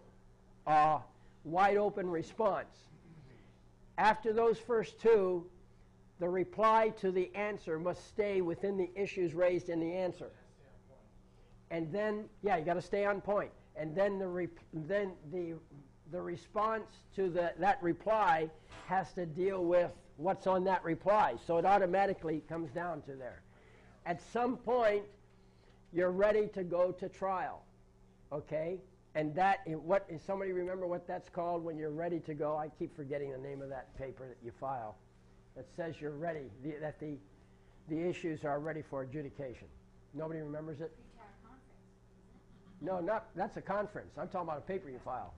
wide open response. After those first two, the reply to the answer must stay within the issues raised in the answer. And then, yeah, you got to stay on point. And then the response to that reply has to deal with what's on that reply. So it automatically comes down to there. At some point, you're ready to go to trial, okay? And somebody remember what that's called when you're ready to go? I keep forgetting the name of that paper that you file that says you're ready, that the issues are ready for adjudication. Nobody remembers it? No, that's a conference. I'm talking about a paper you file.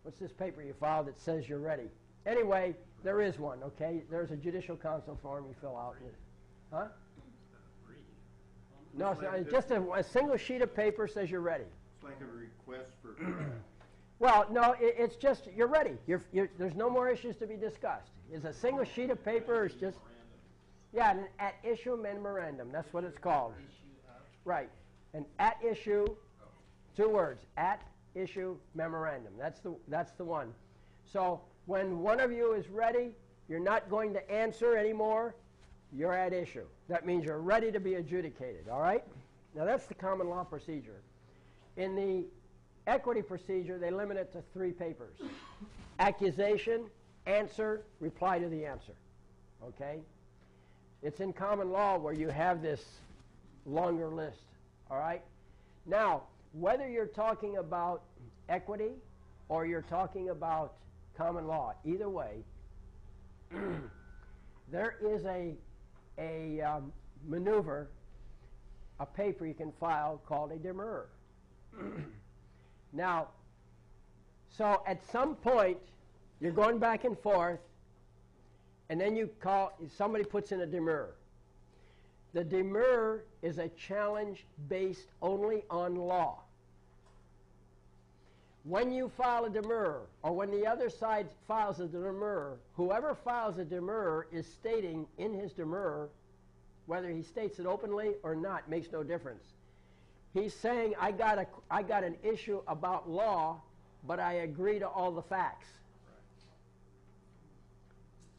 What's this paper you file that says you're ready? Anyway, there is one, okay? There's a judicial counsel form you fill out. Huh? No, it's just a single sheet of paper says you're ready. It's like a request for trial. Well, no, it's just you're ready. There's no more issues to be discussed. It's a single sheet of paper. It's just, yeah, an at-issue memorandum. That's what it's called. Right. An at-issue, 2 words, at-issue memorandum. That's the one. So when one of you is ready, you're not going to answer anymore. You're at issue. That means you're ready to be adjudicated, all right? Now, that's the common law procedure. In the equity procedure, they limit it to 3 papers. Accusation, answer, reply to the answer, okay? It's in common law where you have this longer list, all right? Now, whether you're talking about equity or you're talking about common law, either way, There is a maneuver, a paper you can file called a demurrer. Now, so at some point, you're going back and forth, and then somebody puts in a demurrer. The demurrer is a challenge based only on law. When you file a demurrer, or when the other side files a demurrer, whoever files a demurrer is stating in his demurrer, whether he states it openly or not, makes no difference. He's saying, I got an issue about law, but I agree to all the facts.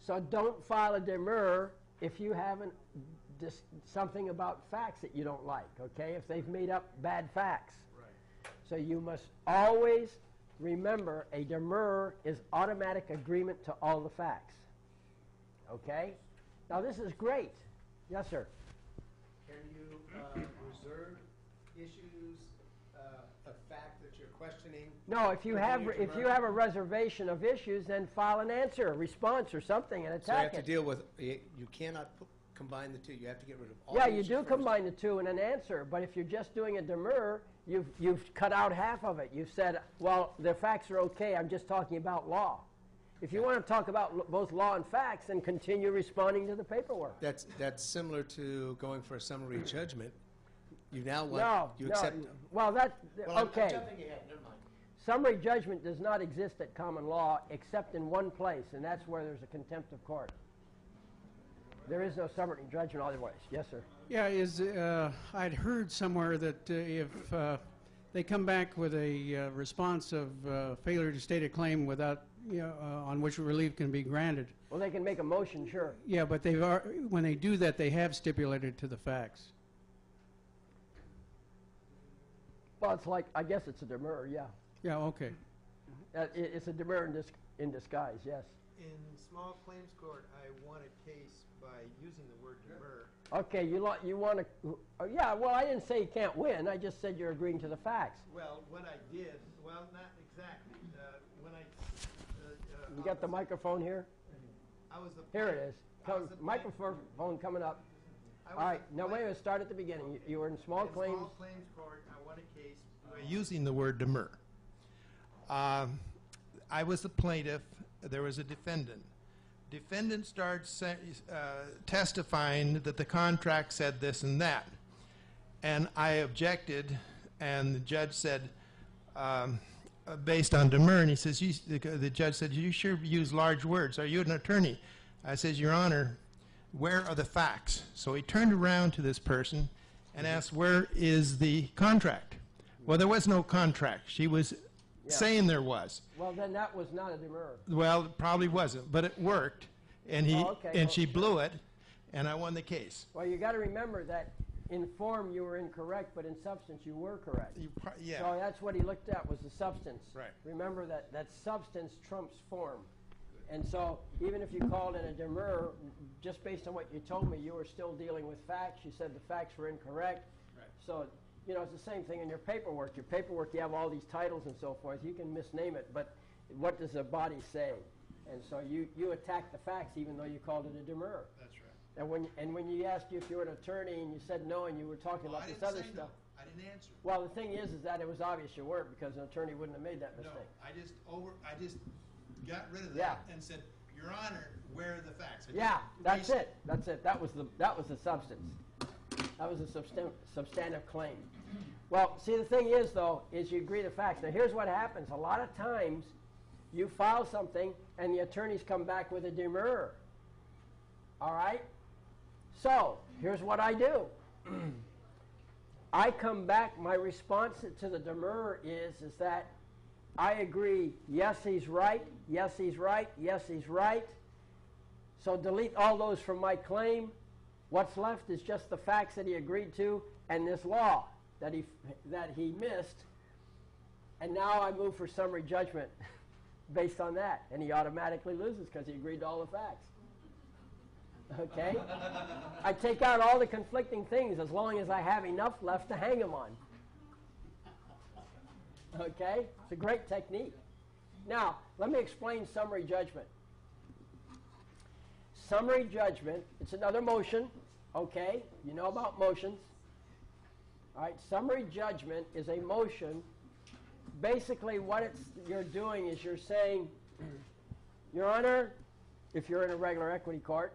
So don't file a demurrer if you haven't something about facts that you don't like, okay? If they've made up bad facts. Right. So you must always remember a demurrer is automatic agreement to all the facts. Okay? Now this is great. Yes, sir. Can you reserve issues of fact that you're questioning? No, if you have a reservation of issues, then file an answer, a response, or something, and attack it. So you have to deal with. You cannot combine the two. You have to get rid of all. Yeah, you do combine the two in an answer. But if you're just doing a demurrer, you've cut out half of it. You've said, well, the facts are okay. I'm just talking about law. If you want to talk about both law and facts, then continue responding to the paperwork. That's similar to going for a summary judgment. You now accept. Well, okay. I'm jumping ahead. Never mind. Summary judgment does not exist at common law except in one place, and that's where there's a contempt of court. There is no summary judgment otherwise. Yes, sir. Yeah, I'd heard somewhere that if they come back with a response of failure to state a claim without, on which relief can be granted. Well, they can make a motion, sure. Yeah, but when they do that, they have stipulated to the facts. Well, it's like, I guess it's a demurrer, yeah. Yeah, okay. It's a demurrer in disguise, yes. In small claims court, I won a case by using the word demurrer. Okay, you want to, yeah, well, I didn't say you can't win. I just said you're agreeing to the facts. Well, what I did, well, not exactly. When I... you got the microphone here? I was the... Here it is. Microphone coming up. All right, now wait a minute, start at the beginning. You were in small claims. In small claims court, I won a case by using the word demurrer. I was the plaintiff. There was a defendant. Defendant starts testifying that the contract said this and that. And I objected, and the judge said, based on demurrer, and he says, the judge said, you sure use large words. Are you an attorney? I says, Your Honor, where are the facts? So he turned around to this person and asked, where is the contract? Well, there was no contract. She was saying there was. Well, then that was not a demurrer. Well, it probably wasn't, but it worked, and she blew it, and I won the case. Well, you got to remember that in form you were incorrect, but in substance you were correct. Yeah. So that's what he looked at, was the substance. Right. Remember that substance trumps form. And so even if you called it a demurrer, just based on what you told me, you were still dealing with facts. You said the facts were incorrect. Right. So, it's the same thing in your paperwork. Your paperwork, you have all these titles and so forth. You can misname it, but what does the body say? And so you attack the facts even though you called it a demurrer. That's right. And when you asked you if you were an attorney and you said no and you were talking about this other stuff. No. I didn't answer. Well, the thing is that it was obvious you weren't, because an attorney wouldn't have made that mistake. No, I just got rid of that and said, Your Honor, where are the facts? That's it. That was the substance. That was a substantive claim. Well, see, the thing is, though, is you agree to facts. Now, here's what happens. A lot of times, you file something, and the attorneys come back with a demurrer. All right? So, here's what I do. I come back, my response to the demurrer is that I agree, yes, he's right, yes, he's right, yes, he's right. So delete all those from my claim. What's left is just the facts that he agreed to and this law that he missed. And now I move for summary judgment based on that. And he automatically loses because he agreed to all the facts. Okay? I take out all the conflicting things as long as I have enough left to hang him on. Okay? It's a great technique. Now, let me explain summary judgment. summary judgment, it's another motion, okay? You know about motions. All right, summary judgment is a motion. Basically, what you're doing is you're saying, Your Honor, if you're in a regular equity court,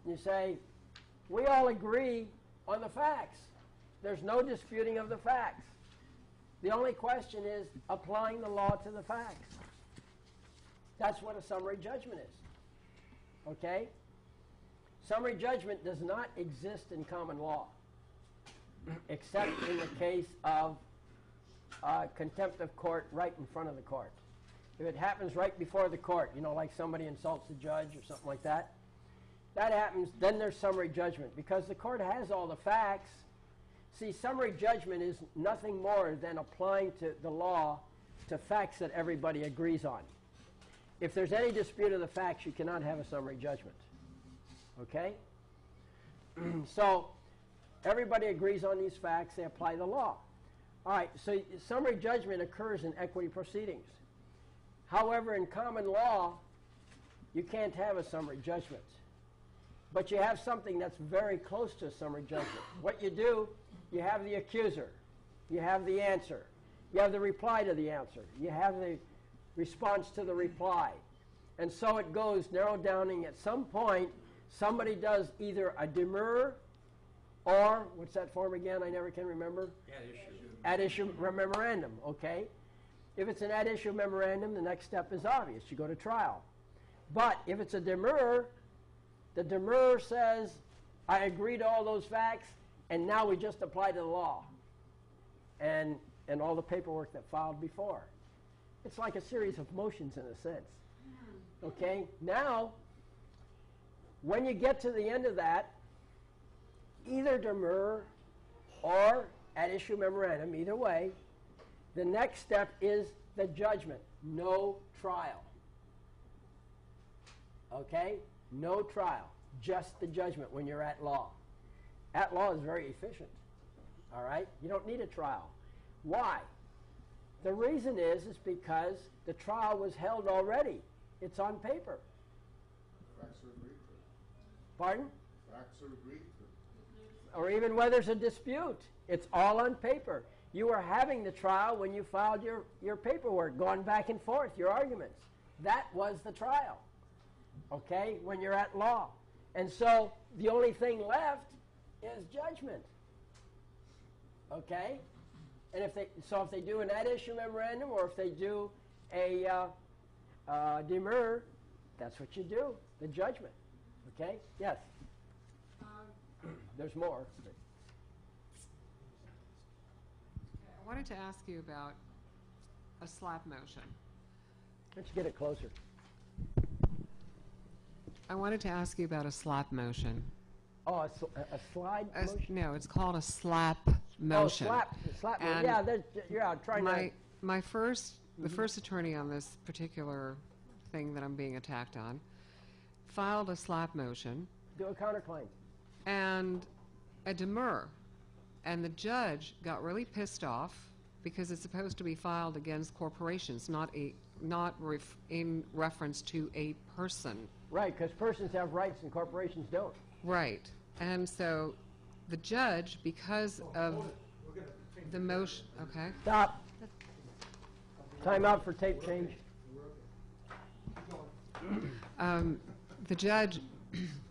you say, we all agree on the facts. There's no disputing of the facts. The only question is applying the law to the facts. That's what a summary judgment is. Okay? Summary judgment does not exist in common law, except in the case of contempt of court right in front of the court. If it happens right before the court, you know, like somebody insults the judge or something like that, that happens, then there's summary judgment, because the court has all the facts. See, summary judgment is nothing more than applying to the law to facts that everybody agrees on. If there's any dispute of the facts, you cannot have a summary judgment. Okay? So everybody agrees on these facts, they apply the law. All right, so summary judgment occurs in equity proceedings. However, in common law, you can't have a summary judgment. But you have something that's very close to a summary judgment. What you do, you have the accuser, you have the answer, you have the reply to the answer, you have the response to the reply. And so it goes narrow downing. At some point, somebody does either a demurrer or, what's that form again? I never can remember. Ad issue memorandum, okay? If it's an ad issue memorandum, the next step is obvious. You go to trial. But if it's a demurrer, the demurrer says, I agree to all those facts, and now we just apply to the law and all the paperwork that filed before. It's like a series of motions in a sense. Okay? Now, when you get to the end of that, either demurrer or ad issue memorandum, either way, the next step is the judgment. No trial. Okay? No trial. Just the judgment when you're at law. At law is very efficient. All right? You don't need a trial. Why? The reason is because the trial was held already. It's on paper. Facts are agreed to. Pardon? Facts are agreed to. Or even whether there's a dispute. It's all on paper. You were having the trial when you filed your paperwork, going back and forth, your arguments. That was the trial, okay, when you're at law. And so the only thing left is judgment, okay? And if they do an ad issue memorandum or if they do a demurrer, that's what you do, the judgment, okay? Yes? There's more. I wanted to ask you about a slap motion. Let's get it closer. I wanted to ask you about a slap motion. Oh, a slide motion? No, it's called a slap motion. Oh, slap motion. Yeah, trying to... The first attorney on this particular thing that I'm being attacked on filed a slap motion. Do a counterclaim. And a demur. And the judge got really pissed off because it's supposed to be filed against corporations, not in reference to a person. Right, because persons have rights and corporations don't. Right. And so the judge, because of the motion... Okay. Stop. Time out for tape change. The judge,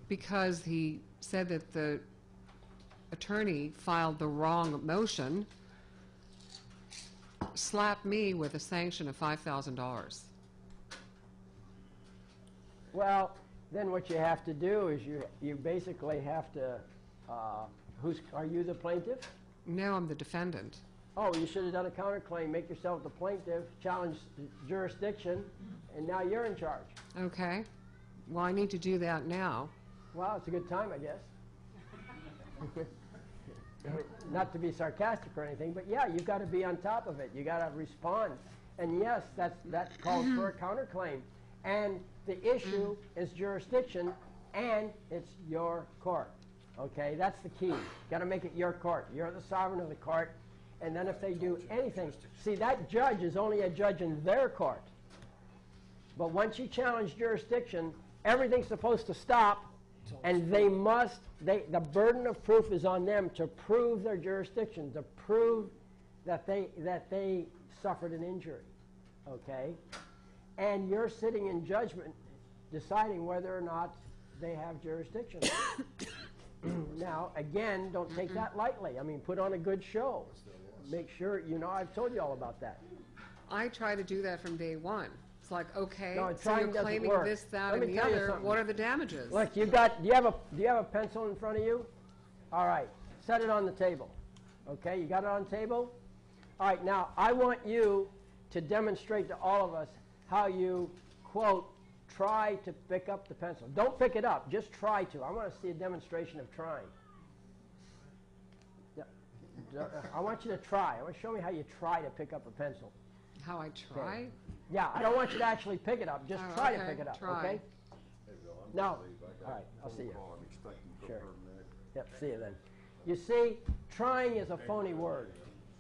because he said that the attorney filed the wrong motion, slapped me with a sanction of $5,000. Well, then what you have to do is you basically have to, are you the plaintiff? No, I'm the defendant. Oh, you should have done a counterclaim, make yourself the plaintiff, challenge the jurisdiction, and now you're in charge. Okay. Well, I need to do that now. Well, it's a good time, I guess. Not to be sarcastic or anything, but yeah, you've got to be on top of it. You've got to respond. And yes, that calls for a counterclaim. And the issue is jurisdiction, and it's your court. Okay, that's the key. You've got to make it your court. You're the sovereign of the court. And then if they do anything, see, that judge is only a judge in their court. But once you challenge jurisdiction, everything's supposed to stop, and the burden of proof is on them to prove their jurisdiction, to prove that they suffered an injury, okay? And you're sitting in judgment deciding whether or not they have jurisdiction. Now, again, don't take that lightly. I mean, put on a good show. Make sure, I've told you all about that. I try to do that from day one. It's like, okay, No, so you're trying doesn't claiming work. this, that, Let and me the tell you other. something. What are the damages? Look, do you have a pencil in front of you? All right, set it on the table. Okay, you got it on the table? All right, now I want you to demonstrate to all of us how you, quote, try to pick up the pencil. Don't pick it up, just try to. I want to see a demonstration of trying. I want you to try. I want you to show me how you try to pick up a pencil. How I try? Okay. Yeah, I don't want you to actually pick it up. Just try to pick it up, try. okay? No. All right, I'll see you. Sure. Yep, see you then. You see, trying is a phony word,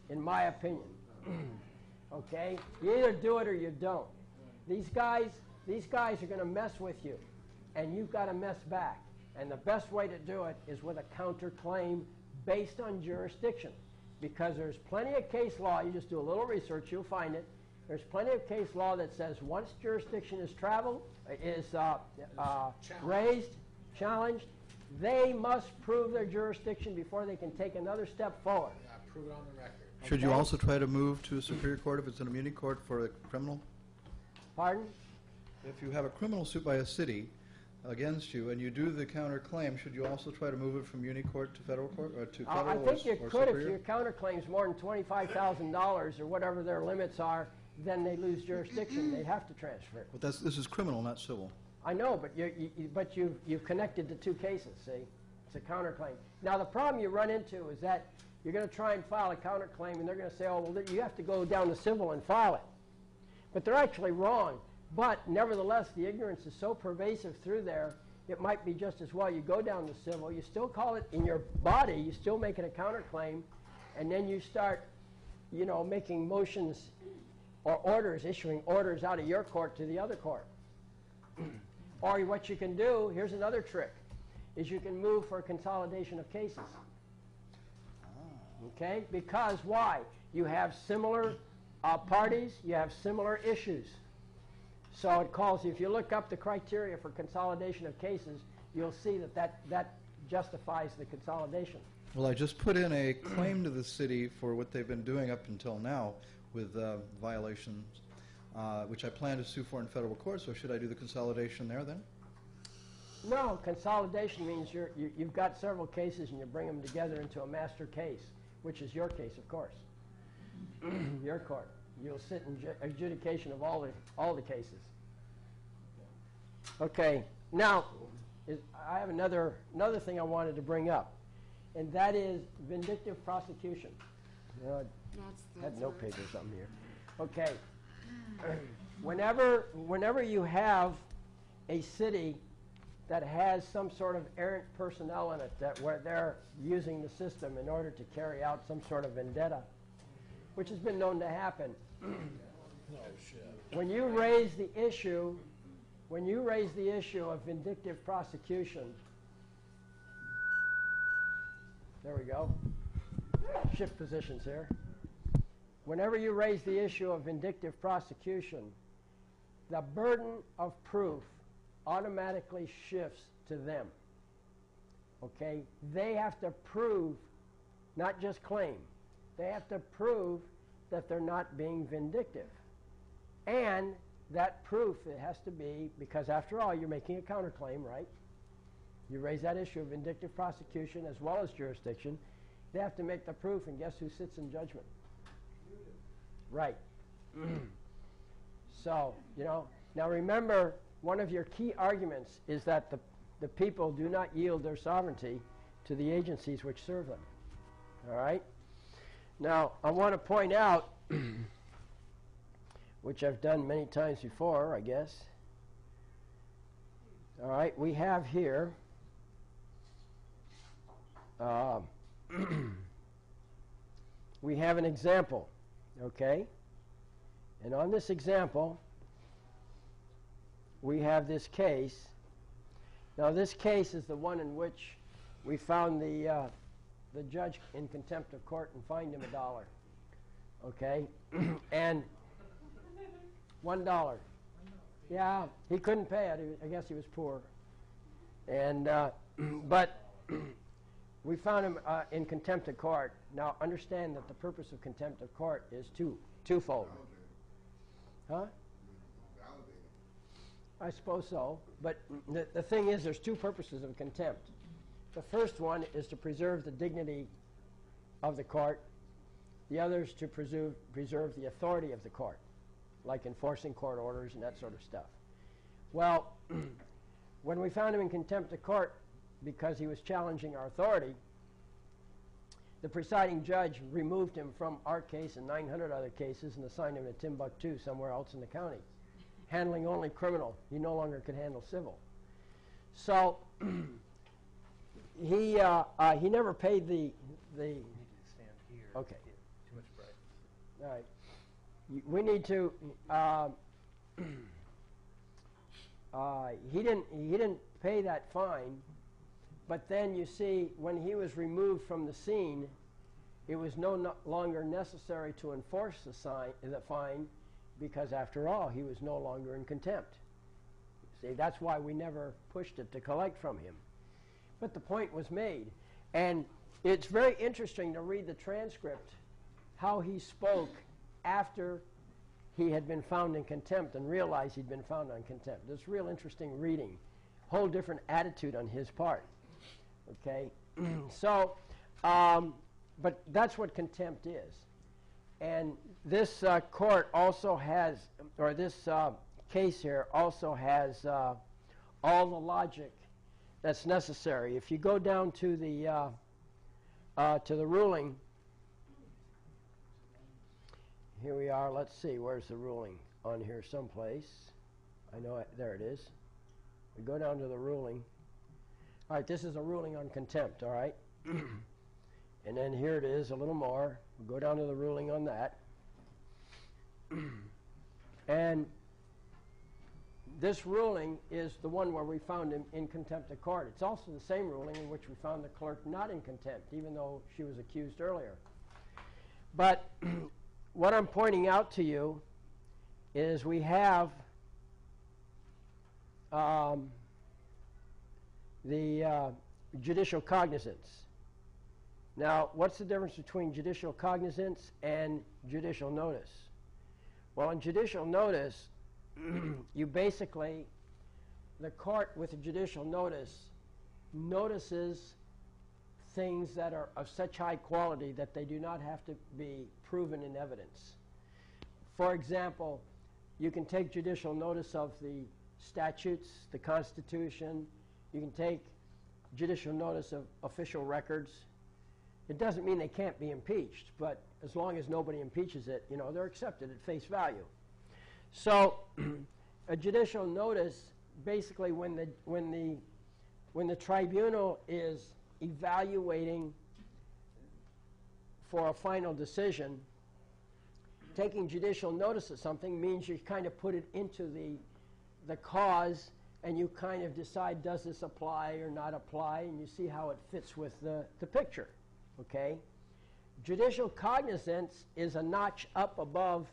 in my opinion. Okay? You either do it or you don't. These guys are going to mess with you, and you've got to mess back. And the best way to do it is with a counterclaim based on jurisdiction, because there's plenty of case law. You just do a little research, you'll find it. There's plenty of case law that says once jurisdiction is raised, challenged, they must prove their jurisdiction before they can take another step forward. Yeah, prove it on the record. Should you also try to move to a superior court if it's an immunity court for a criminal? Pardon? If you have a criminal suit by a city against you and you do the counterclaim, should you also try to move it from uni court to federal court or to federal I think you or could superior? if your counterclaim's more than $25,000 or whatever their limits are, then they lose jurisdiction. They'd have to transfer it. But this is criminal, not civil. I know, but you've connected the two cases, see? It's a counterclaim. Now, the problem you run into is that you're going to try and file a counterclaim, and they're going to say, oh, well, you have to go down to civil and file it. But they're actually wrong. But nevertheless, the ignorance is so pervasive through there, it might be just as well you go down to civil. You still call it in your body. You still make it a counterclaim, and then you start, making motions or orders, issuing orders out of your court to the other court. Or what you can do, here's another trick, is you can move for a consolidation of cases. Okay? Because why? You have similar parties, you have similar issues. So it calls, if you look up the criteria for consolidation of cases, you'll see that justifies the consolidation. Well, I just put in a claim to the city for what they've been doing up until now with violations, which I plan to sue for in federal court, so should I do the consolidation there then? No, consolidation means you've got several cases and you bring them together into a master case, which is your case, of course. Your court. You'll sit in adjudication of all the cases. Okay, now I have another thing I wanted to bring up, and that is vindictive prosecution. I had note paper or something here. Okay, whenever you have a city that has some sort of errant personnel in it where they're using the system in order to carry out some sort of vendetta, which has been known to happen. When you raise the issue of vindictive prosecution, there we go. Shift positions here. Whenever you raise the issue of vindictive prosecution, the burden of proof automatically shifts to them. Okay? They have to prove, not just claim. They have to prove that they're not being vindictive. And that proof, it has to be, because after all, you're making a counterclaim, right? You raise that issue of vindictive prosecution as well as jurisdiction. They have to make the proof, and guess who sits in judgment? Right. So, now remember, one of your key arguments is that the people do not yield their sovereignty to the agencies which serve them. All right? Now, I want to point out, which I've done many times before, I guess. All right, we have here we have an example, okay? And on this example, we have this case Now, this case is the one in which we found the judge in contempt of court and fined him $1. Okay? And $1. Yeah, he couldn't pay it. I guess he was poor. And, but we found him in contempt of court. Now, understand that the purpose of contempt of court is twofold. Huh? I suppose so. But the thing is, there's two purposes of contempt. The first one is to preserve the dignity of the court. The other is to preserve the authority of the court, like enforcing court orders and that sort of stuff. Well, when we found him in contempt of court because he was challenging our authority, the presiding judge removed him from our case and 900 other cases and assigned him to Timbuktu, somewhere else in the county, handling only criminal. He no longer could handle civil. So he never paid the. You need to stand here. Okay. Too much brightness. All right. We need to. He didn't pay that fine, but then you see when he was removed from the scene, it was no longer necessary to enforce the fine, because after all, he was no longer in contempt. See, that's why we never pushed it to collect from him. But the point was made, and it's very interesting to read the transcript, how he spoke after he had been found in contempt and realized he'd been found in contempt. It's real interesting reading. Whole different attitude on his part. Okay? So, but that's what contempt is. And this court also has, or this case here also has all the logic that's necessary. If you go down to the ruling, here we are. Let's see, where's the ruling? On here someplace. I know there it is. We go down to the ruling. All right, this is a ruling on contempt, all right? And then here it is, a little more. We go down to the ruling on that. And this ruling is the one where we found him in contempt of court. It's also the same ruling in which we found the clerk not in contempt, even though she was accused earlier. But what I'm pointing out to you is we have the judicial cognizance. Now, what's the difference between judicial cognizance and judicial notice? Well, in judicial notice, you basically, the court with a judicial notice notices things that are of such high quality that they do not have to be proven in evidence. For example, you can take judicial notice of the statutes, the Constitution. You can take judicial notice of official records. It doesn't mean they can't be impeached, but as long as nobody impeaches it, you know, they're accepted at face value. So a judicial notice, basically when the tribunal is evaluating for a final decision, taking judicial notice of something means you kind of put it into the cause, and you kind of decide, does this apply or not apply, and you see how it fits with the picture, okay? Judicial cognizance is a notch up above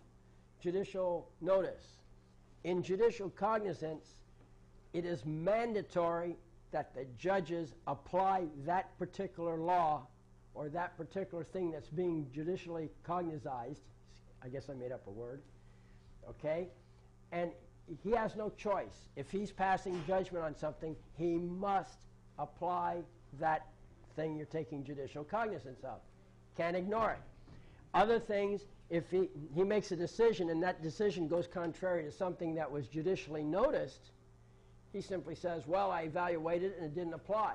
judicial notice. In judicial cognizance, it is mandatory that the judges apply that particular law or that particular thing that's being judicially cognized. I guess I made up a word, okay? And he has no choice. If he's passing judgment on something, he must apply that thing you're taking judicial cognizance of. Can't ignore it. Other things, if he makes a decision and that decision goes contrary to something that was judicially noticed, he simply says, well, I evaluated it and it didn't apply.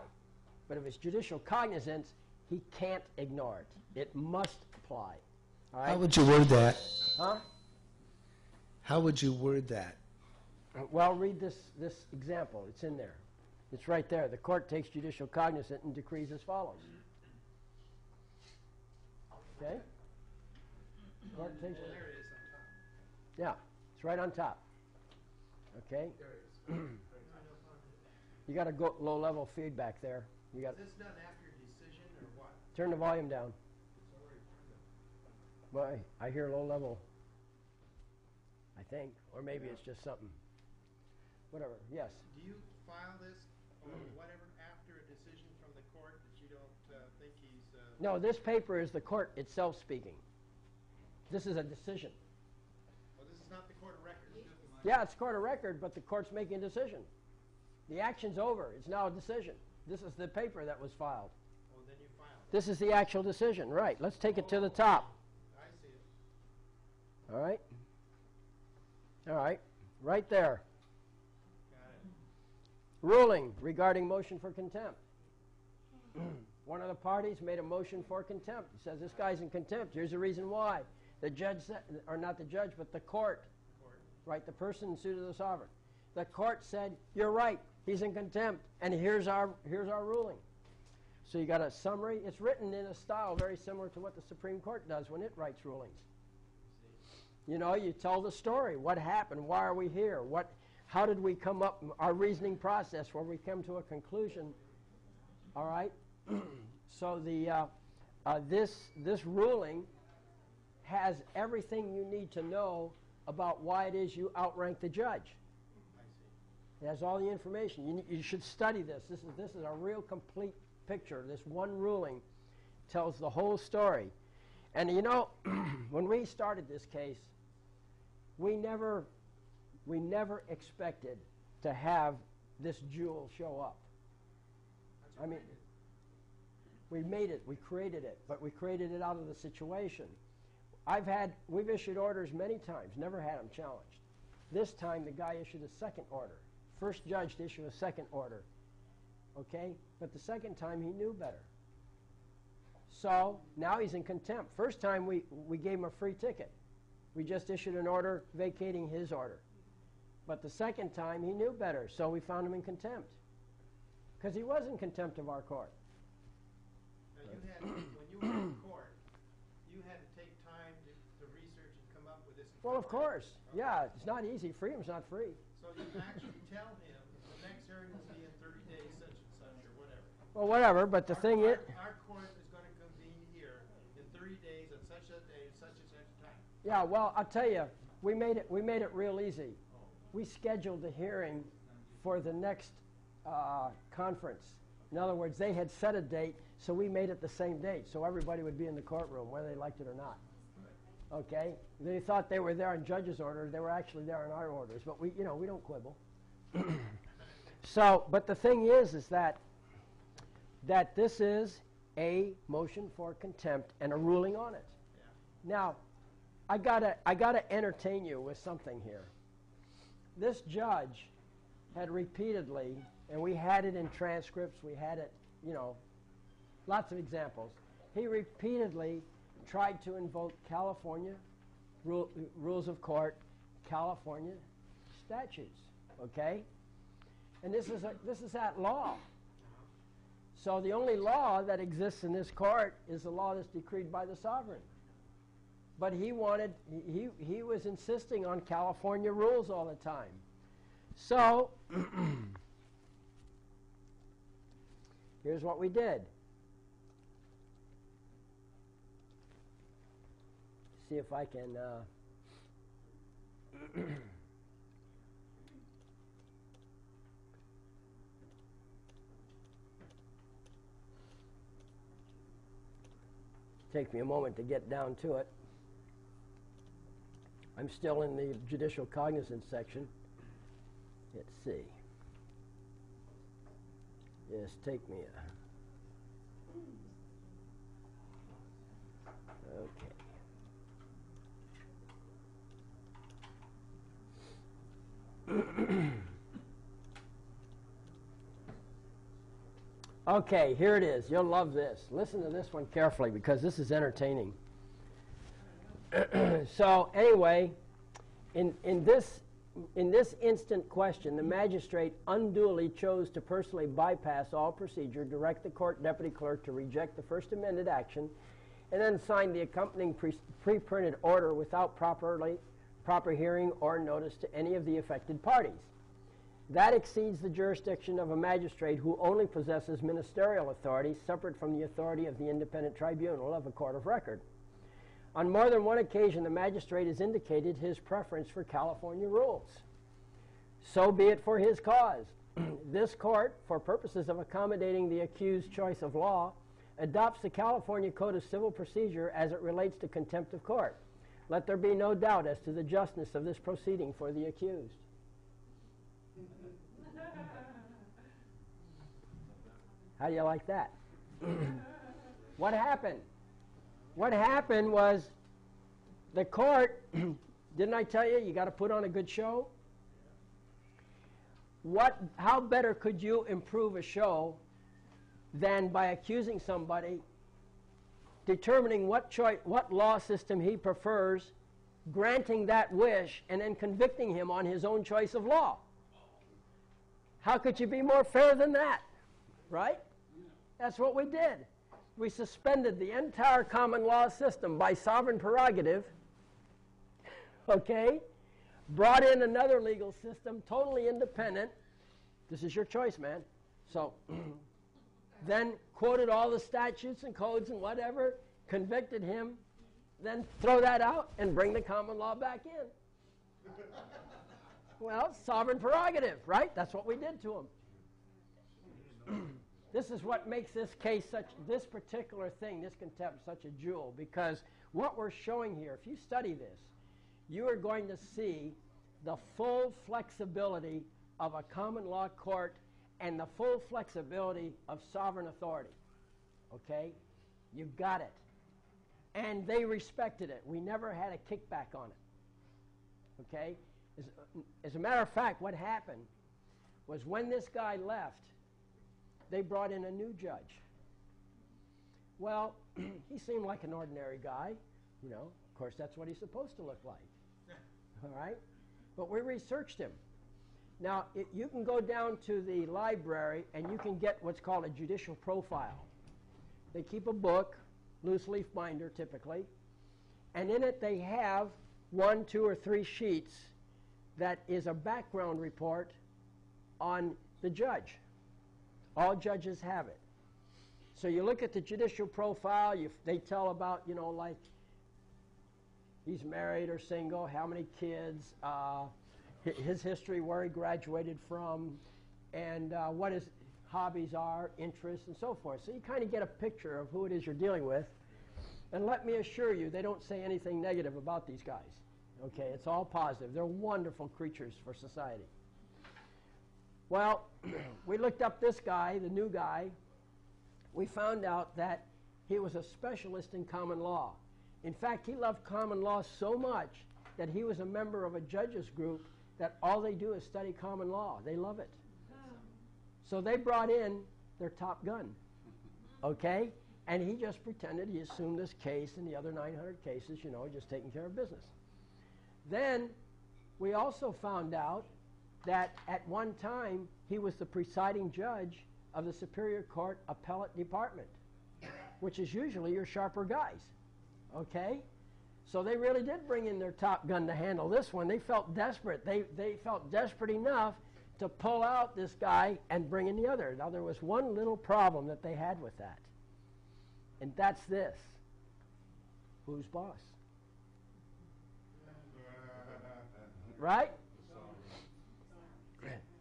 But if it's judicial cognizance, he can't ignore it. It must apply. All right? How would you word that? Huh? How would you word that? Well, read this example. It's in there. It's right there. The court takes judicial cognizance and decrees as follows. Okay? Court takes There it is on top. Yeah, it's right on top. Okay? There it is. You got a low-level feedback there. You got. Is this done after decision or what? Turn the volume down. It's already turned up. Well, I hear low-level. I think, or maybe it's just something. Whatever. Yes. Do you file this or whatever after a decision from the court that you don't think he's? No, this paper is the court itself speaking. This is a decision. Well, this is not the court of record. Yeah, it's court of record, but the court's making a decision. The action's over. It's now a decision. This is the paper that was filed. Oh, then you file it. This is the actual decision, right? Let's take it to the top. I see it. All right? All right. Right there. Got it. Ruling regarding motion for contempt. One of the parties made a motion for contempt. He says, this guy's in contempt. Here's the reason why. The judge said, or not the judge, but the court. Right, the person in suit of the sovereign. The court said, you're right, he's in contempt, and here's our ruling. So you got a summary. It's written in a style very similar to what the Supreme Court does when it writes rulings. You know, you tell the story. What happened? Why are we here? How did we come up, our reasoning process where we come to a conclusion. All right? So this ruling has everything you need to know about why it is you outrank the judge. It has all the information. You should study this. This is a real complete picture. This one ruling tells the whole story. And you know, when we started this case, we never expected to have this jewel show up. I mean, we made it, we created it, but we created it out of the situation. We've issued orders many times, never had them challenged. This time the guy issued a second order. First judge to issue a second order. Okay? But the second time he knew better. So now he's in contempt. First time we gave him a free ticket. We just issued an order vacating his order. But the second time he knew better, so we found him in contempt. Because he was in contempt of our court. Now when you were in court, you had to take time to research and come up with this. Well, of course. Yeah, it's not easy. Freedom's not free. So you actually tell him the next hearing will be in 30 days, such and such, or whatever. Well, whatever, but the thing is... Our court is going to convene here in 30 days on such a day, such and such a time. Yeah, well, I'll tell you, we made it real easy. We scheduled the hearing for the next conference. In other words, they had set a date, so we made it the same date, so everybody would be in the courtroom, whether they liked it or not. Okay? They thought they were there on judge's orders. They were actually there on our orders, but we don't quibble. So, but the thing is that this is a motion for contempt and a ruling on it. Yeah. Now, I gotta entertain you with something here. This judge had repeatedly, and we had it in transcripts, we had it, lots of examples. He repeatedly tried to invoke California rules of court, California statutes, okay? And this is at law. So the only law that exists in this court is the law that's decreed by the sovereign. But he was insisting on California rules all the time. So here's what we did. See if I can take me a moment to get down to it. I'm still in the judicial cognizance section. Let's see. Yes, take me okay. Okay, here it is. You'll love this. Listen to this one carefully because this is entertaining. So anyway, in this instant question, the magistrate unduly chose to personally bypass all procedure, direct the court deputy clerk to reject the first amended action, and then sign the accompanying pre-printed order without proper hearing or notice to any of the affected parties. That exceeds the jurisdiction of a magistrate who only possesses ministerial authority separate from the authority of the independent tribunal of a court of record. On more than one occasion, the magistrate has indicated his preference for California rules. So be it for his cause. This court, for purposes of accommodating the accused's choice of law, adopts the California Code of Civil Procedure as it relates to contempt of court. Let there be no doubt as to the justness of this proceeding for the accused. How do you like that? What happened? What happened was the court, didn't I tell you, you got to put on a good show? How better could you improve a show than by accusing somebody, determining what law system he prefers, granting that wish, and then convicting him on his own choice of law? How could you be more fair than that? Right? That's what we did. We suspended the entire common law system by sovereign prerogative, okay? Brought in another legal system, totally independent. This is your choice, man. So then quoted all the statutes and codes and whatever, convicted him, then throw that out and bring the common law back in. Well, sovereign prerogative, right? That's what we did to him. This is what makes this case this particular thing, this contempt, such a jewel, because what we're showing here, if you study this, you are going to see the full flexibility of a common law court and the full flexibility of sovereign authority. Okay? You got it. And they respected it. We never had a kickback on it. Okay? As a matter of fact, what happened was when this guy left, they brought in a new judge. Well, he seemed like an ordinary guy. You know, of course, that's what he's supposed to look like. All right? But we researched him. Now, you can go down to the library and you can get what's called a judicial profile. They keep a book, loose leaf binder typically, and in it they have 1, 2, or 3 sheets that is a background report on the judge. All judges have it. So you look at the judicial profile, they tell about, you know, like he's married or single, how many kids, his history, where he graduated from, and what his hobbies are, interests, and so forth. So you kind of get a picture of who it is you're dealing with. And let me assure you, they don't say anything negative about these guys. Okay, it's all positive. They're wonderful creatures for society. Well, we looked up this guy, the new guy. We found out that he was a specialist in common law. In fact, he loved common law so much that he was a member of a judges group that all they do is study common law. They love it. So they brought in their top gun, okay? And he just pretended he assumed this case and the other 900 cases, you know, just taking care of business. Then we also found out that at one time he was the presiding judge of the Superior Court Appellate Department, which is usually your sharper guys, okay? So they really did bring in their top gun to handle this one. They felt desperate. They felt desperate enough to pull out this guy and bring in the other. Now there was one little problem that they had with that, and that's this. Who's boss? Right?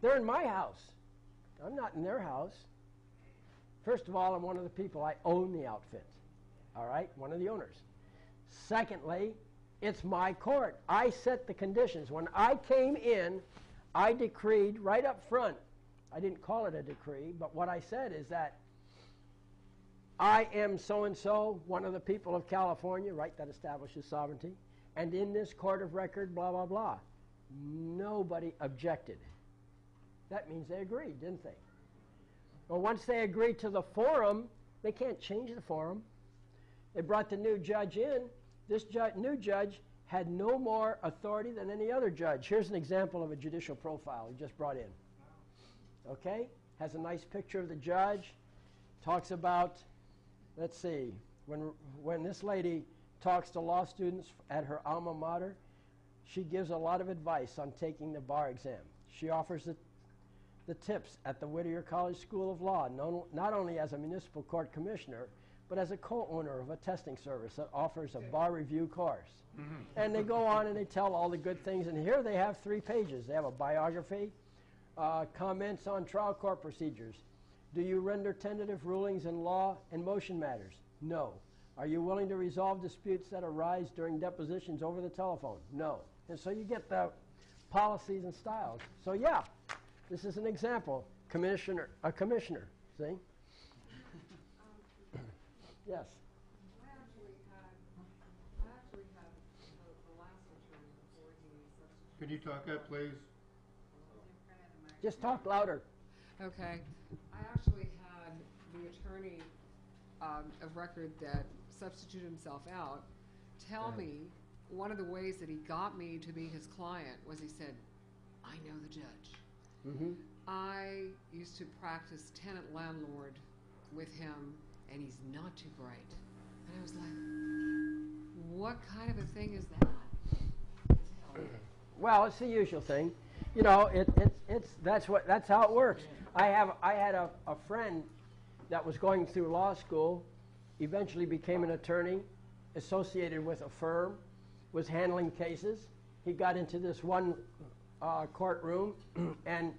They're in my house. I'm not in their house. First of all, I'm one of the people. I own the outfit. All right? One of the owners. Secondly, it's my court. I set the conditions. When I came in, I decreed right up front. I didn't call it a decree, but what I said is that I am so-and-so, one of the people of California, right, that establishes sovereignty, and in this court of record, blah, blah, blah. Nobody objected. That means they agreed, didn't they? Well, once they agreed to the forum, they can't change the forum. They brought the new judge in. This new judge had no more authority than any other judge. Here's an example of a judicial profile he just brought in. Okay? Has a nice picture of the judge. Talks about, let's see, when this lady talks to law students at her alma mater, she gives a lot of advice on taking the bar exam. She offers the tips at the Whittier College School of Law, not only as a municipal court commissioner, but as a co-owner of a testing service that offers a bar review course. And they go on and they tell all the good things. And here they have 3 pages. They have a biography, comments on trial court procedures. Do you render tentative rulings in law and motion matters? No. Are you willing to resolve disputes that arise during depositions over the telephone? No. And so you get the policies and styles. So yeah, this is an example. A commissioner, see? Yes. I actually had the last attorney before he substituted. Can you talk up, please? Just talk louder. Okay. I actually had the attorney of record that substituted himself out tell me one of the ways that he got me to be his client was he said, I know the judge. I used to practice tenant landlord with him, and he's not too bright. And I was like, what kind of a thing is that? Well, it's the usual thing. You know, that's how it works. I had a friend that was going through law school, eventually became an attorney, associated with a firm, was handling cases. He got into this one courtroom, and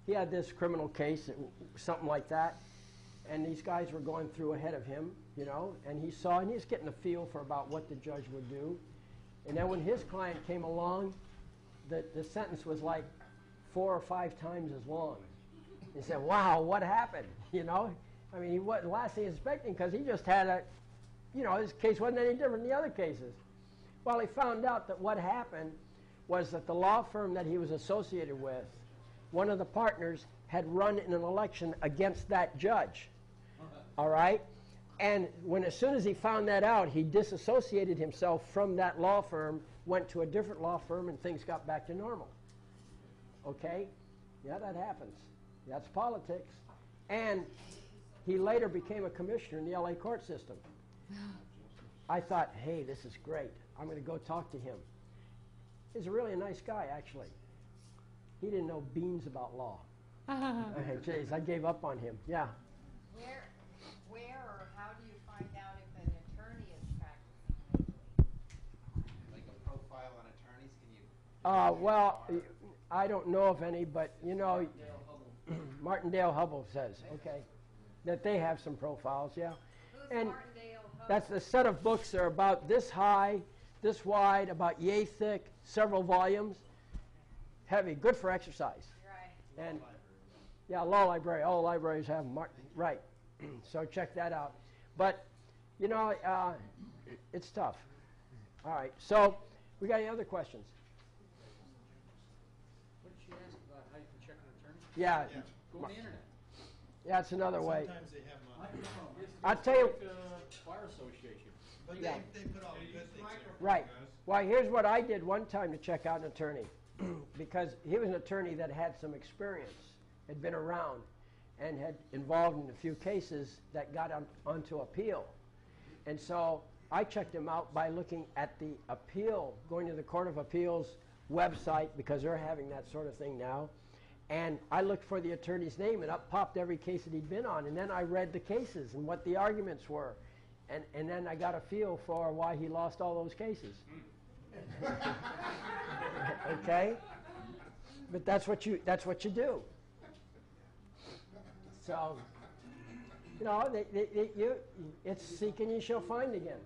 he had this criminal case, something like that, and these guys were going through ahead of him, you know, and he was getting a feel for about what the judge would do. And then when his client came along, the sentence was like 4 or 5 times as long. He said, wow, what happened? You know, I mean, he wasn't last thing expecting because he just had his case wasn't any different than the other cases. Well, he found out that what happened was that the law firm that he was associated with, one of the partners had run in an election against that judge. All right? And as soon as he found that out, he disassociated himself from that law firm, went to a different law firm, and things got back to normal. Okay? Yeah, that happens. That's politics. And he later became a commissioner in the LA court system. I thought, hey, this is great. I'm going to go talk to him. He's really a nice guy, actually. He didn't know beans about law. Jeez, I gave up on him. Yeah. Where or how do you find out if an attorney is practicing legally? Like a profile on attorneys, can you? Well, I don't know of any, but you know, Martindale Hubble says, okay, that they have some profiles, yeah. And that's the set of books. They're about this high, this wide, about yay thick, several volumes. Heavy, good for exercise. Right. And yeah, law library. All libraries have them. Right. So check that out. But you know, it's tough. All right. So we got any other questions? What did she ask about how you can check an attorney? Yeah. Go on the internet. Yeah, it's another way. Sometimes they have them on. I'll tell you. Bar association. But Yeah. they put all the good things there. Right. Well, here's what I did one time to check out an attorney, because he was an attorney that had some experience, had been around, and had involved in a few cases that got onto appeal. And so I checked him out by looking at the appeal, going to the Court of Appeals website, because they're having that sort of thing now. And I looked for the attorney's name, and up popped every case that he'd been on. And then I read the cases and what the arguments were. And then I got a feel for why he lost all those cases. Okay? But that's what you do. So, you know, it's seek and you shall find again.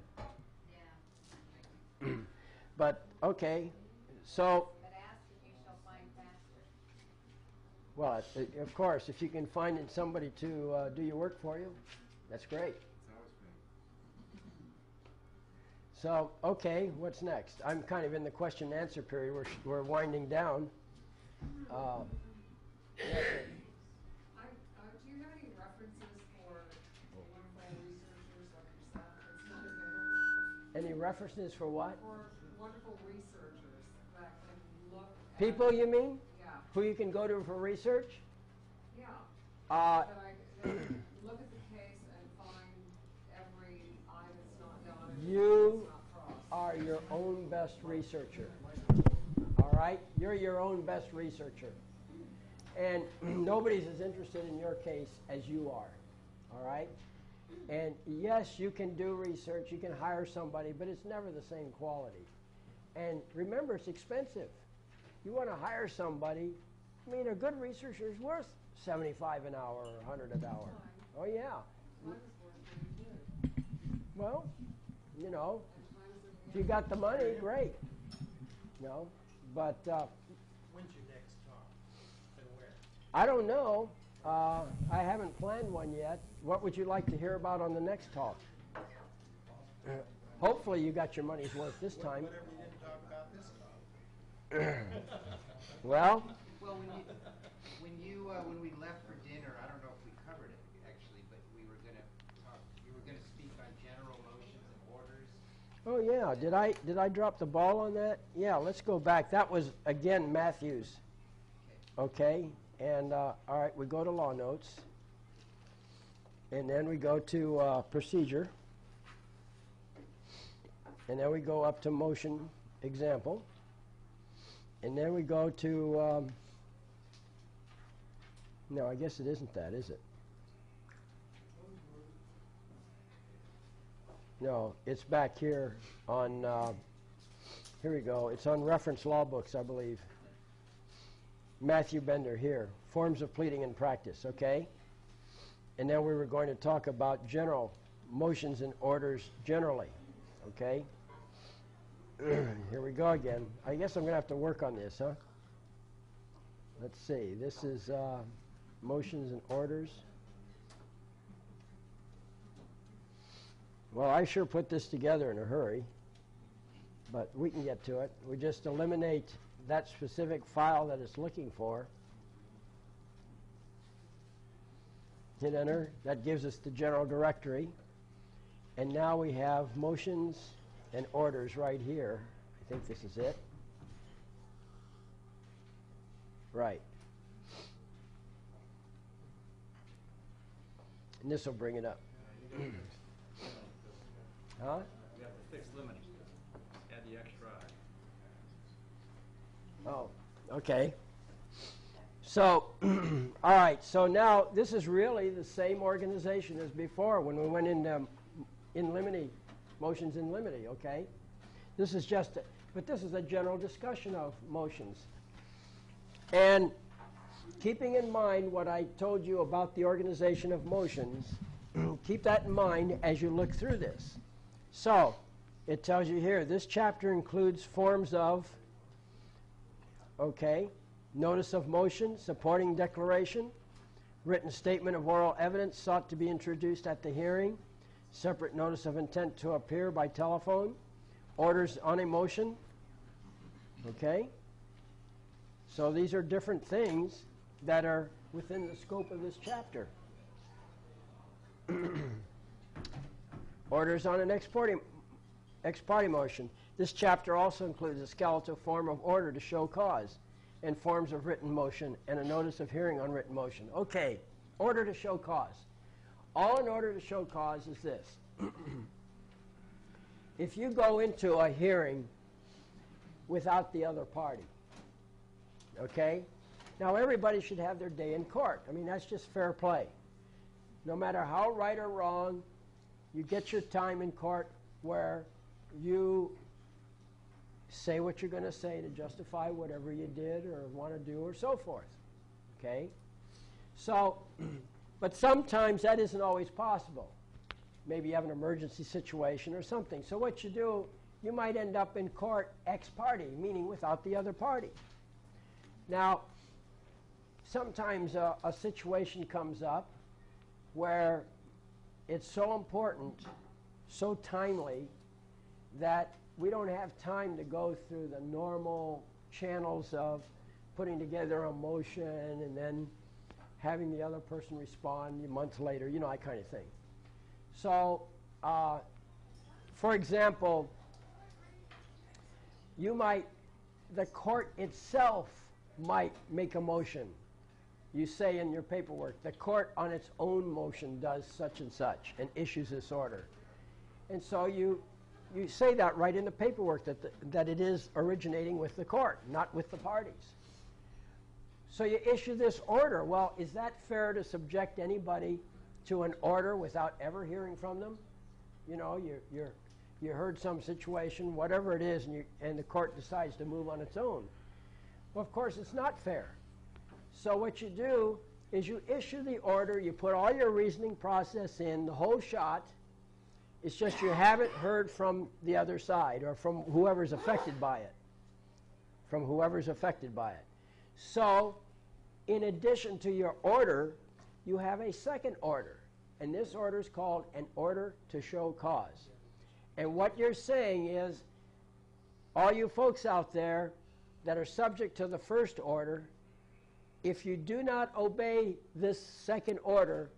Yeah. But, okay, so, But ask and you shall find faster. well, of course, if you can find somebody to do your work for you, that's great. So, okay, what's next? I'm kind of in the question and answer period. We're winding down. Do you have any references for wonderful researchers like yourself? It's not available. Any references for what? For wonderful researchers that can look at... People, you mean? Yeah. Who you can go to for research? Yeah. Uh, That I look at the case and find every I that's not dotted, You that's not crossed. are your own best researcher. All right? You're your own best researcher. And nobody's as interested in your case as you are, all right? And yes, you can do research, you can hire somebody, but it's never the same quality. And remember, it's expensive. You want to hire somebody, I mean, a good researcher is worth $75 an hour or $100 an hour. Oh, yeah. Well, you know, if you got the money, great. You know, but When's your next talk and where? I don't know. I haven't planned one yet. What would you like to hear about on the next talk? Hopefully you got your money's worth this time. Whatever you didn't talk about this talk. Well, when we left for dinner, I don't know if we covered it actually, but we were going to talk. You were going to speak on general motions and orders. oh yeah, did I drop the ball on that? Yeah, let's go back. That was again Matthews. Okay, and all right, we go to law notes, and then we go to procedure, and then we go up to motion example, and then we go to no, I guess it isn't that, is it? No, it's back here on, here we go. It's on reference law books, I believe. Matthew Bender here, forms of pleading and practice, okay? And then we were going to talk about general motions and orders generally, okay? Here we go again. I guess I'm going to have to work on this, huh? Let's see. This is motions and orders. Well, I sure put this together in a hurry, but we can get to it. We just eliminate that specific file that it's looking for. Hit enter. That gives us the general directory. And now we have motions and orders right here. I think this is it. Right. And this will bring it up. Huh? You have to fix limiting. Add the extra I. Oh, okay. So, all right, so now this is really the same organization as before when we went into in limine, motions in limine, okay? This is just, but this is a general discussion of motions. And keeping in mind what I told you about the organization of motions, keep that in mind as you look through this. So, it tells you here, this chapter includes forms of, okay, notice of motion, supporting declaration, written statement of oral evidence sought to be introduced at the hearing, separate notice of intent to appear by telephone, orders on a motion, okay? So these are different things that are within the scope of this chapter. Orders on an ex parte motion. This chapter also includes a skeletal form of order to show cause and forms of written motion and a notice of hearing on written motion. Okay, order to show cause. All an order to show cause is this. If you go into a hearing without the other party, okay? Now everybody should have their day in court. I mean, that's just fair play. No matter how right or wrong, you get your time in court where you say what you're going to say to justify whatever you did or want to do or so forth, okay? So, but sometimes that isn't always possible. Maybe you have an emergency situation or something. So what you do, you might end up in court ex parte, meaning without the other party. Now, sometimes a situation comes up where it's so important, so timely, that we don't have time to go through the normal channels of putting together a motion and then having the other person respond a month later, you know, that kind of thing. So, for example, the court itself might make a motion. You say in your paperwork, the court on its own motion does such and such and issues this order. And so you say that right in the paperwork that it is originating with the court, not with the parties. So you issue this order. Well, is that fair to subject anybody to an order without ever hearing from them? You know, you heard some situation, whatever it is, and the court decides to move on its own. Well, of course, it's not fair. So what you do is you issue the order, you put all your reasoning process in, the whole shot. It's just you haven't heard from the other side or from whoever's affected by it. From whoever's affected by it. So, in addition to your order, you have a second order. And this order is called an order to show cause. And what you're saying is, all you folks out there that are subject to the first order, if you do not obey this second order,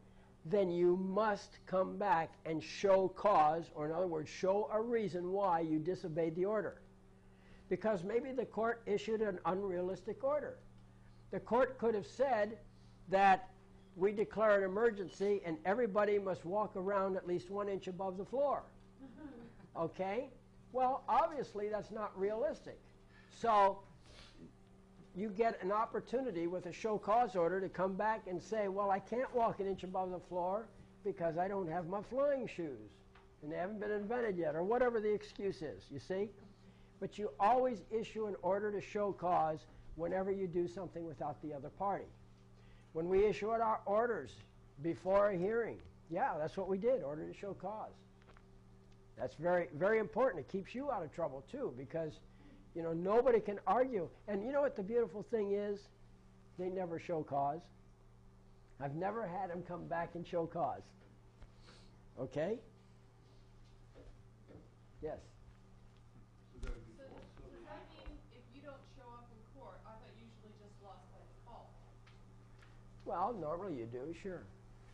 then you must come back and show cause, or in other words, show a reason why you disobeyed the order. Because maybe the court issued an unrealistic order. The court could have said that we declare an emergency and everybody must walk around at least 1 inch above the floor. Okay? Well, obviously that's not realistic. So you get an opportunity with a show cause order to come back and say, well, I can't walk 1 inch above the floor because I don't have my flying shoes and they haven't been invented yet, or whatever the excuse is, you see? But you always issue an order to show cause whenever you do something without the other party. When we issue our orders before a hearing, yeah, that's what we did, order to show cause. That's very, very important. It keeps you out of trouble, too, because, you know, nobody can argue. And you know what the beautiful thing is? They never show cause. I've never had them come back and show cause. Okay? Yes? So does that mean if you don't show up in court, I thought you usually just lost by default? Well, normally you do, sure.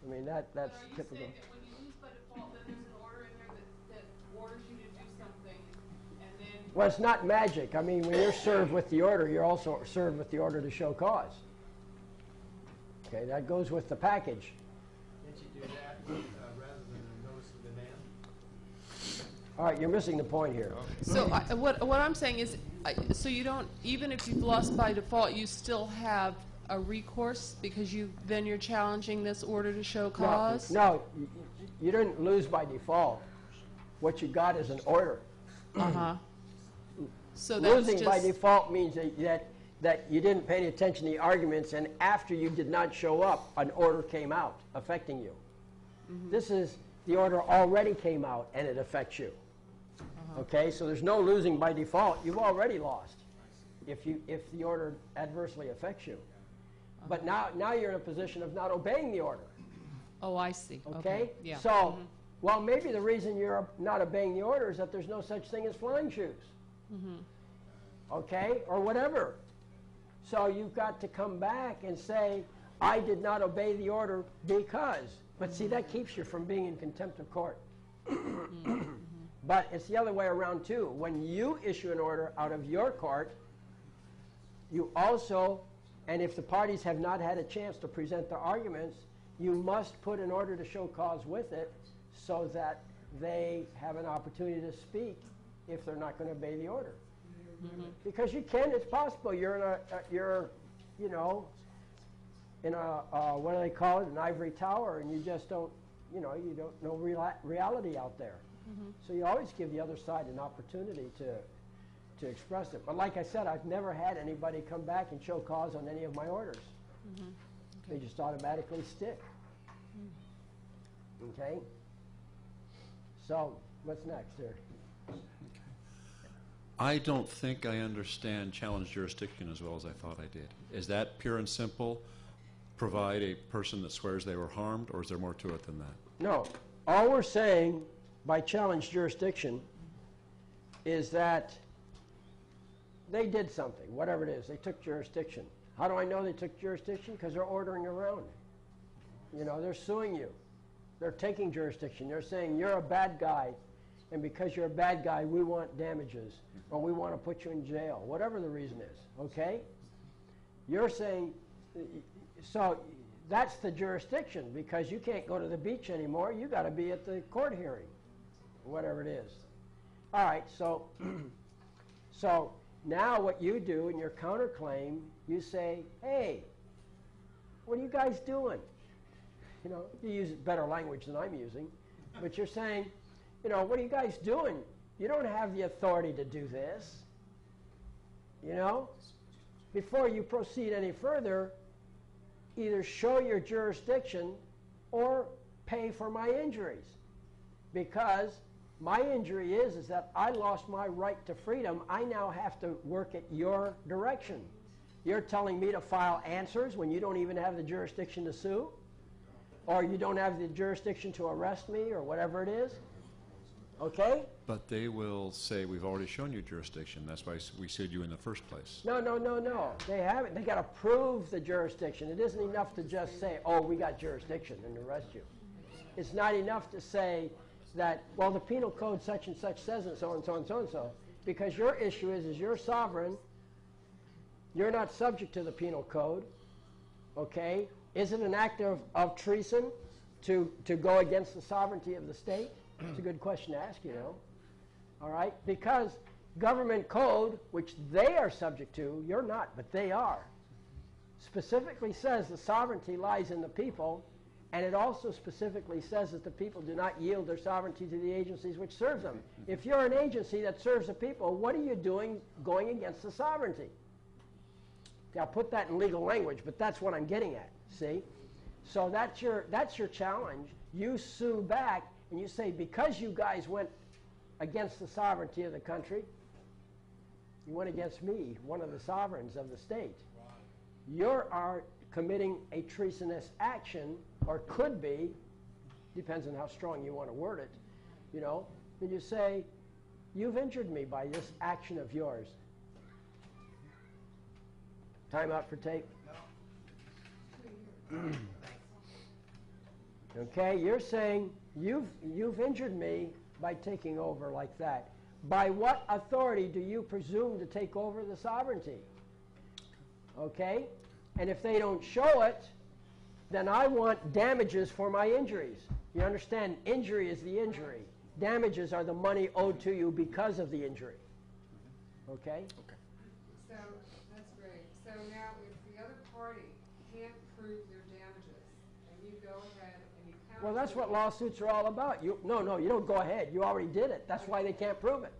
I mean, that's But are you typical. saying that when you lose by default, then there's an order in there that orders you to do something, and then... Well, it's not magic. I mean, when you're served with the order, you're also served with the order to show cause. Okay, that goes with the package. Can't you do that rather than a notice of demand? All right, you're missing the point here. So what I'm saying is, so you don't, even if you've lost by default, you still have a recourse because then you're challenging this order to show cause? No, you didn't lose by default. What you got is an order. Uh-huh. So that's Losing by default means that you didn't pay any attention to the arguments, and after you did not show up, an order came out affecting you. Mm-hmm. This is the order already came out and it affects you. Okay, so there's no losing by default. You've already lost if the order adversely affects you. But now you're in a position of not obeying the order. Oh, I see. Okay? Yeah. So, well, maybe the reason you're not obeying the order is that there's no such thing as flying shoes. Okay? Or whatever. So you've got to come back and say, I did not obey the order because. But see, that keeps you from being in contempt of court. But it's the other way around, too. When you issue an order out of your court, you also, and if the parties have not had a chance to present their arguments, you must put an order to show cause with it so that they have an opportunity to speak if they're not going to obey the order. Because you can, it's possible. You're in you know, in a, what do they call it, an ivory tower, and you just don't, you don't know reality out there. So you always give the other side an opportunity to express it. But like I said, I've never had anybody come back and show cause on any of my orders. They just automatically stick. Okay? So, what's next here? I don't think I understand challenge jurisdiction as well as I thought I did. Is that pure and simple, provide a person that swears they were harmed, or is there more to it than that? No. All we're saying by challenge jurisdiction is that they did something, whatever it is. They took jurisdiction. How do I know they took jurisdiction? Because they're ordering around. You know, they're suing you. They're taking jurisdiction. They're saying you're a bad guy, and because you're a bad guy, we want damages, or we want to put you in jail, whatever the reason is, okay? You're saying, so that's the jurisdiction, because you can't go to the beach anymore. You got to be at the court hearing, whatever it is. All right, so, so now what you do in your counterclaim, you say, hey, what are you guys doing? You know, you use better language than I'm using, but you're saying, you know, what are you guys doing? You don't have the authority to do this. You know? Before you proceed any further, either show your jurisdiction or pay for my injuries. Because my injury is that I lost my right to freedom. I now have to work at your direction. You're telling me to file answers when you don't even have the jurisdiction to sue? Or you don't have the jurisdiction to arrest me, or whatever it is? Okay? But they will say, we've already shown you jurisdiction. That's why we sued you in the first place. No, no, no, no. They haven't. They got to prove the jurisdiction. It isn't enough to just say, oh, we got jurisdiction and arrest you. It's not enough to say that, well, the penal code such and such says and so and so and so and so. Because your issue is you're sovereign. You're not subject to the penal code. Okay? Is it an act of treason to go against the sovereignty of the state? It's a good question to ask, you know. All right? Because government code, which they are subject to, you're not, but they are, specifically says the sovereignty lies in the people, and it also specifically says that the people do not yield their sovereignty to the agencies which serve them. If you're an agency that serves the people, what are you doing going against the sovereignty? I'll put that in legal language, but that's what I'm getting at, see? So that's your challenge. You sue back, and you say, because you guys went against the sovereignty of the country, you went against me, one of the sovereigns of the state. You are committing a treasonous action, or could be, depends on how strong you want to word it, you know, and you say, you've injured me by this action of yours. Time out for tape. Okay, you're saying you've injured me by taking over like that. By what authority do you presume to take over the sovereignty? Okay? And if they don't show it, then I want damages for my injuries. You understand? Injury is the injury. Damages are the money owed to you because of the injury. Okay? So, that's great. So now, if the other party can't prove their damages, and you go ahead and you counter... Well, that's what lawsuits are all about. No, you don't go ahead. You already did it. That's why they can't prove it.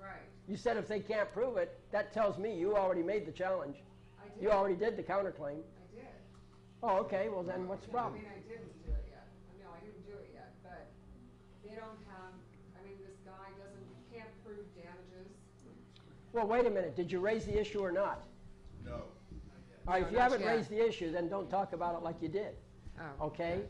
Right. You said if they can't prove it, that tells me you already made the challenge. I did. You already did the counterclaim. I did. Oh, okay. Well, then what's the problem? I mean, I didn't do it yet. No, I didn't do it yet. But they don't have... I mean, this guy can't prove damages. Well, wait a minute. Did you raise the issue or not? No. All right, if you haven't raised the issue, then don't talk about it like you did. Oh. Okay?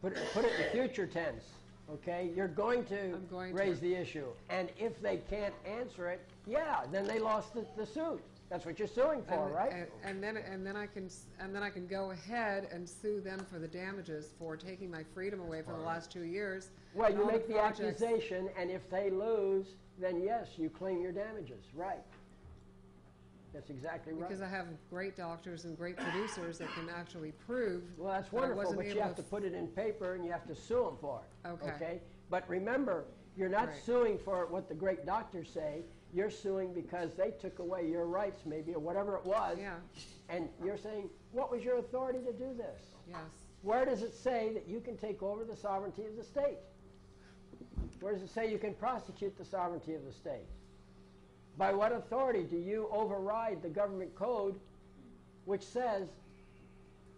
Put it in future tense. Okay? You're going to raise the issue. And if they can't answer it, yeah, then they lost the suit. That's what you're suing for, right? And then I can go ahead and sue them for the damages for taking my freedom away for the last 2 years. Well, you make the accusation, and if they lose, then yes, you claim your damages. Right. That's exactly right. Because I have great doctors and great producers that can actually prove. Well, that's wonderful, but you have to put it in paper and you have to sue them for it. Okay. But remember, you're not suing for what the great doctors say. You're suing because they took away your rights, maybe, or whatever it was. Yeah. And you're saying, what was your authority to do this? Yes. Where does it say that you can take over the sovereignty of the state? Where does it say you can prosecute the sovereignty of the state? By what authority do you override the government code which says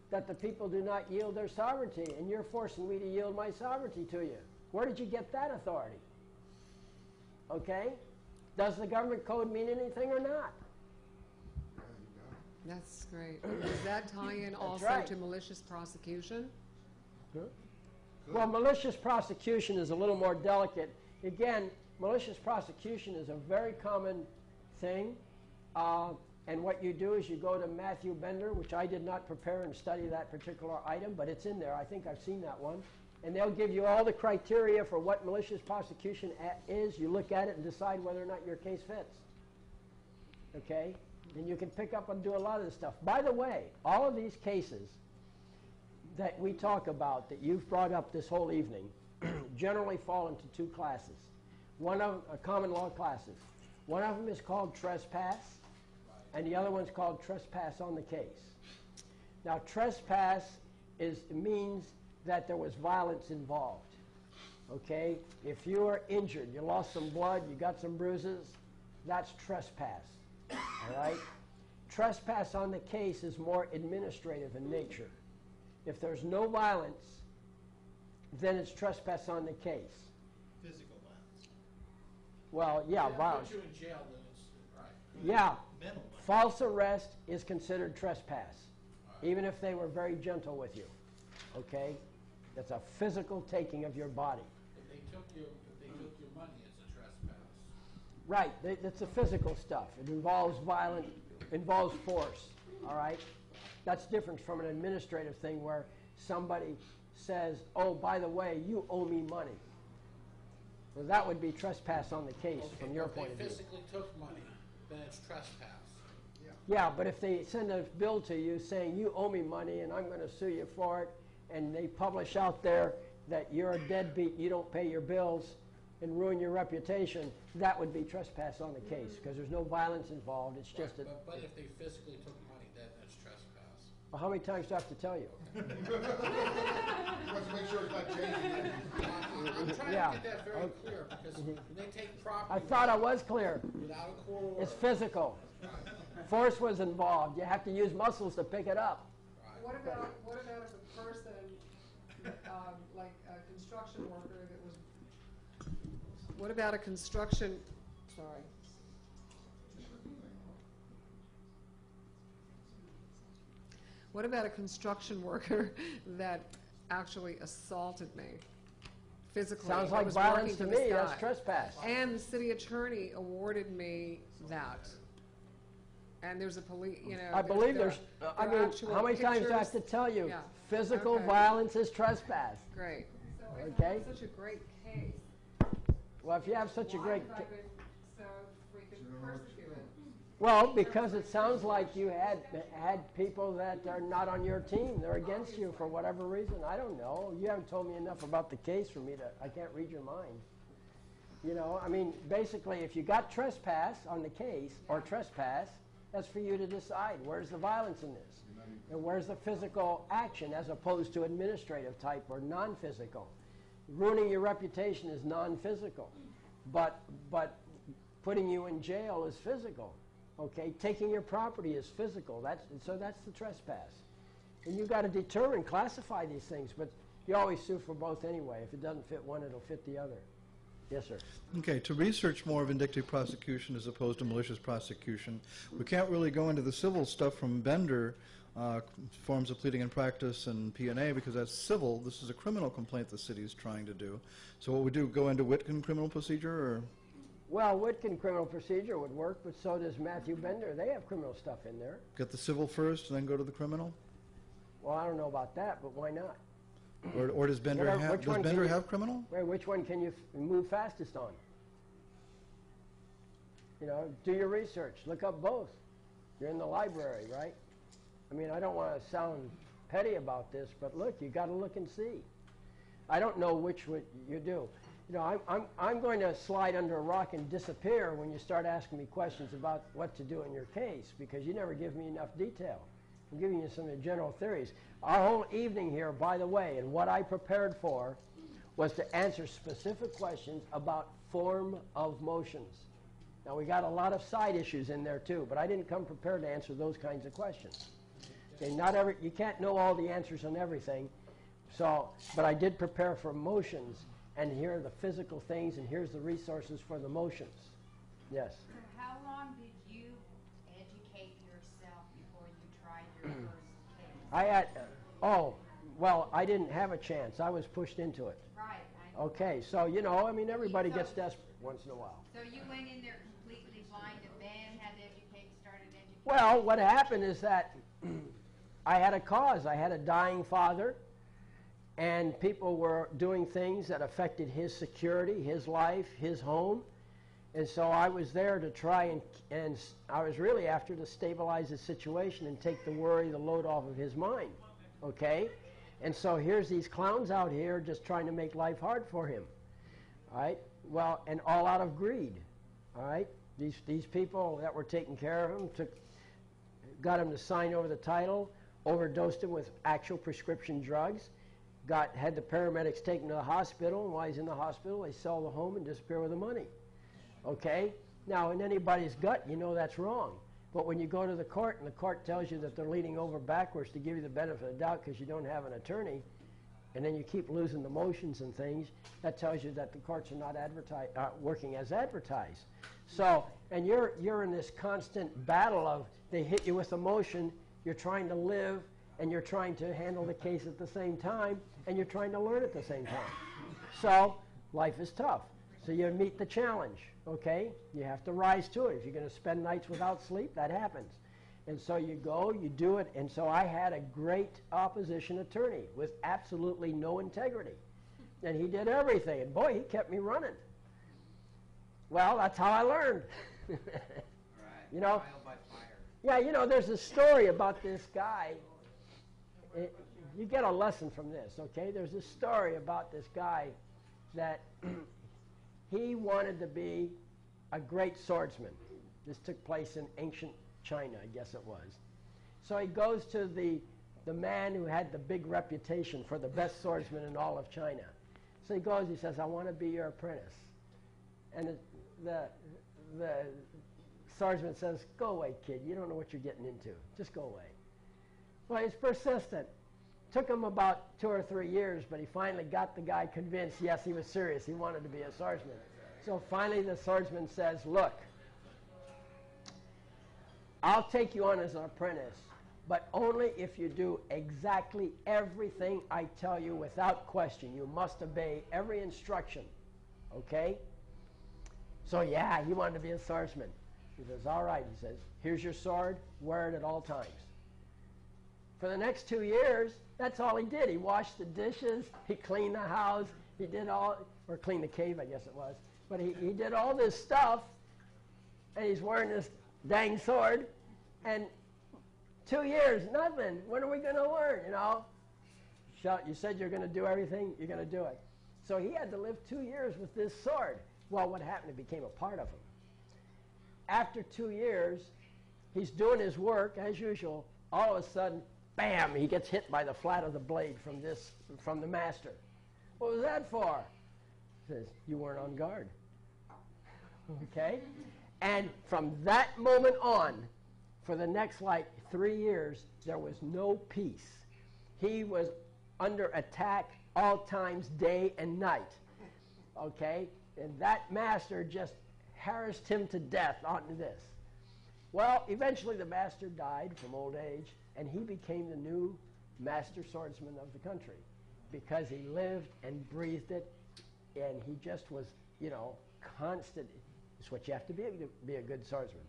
that the people do not yield their sovereignty, and you're forcing me to yield my sovereignty to you? Where did you get that authority? Okay? Does the government code mean anything or not? That's great. Does that tie in also to malicious prosecution? Well, malicious prosecution is a little more delicate. Again, malicious prosecution is a very common thing. And what you do is you go to Matthew Bender, which I did not prepare and study that particular item, but it's in there. I think I've seen that one. And they'll give you all the criteria for what malicious prosecution is. You look at it and decide whether or not your case fits. Okay? And you can pick up and do a lot of this stuff. By the way, all of these cases that we talk about, that you've brought up this whole evening, generally fall into two classes. One of common law classes. One of them is called trespass, and the other one's called trespass on the case. Now, trespass means that there was violence involved. Okay? If you were injured, you lost some blood, you got some bruises, that's trespass. All right? Trespass on the case is more administrative in nature. If there's no violence, then it's trespass on the case. Physical violence. Well, yeah, violence. Put you in jail, then it's, right. Yeah. Mental False arrest is considered trespass, even if they were very gentle with you. Okay? That's a physical taking of your body. If they took your money, it's a trespass. Right. It's the physical stuff. It involves involves force. All right? That's different from an administrative thing where somebody says, oh, by the way, you owe me money. Well, that would be trespass on the case from your point of view. If they physically took money, then it's trespass. Yeah, but if they send a bill to you saying you owe me money and I'm going to sue you for it, and they publish out there that you're a deadbeat, you don't pay your bills, and ruin your reputation, that would be trespass on the case because there's no violence involved. It's just a. But if they physically took money, then it's trespass. Well, how many times do I have to tell you? Let's make sure it's not changing. I'm trying Yeah. to get that very clear because when they take property. I thought I was clear. Without a court order. It's physical. Force was involved. You have to use muscles to pick it up. What about if a person, like a construction worker that was, what about a construction, sorry. What about a construction worker that actually assaulted me physically? Sounds I like was violence working to for this me. That's guy. trespass. And the city attorney awarded me that. And there's a police, I believe there I are mean, actual how many times do I have to pictures. tell you? Yeah. Physical Okay. violence is trespass. Great. Okay? It's such a great case. Well, if you have such a Why great. have I been so freaking persecuted? Well, because it sounds like you had people that are not on your team. They're against you for whatever reason. I don't know. You haven't told me enough about the case for me to. I can't read your mind. You know, I mean, basically, if you got trespass on the case or trespass, that's for you to decide. Where's the violence in this? And where's the physical action as opposed to administrative type or non-physical? Ruining your reputation is non-physical, but putting you in jail is physical. Okay, taking your property is physical. That's the trespass. And you've got to determine, classify these things, but you always sue for both anyway. If it doesn't fit one, it'll fit the other. Yes, sir. Okay, to research more vindictive prosecution as opposed to malicious prosecution, we can't really go into the civil stuff from Bender, forms of pleading and practice and P&A, because that's civil. This is a criminal complaint the city is trying to do. So what we do, go into Witkin criminal procedure, or? Well, Witkin criminal procedure would work, but so does Matthew Bender. They have criminal stuff in there. Get the civil first and then go to the criminal? Well, I don't know about that, but why not? Or does Bender have criminal? Which one can you move fastest on? You know, do your research. Look up both. You're in the library, right? I mean, I don't want to sound petty about this, but look, you got to look and see. I don't know which would you do. You know, I'm going to slide under a rock and disappear when you start asking me questions about what to do in your case, because you never give me enough detail. I'm giving you some general theories. Our whole evening here, by the way, and what I prepared for was to answer specific questions about form of motions. Now, we got a lot of side issues in there too, but I didn't come prepared to answer those kinds of questions. Okay, you can't know all the answers on everything, but I did prepare for motions, and here are the physical things, and here's the resources for the motions. Yes? So how long did you educate yourself before you tried your first case? I didn't have a chance. I was pushed into it. Right. I know. Okay, so, you know, I mean, everybody gets desperate once in a while. So you went in there completely blind and then had to started educating? Well, what happened is that I had a cause. I had a dying father, and people were doing things that affected his security, his life, his home. And so I was there to try and I was really after to stabilize the situation and take the worry, the load off of his mind. Okay? And so here's these clowns out here just trying to make life hard for him. All right? Well, and all out of greed. All right? These people that were taking care of him got him to sign over the title. overdosed him with actual prescription drugs, had the paramedics taken to the hospital, and while he's in the hospital, they sell the home and disappear with the money. Okay? Now, in anybody's gut, you know that's wrong. But when you go to the court and the court tells you that they're leaning over backwards to give you the benefit of the doubt because you don't have an attorney, and then you keep losing the motions and things, that tells you that the courts are not working as advertised. So, and you're in this constant battle of they hit you with a motion, you're trying to live, and you're trying to handle the case at the same time, and you're trying to learn at the same time. So, life is tough. So you meet the challenge, okay? You have to rise to it. If you're going to spend nights without sleep, that happens. And so you go, you do it, and so I had a great opposition attorney with absolutely no integrity. And he did everything, and boy, he kept me running. Well, that's how I learned. You know? Trial by fire. Yeah, you know, there's a story about this guy. You get a lesson from this, okay? There's a story about this guy that he wanted to be a great swordsman. This took place in ancient China, I guess it was. So he goes to the man who had the big reputation for the best swordsman in all of China. So he goes, he says, I want to be your apprentice. And the swordsman says, go away, kid. You don't know what you're getting into. Just go away. Well, he's persistent. Took him about 2 or 3 years, but he finally got the guy convinced, yes, he was serious. He wanted to be a swordsman. So finally the swordsman says, look, I'll take you on as an apprentice, but only if you do exactly everything I tell you without question. You must obey every instruction, okay? So yeah, he wanted to be a swordsman. He says, all right, he says, here's your sword, wear it at all times. For the next 2 years, that's all he did. He washed the dishes, he cleaned the house, he did all, or cleaned the cave, I guess it was. But he did all this stuff, and he's wearing this dang sword, and 2 years, nothing. When are we going to learn, you know? You said you're going to do everything, you're going to do it. So he had to live 2 years with this sword. Well, what happened? It became a part of him. After 2 years, he's doing his work, as usual. All of a sudden, bam, he gets hit by the flat of the blade from the master. What was that for? He says, you weren't on guard. Okay? And from that moment on, for the next, 3 years, there was no peace. He was under attack all times, day and night. Okay? And that master just harassed him to death onto this. Well, eventually the master died from old age, and he became the new master swordsman of the country because he lived and breathed it, and he just was, constant. It's what you have to be a good swordsman.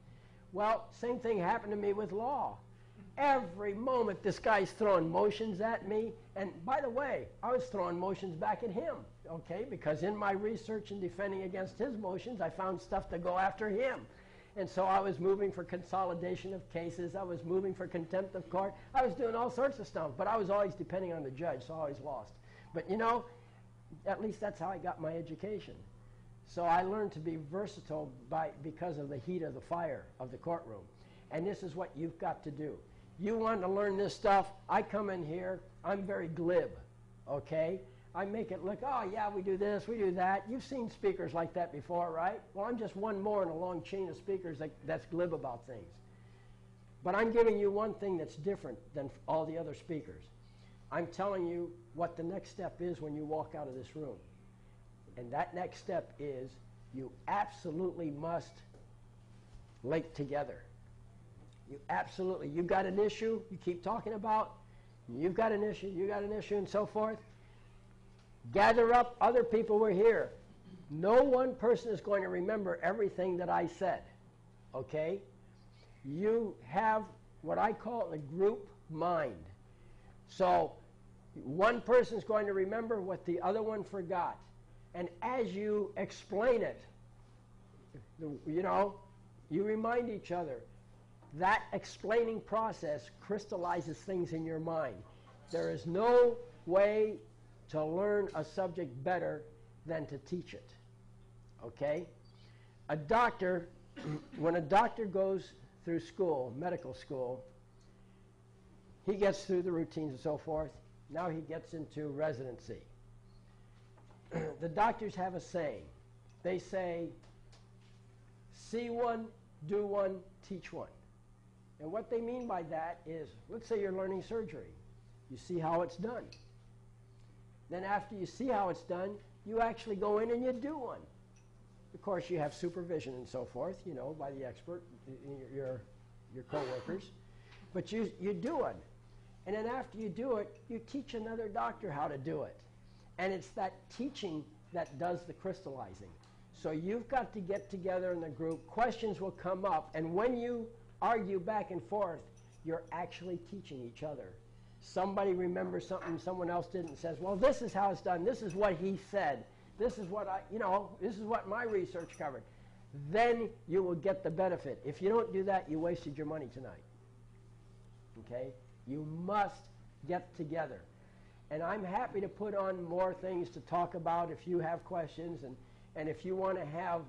Well, same thing happened to me with law. Every moment this guy's throwing motions at me, and by the way, I was throwing motions back at him, okay, because in my research and defending against his motions, I found stuff to go after him. And so I was moving for consolidation of cases, I was moving for contempt of court, I was doing all sorts of stuff, but I was always depending on the judge, so I always lost. But at least that's how I got my education. So I learned to be versatile because of the heat of the fire of the courtroom. And this is what you've got to do. You want to learn this stuff, I come in here, I'm very glib, okay? I make it look, oh yeah, we do this, we do that. You've seen speakers like that before, right? Well, I'm just one more in a long chain of speakers that's glib about things. But I'm giving you one thing that's different than all the other speakers. I'm telling you what the next step is when you walk out of this room. And that next step is you absolutely must link together. You've got an issue you keep talking about, you've got an issue, and so forth. Gather up other people who are here. No one person is going to remember everything that I said, okay? You have what I call a group mind. So one person is going to remember what the other one forgot. And as you explain it, you remind each other. That explaining process crystallizes things in your mind. There is no way to learn a subject better than to teach it. Okay? A doctor, when a doctor goes through school, medical school, he gets through the routines and so forth. Now he gets into residency. The doctors have a saying. They say, see one, do one, teach one. And what they mean by that is, let's say you're learning surgery. You see how it's done. Then after you see how it's done, you actually go in and you do one. Of course, you have supervision and so forth, you know, by the expert, your co-workers. But you do one. And then after you do it, you teach another doctor how to do it. And it's that teaching that does the crystallizing. So you've got to get together in the group. Questions will come up. And when you argue back and forth, you're actually teaching each other. Somebody remembers something someone else didn't and says, well, this is how it's done. This is what he said. This is what this is what my research covered. Then you will get the benefit. If you don't do that, you wasted your money tonight. Okay? You must get together. And I'm happy to put on more things to talk about if you have questions, and if you want to have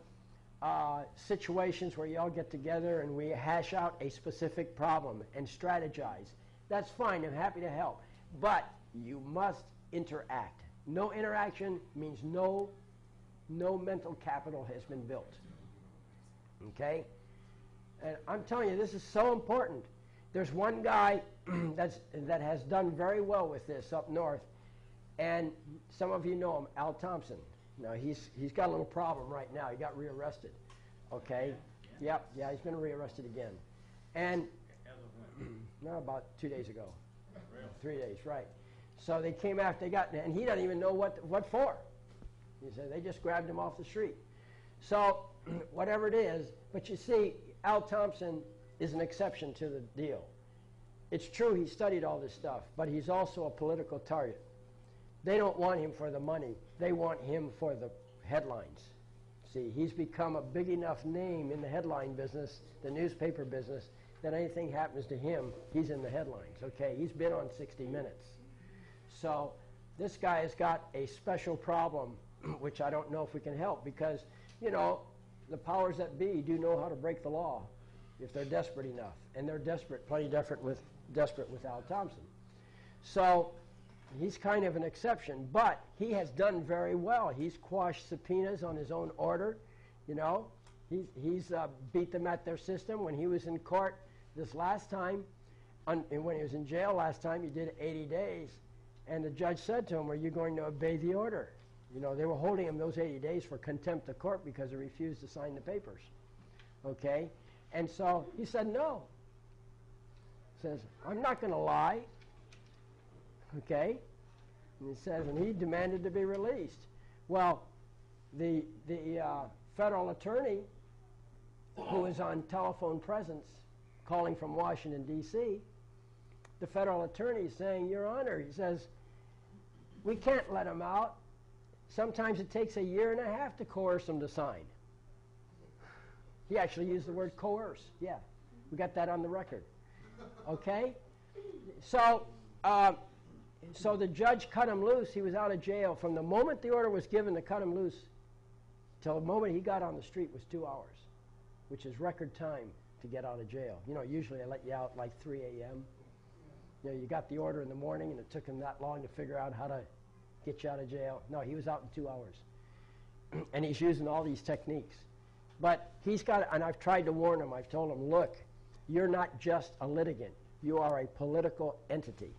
situations where you all get together and we hash out a specific problem and strategize. That's fine. I'm happy to help. But you must interact. No interaction means no mental capital has been built. Okay? And I'm telling you, this is so important. There's one guy that has done very well with this up north, and some of you know him, Al Thompson. Now, he's got a little problem right now. He got rearrested. Okay? Yep, yeah, he's been rearrested again. And no, about 2 days ago. 3 days, right. So they came after, and he doesn't even know what for. He said they just grabbed him off the street. So whatever it is, but you see, Al Thompson is an exception to the deal. It's true he studied all this stuff, but he's also a political target. They don't want him for the money. They want him for the headlines. See, he's become a big enough name in the headline business, the newspaper business, that anything happens to him, he's in the headlines, okay? He's been on 60 Minutes. So this guy has got a special problem, which I don't know if we can help, because, you know, the powers that be do know how to break the law if they're desperate enough. And they're desperate, plenty desperate with Al Thompson. So he's kind of an exception, but he has done very well. He's quashed subpoenas on his own order, you know. He's beat them at their system. When he was in court this last time, and when he was in jail last time, he did 80 days. And the judge said to him, are you going to obey the order? You know, they were holding him those 80 days for contempt of court because he refused to sign the papers. Okay? And so he said no. Says, I'm not going to lie. Okay? And he says, and he demanded to be released. Well, the federal attorney who was on telephone presence calling from Washington, D.C., the federal attorney is saying, Your Honor, he says, we can't let him out. Sometimes it takes 1.5 years to coerce him to sign. He actually used the word coerce. Yeah, we got that on the record. Okay? So the judge cut him loose. He was out of jail. From the moment the order was given to cut him loose till the moment he got on the street was 2 hours, which is record time to get out of jail. You know, usually I let you out like 3 a.m. You know, you got the order in the morning, and it took him that long to figure out how to get you out of jail. No, he was out in 2 hours. And he's using all these techniques. But he's got, and I've tried to warn him, I've told him, look, you're not just a litigant. You are a political entity.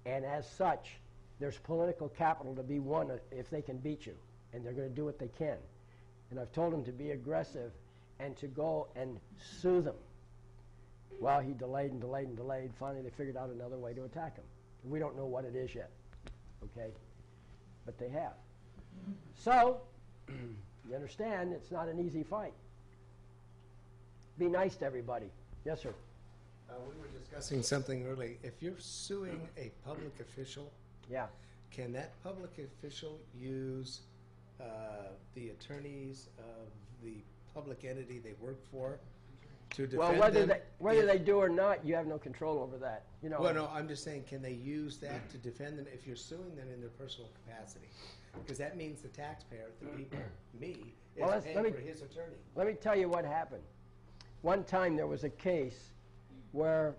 And as such, there's political capital to be won if they can beat you. And they're going to do what they can. And I've told him to be aggressive and to go and sue them. Well, he delayed and delayed and delayed. Finally, they figured out another way to attack him. We don't know what it is yet, okay? But they have. So, you understand, it's not an easy fight. Be nice to everybody. Yes, sir. We were discussing something early. If you're suing a public official, yeah, can that public official use the attorneys of the public entity they work for to defend them? Whether they do or not, you have no control over that. You know. Well, no, I'm just saying, can they use that to defend them if you're suing them in their personal capacity? Because that means the taxpayer, the people, me, is paying for his attorney. Let me tell you what happened. One time there was a case where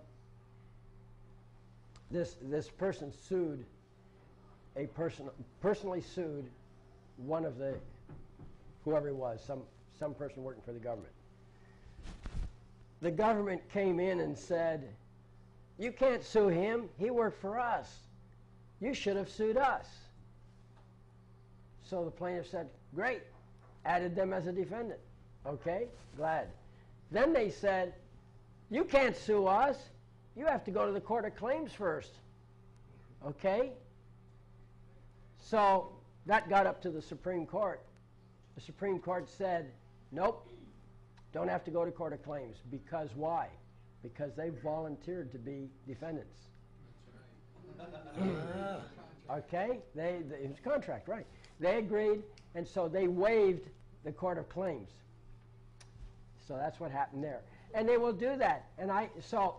this person sued a person, personally sued one of the, whoever he was, some person working for the government. The government came in and said, you can't sue him, he worked for us. You should have sued us. So the plaintiff said, great, added them as a defendant. Okay, glad. Then they said, you can't sue us, you have to go to the Court of Claims first. Okay? So that got up to the Supreme Court. The Supreme Court said, nope, don't have to go to Court of Claims. Because why? Because they volunteered to be defendants. Okay? It was a contract, right. They agreed, and so they waived the Court of Claims. So that's what happened there. And they will do that. And so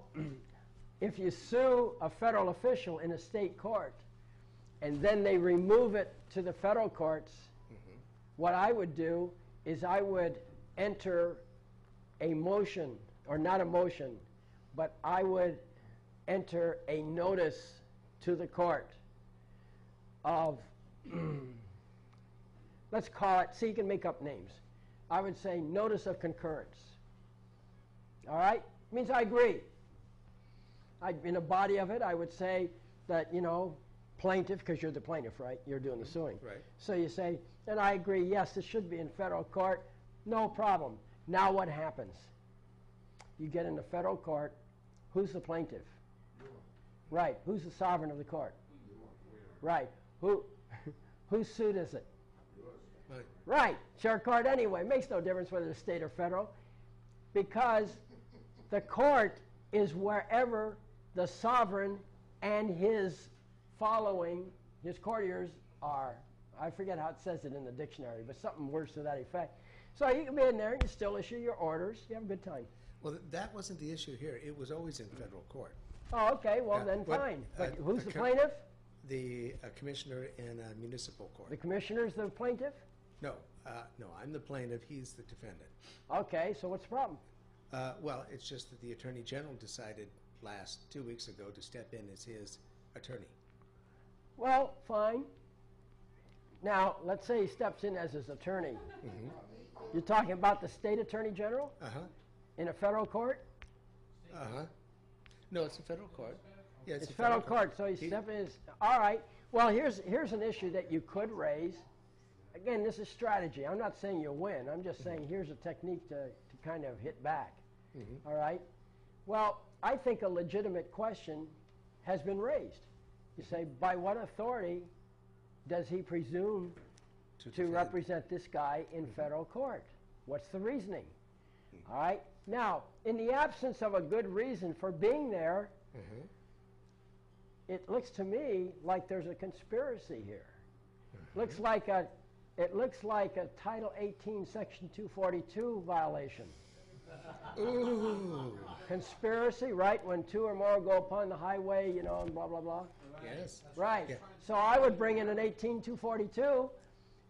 if you sue a federal official in a state court, and then they remove it to the federal courts, what I would do is I would enter a motion, or not a motion, but I would enter a notice to the court of, let's call it, see, you can make up names. I would say notice of concurrence. All right? It means I agree. In the body of it, I would say that, you know, plaintiff, because you're the plaintiff, right? You're doing the suing. Right. So you say, and I agree, yes, this should be in federal court. No problem. Now what happens? You get in the federal court. Who's the plaintiff? Right. Who's the sovereign of the court? Right. Whose suit is it? Right. Share court anyway. Makes no difference whether it's state or federal, because the court is wherever the sovereign and his following, his courtiers are. I forget how it says it in the dictionary, but something worse to that effect. So you can be in there and you still issue your orders. You have a good time. Well, that wasn't the issue here. It was always in federal court. Oh, okay. Well, then fine. But who's the plaintiff? The commissioner in a municipal court. The commissioner's the plaintiff? No, no, I'm the plaintiff. He's the defendant. Okay, so what's the problem? Well, it's just that the Attorney General decided 2 weeks ago to step in as his attorney. Well, fine. Now, let's say he steps in as his attorney. Mm-hmm. You're talking about the state Attorney General? Uh-huh. In a federal court? Uh-huh. No, it's a federal court. Yeah, it's a federal court, so he's stepping in. All right. Well, here's an issue that you could raise. Again, this is strategy. I'm not saying you'll win. I'm just saying here's a technique to kind of hit back. Mm-hmm. All right? Well, I think a legitimate question has been raised. You say, by what authority does he presume to represent this guy in federal court? What's the reasoning? All right? Now, in the absence of a good reason for being there, it looks to me like there's a conspiracy here. It looks like a Title 18, Section 242 violation. Ooh. Conspiracy, right? When two or more go upon the highway, you know, and blah, blah, blah. Yes. Right. Yeah. So I would bring in an 18242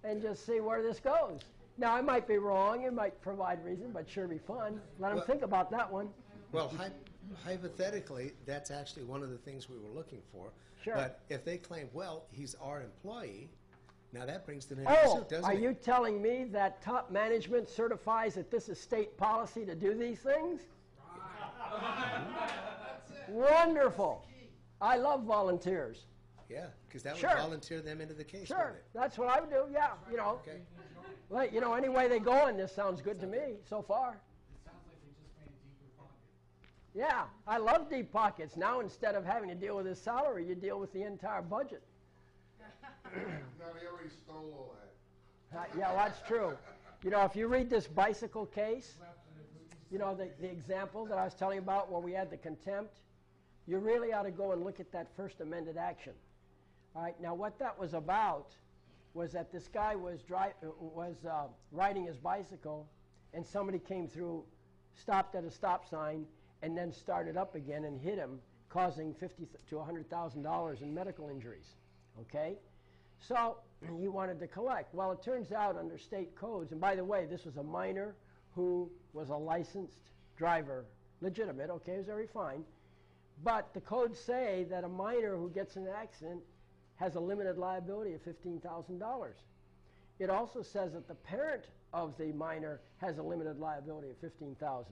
and just see where this goes. Now, I might be wrong. It might provide reason, but sure be fun. Let them think about that one. Well, hypothetically, that's actually one of the things we were looking for. Sure. But if they claim, well, he's our employee, now that brings them into suit, doesn't it? Are you telling me that top management certifies that this is state policy to do these things? Wonderful. I love volunteers. Yeah, because that Sure. would volunteer them into the case, Sure, wouldn't it? that's what I would do. Yeah, you know. Okay. Like, you know, any way they go in this sounds good to me so far. It sounds like they just made deeper pockets. Yeah, I love deep pockets. Now, instead of having to deal with his salary, you deal with the entire budget. No, they already stole all that. Yeah, well, that's true. You know, if you read this bicycle case, you know, the example that I was telling you about where we had the contempt, you really ought to go and look at that first amended action. All right, now what that was about was that this guy was riding his bicycle, and somebody came through, stopped at a stop sign, and then started up again and hit him, causing $50,000 to $100,000 in medical injuries. Okay? So he wanted to collect. Well, it turns out under state codes, and by the way, this was a minor who was a licensed driver, legitimate, okay, it was very fine. But the codes say that a minor who gets in an accident has a limited liability of $15,000. It also says that the parent of the minor has a limited liability of $15,000.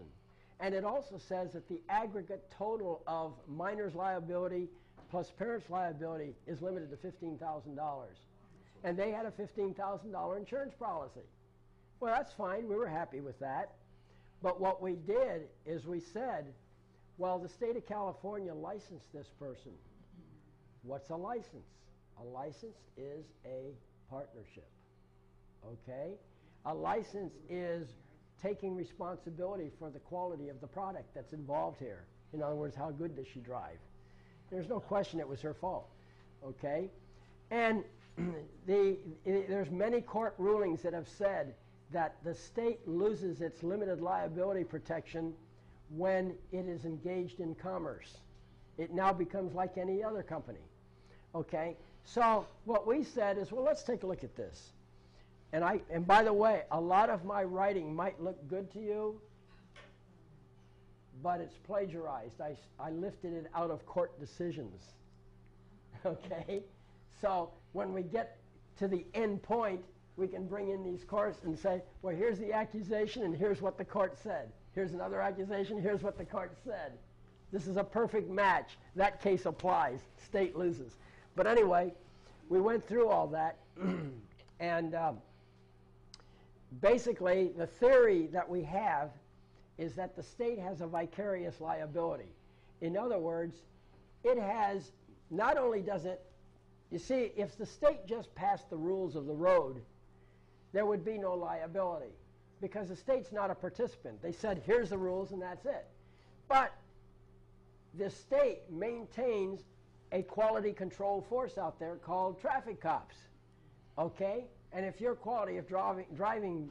And it also says that the aggregate total of minor's liability plus parent's liability is limited to $15,000. And they had a $15,000 insurance policy. Well, that's fine. We were happy with that. But what we did is we said, well, the state of California licensed this person. What's a license? A license is a partnership. Okay? A license is taking responsibility for the quality of the product that's involved here. In other words, how good does she drive? There's no question it was her fault. Okay? And there's many court rulings that have said that the state loses its limited liability protection when it is engaged in commerce. It now becomes like any other company. Okay? So what we said is, well, let's take a look at this. And by the way, a lot of my writing might look good to you, but it's plagiarized. I lifted it out of court decisions. Okay? So when we get to the end point, we can bring in these courts and say, well, here's the accusation and here's what the court said. Here's another accusation, here's what the court said. This is a perfect match. That case applies. State loses. But anyway, we went through all that. And basically, the theory that we have is that the state has a vicarious liability. In other words, it has, not only does it, you see, if the state just passed the rules of the road, there would be no liability because the state's not a participant. They said, here's the rules and that's it. But the state maintains a quality control force out there called traffic cops. Okay? And if your quality of driving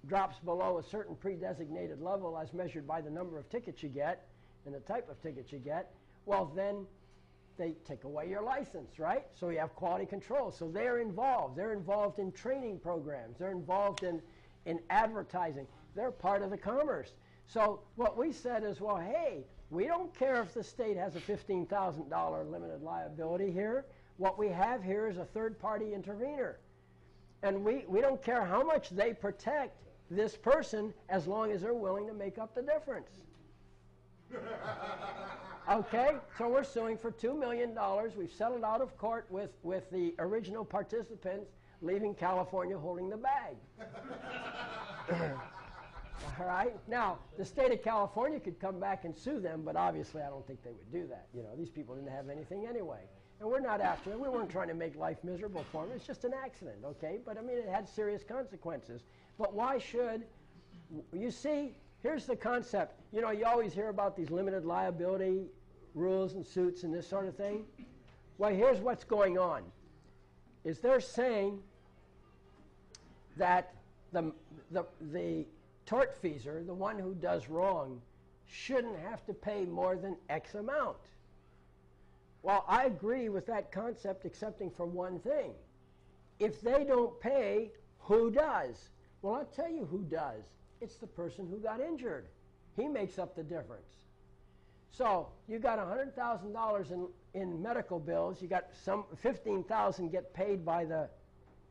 drops below a certain pre-designated level as measured by the number of tickets you get and the type of tickets you get, well, then they take away your license, right? So you have quality control. So they're involved. They're involved in training programs. They're involved in advertising. They're part of the commerce. So what we said is, well, hey, we don't care if the state has a $15,000 limited liability here. What we have here is a third-party intervener. And we don't care how much they protect this person as long as they're willing to make up the difference. Okay? So we're suing for $2 million. We've settled out of court with the original participants leaving California holding the bag. All right? Now, the state of California could come back and sue them, but obviously I don't think they would do that. You know, these people didn't have anything anyway. And we're not after them. We weren't trying to make life miserable for them. It's just an accident, okay? But, I mean, it had serious consequences. But why should, you see, here's the concept. You know, you always hear about these limited liability rules and suits and this sort of thing. Well, here's what's going on. Is they're saying that the tortfeasor, the one who does wrong, shouldn't have to pay more than X amount. Well, I agree with that concept, excepting for one thing. If they don't pay, who does? Well, I'll tell you who does. It's the person who got injured. He makes up the difference. So you got $100,000 in medical bills. You got some $15,000 get paid by the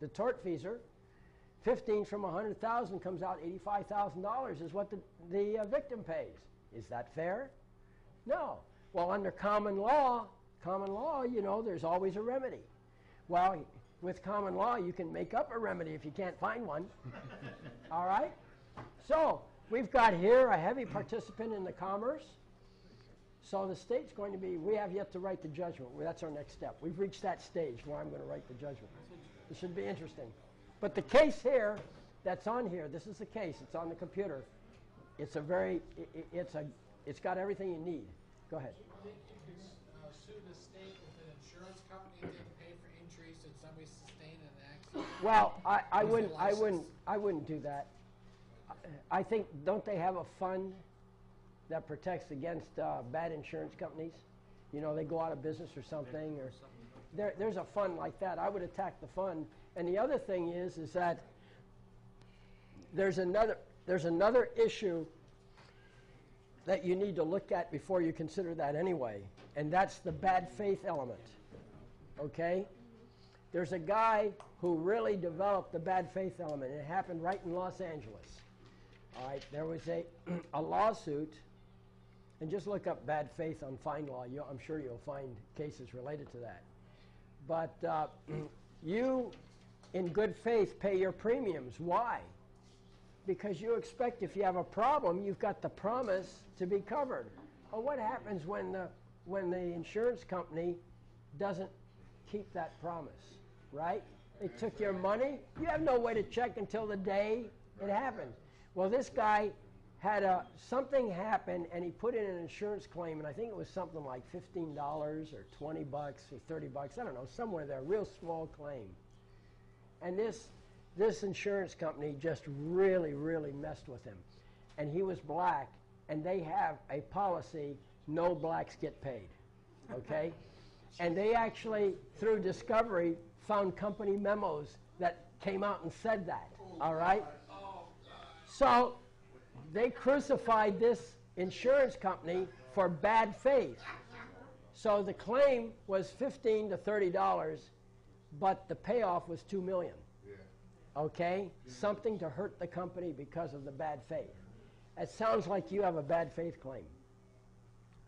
tortfeasor. 15 from 100,000 comes out $85,000 is what the victim pays. Is that fair? No. Well, under common law, you know, there's always a remedy. Well, with common law, you can make up a remedy if you can't find one. All right? So we've got here a heavy participant in the commerce. So the state's going to be, we have yet to write the judgment. Well, that's our next step. We've reached that stage where I'm going to write the judgment. It should be interesting. But the case here that's on here, this is the case. It's on the computer. It's a very, it's got everything you need. Go ahead. Do you think you could sue the state with an insurance company and didn't pay for injuries that somebody sustained in an accident? Well, I wouldn't do that. I think, don't they have a fund that protects against bad insurance companies? You know, they go out of business or something, or there's a fund like that. I would attack the fund. And the other thing is that there's another issue. that you need to look at before you consider that anyway, and that's the bad faith element. Okay? There's a guy who really developed the bad faith element. It happened right in Los Angeles. All right, there was a lawsuit, and just look up bad faith on FindLaw. I'm sure you'll find cases related to that. But you, in good faith, pay your premiums. Why? Because you expect if you have a problem, you've got the promise to be covered. Well, what happens when the insurance company doesn't keep that promise, right? They took your money. You have no way to check until the day it happened. Well, this guy had something happen, and he put in an insurance claim, and I think it was something like $15 or $20 or $30. I don't know, somewhere there, real small claim. And this insurance company just really, really messed with him. And he was black, and they have a policy, no blacks get paid, okay? And they actually, through discovery, found company memos that came out and said that, all right? So they crucified this insurance company for bad faith. So the claim was $15 to $30, but the payoff was $2 million. Okay? Something to hurt the company because of the bad faith. It sounds like you have a bad faith claim.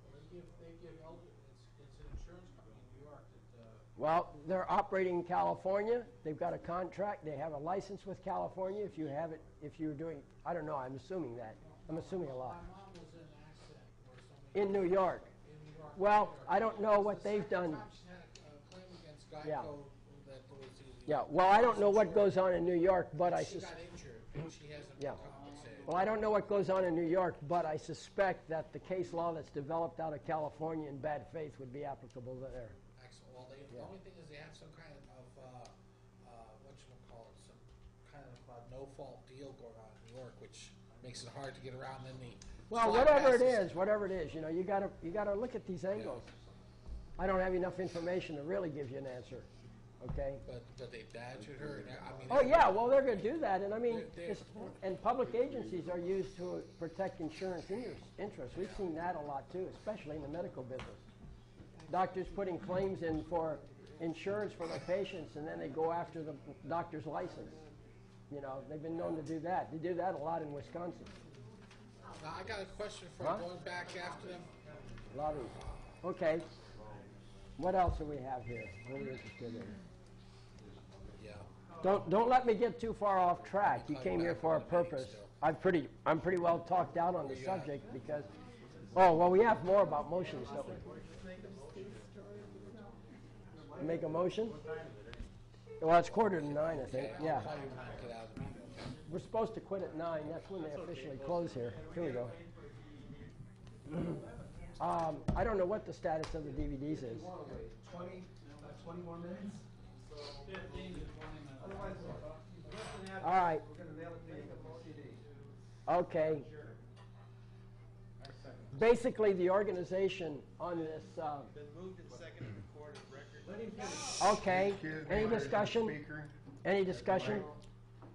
They give it's an insurance company in New York that. Well, they're operating in California. They've got a contract. They have a license with California. If you have it, if you're doing, I don't know, I'm assuming that. I'm assuming a lot. My mom was in an accident where somebody. In New York. In New York. Well, I don't know what they've done. She had a claim against Geico Yeah. that was. Yeah, well, I don't know what goes on in New York, but I She got suspect. injured and she hasn't Yeah. been compensated. Well, I don't know what goes on in New York, but I suspect that the case law that's developed out of California in bad faith would be applicable there. Excellent. Well, the only thing is they have some kind of, whatchamacallit, some kind of no-fault deal going on in New York, which makes it hard to get around. Then the Well, whatever it is, you know, you gotta look at these angles. I don't have enough information to really give you an answer. Okay. But they badgered her. And I mean. Oh yeah, well they're going to do that, and I mean, and public agencies are used to protect insurance interests. We've seen that a lot too, especially in the medical business. Doctors putting claims in for insurance for their patients, and then they go after the doctor's license. You know, they've been known to do that. They do that a lot in Wisconsin. Now, I got a question for going back after them. Lobby. Okay. What else do we have here? What are you interested in? Yeah. Don't let me get too far off track. You came here for a purpose. I'm pretty well talked out on the subject because. Oh well, we have more about motions, don't we? Make a motion? Well, it's 8:45, I think. Yeah. We're supposed to quit at 9. That's when they officially close here. Here we go. I don't know what the status of the DVDs is. 20 more minutes? 15 to 20 minutes. Otherwise, All right. we're going to mail it to you with the CD. Okay. Basically, the organization on this. Been moved and seconded to court of record. Okay. Any discussion? Any discussion?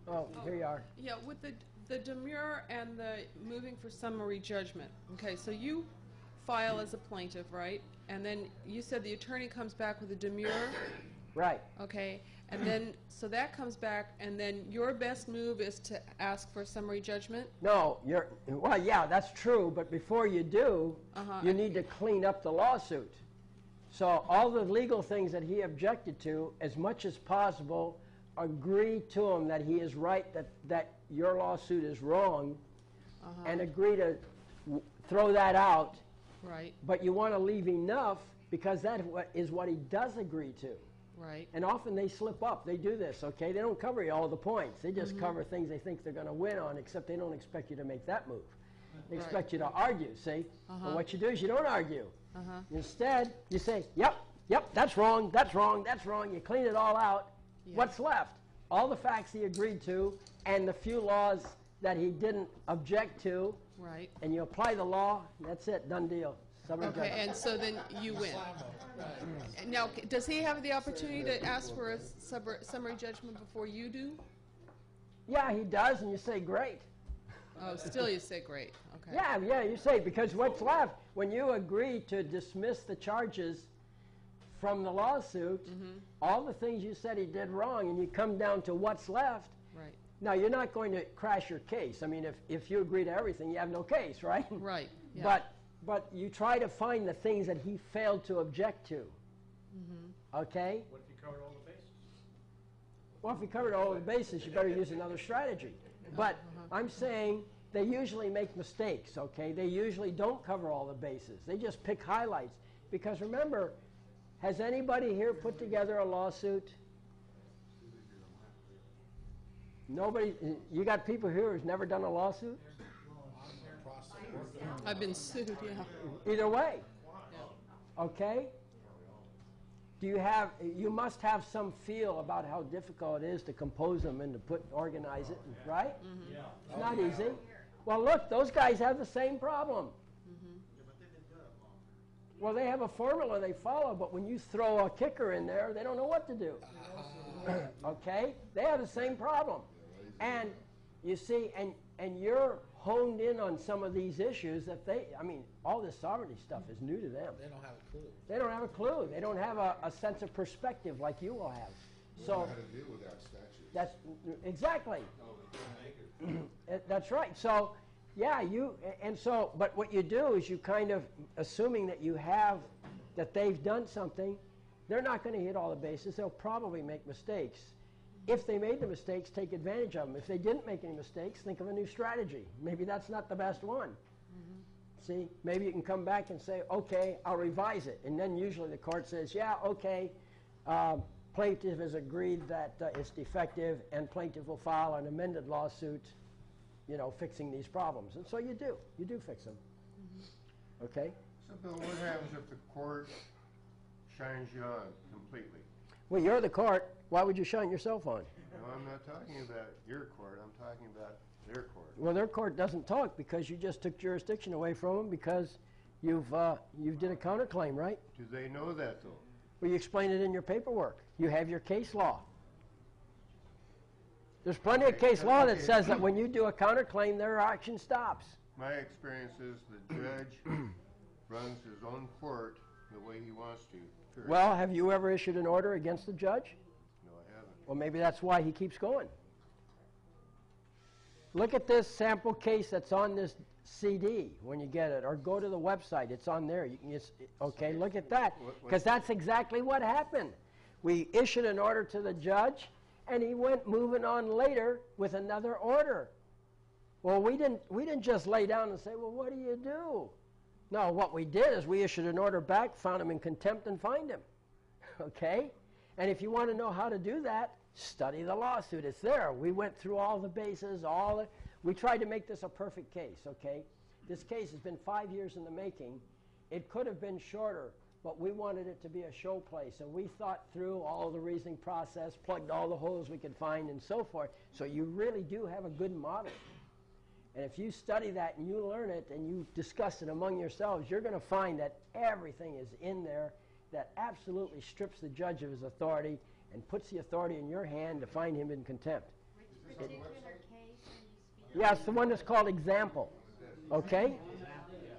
Oh, here you are. Yeah, with the demur and the moving for summary judgment. Okay, so you file as a plaintiff, right? And then you said the attorney comes back with a demur. Right. Okay, and then, so that comes back, and then your best move is to ask for summary judgment? No, well, yeah, that's true, but before you do, you need to clean up the lawsuit. So all the legal things that he objected to, as much as possible, agree to him that he is right, that your lawsuit is wrong, and agree to throw that out. Right. But you want to leave enough, because that is what he does agree to. Right. And often they slip up. They do this, okay? They don't cover all the points. They just cover things they think they're going to win on, except they don't expect you to make that move. They expect you to argue, see? But what you do is you don't argue. Instead, you say, yep, that's wrong, that's wrong, that's wrong. You clean it all out. What's left? All the facts he agreed to and the few laws that he didn't object to. Right. And you apply the law, that's it, done deal. Okay, and so then you win. Now, does he have the opportunity to ask for a summary judgment before you do? Yeah, he does, and you say, great. Oh, still you say great, okay. Yeah, yeah, you say, because what's left, when you agree to dismiss the charges from the lawsuit, all the things you said he did wrong, and you come down to what's left. Right. Now, you're not going to crash your case. I mean, if you agree to everything, you have no case, right? Right, yeah. But you try to find the things that he failed to object to. Okay? What if you covered all the bases? Well, if you covered all the bases, you better use another strategy. But I'm saying they usually make mistakes, okay? They usually don't cover all the bases. They just pick highlights. Because remember, has anybody here put together a lawsuit? Nobody, you got people here who's never done a lawsuit? I've been sued, yeah. Either way. Okay? You must have some feel about how difficult it is to compose them and to organize it, right? It's not easy. Well, look, those guys have the same problem. Well, they have a formula they follow, but when you throw a kicker in there, they don't know what to do. Okay? They have the same problem. And you see, and you're honed in on some of these issues that all this sovereignty stuff is new to them. They don't have a clue. They don't have a clue. They don't have a sense of perspective like you will have. We don't know how to deal with that statute. That's exactly. That's right. So, yeah, but what you do is you kind of, assuming that they've done something, they're not going to hit all the bases. They'll probably make mistakes. If they made the mistakes, take advantage of them. If they didn't make any mistakes, think of a new strategy. Maybe that's not the best one. See, maybe you can come back and say, okay, I'll revise it. And then usually the court says, yeah, okay, plaintiff has agreed that it's defective, and plaintiff will file an amended lawsuit, fixing these problems. And so you do fix them. Okay? So, Bill, what happens if the court shines you on completely? Well, you're the court. Why would you shine yourself on? No, I'm not talking about your court. I'm talking about their court. Well, their court doesn't talk because you just took jurisdiction away from them because you did a counterclaim, right? Do they know that, though? Well, you explain it in your paperwork. You have your case law. There's plenty of case law that says that when you do a counterclaim, their action stops. My experience is the judge runs his own court the way he wants to. Period. Well, have you ever issued an order against the judge? No, I haven't. Well, maybe that's why he keeps going. Look at this sample case that's on this CD when you get it, or go to the website. It's on there. You can just, okay, look at that, because that's exactly what happened. We issued an order to the judge, and he went moving on later with another order. Well, we didn't just lay down and say, well, what do you do? No, what we did is we issued an order back, found him in contempt, and fined him. Okay? And if you want to know how to do that, study the lawsuit. It's there. We went through all the bases, we tried to make this a perfect case, okay? This case has been 5 years in the making. It could have been shorter, but we wanted it to be a show place, and we thought through all the reasoning process, plugged all the holes we could find, and so forth. So you really do have a good model. And if you study that and you learn it and you discuss it among yourselves, you're going to find that everything is in there that absolutely strips the judge of his authority and puts the authority in your hand to find him in contempt. Which particular case are you speaking? Yeah, it's the one that's called example. Okay?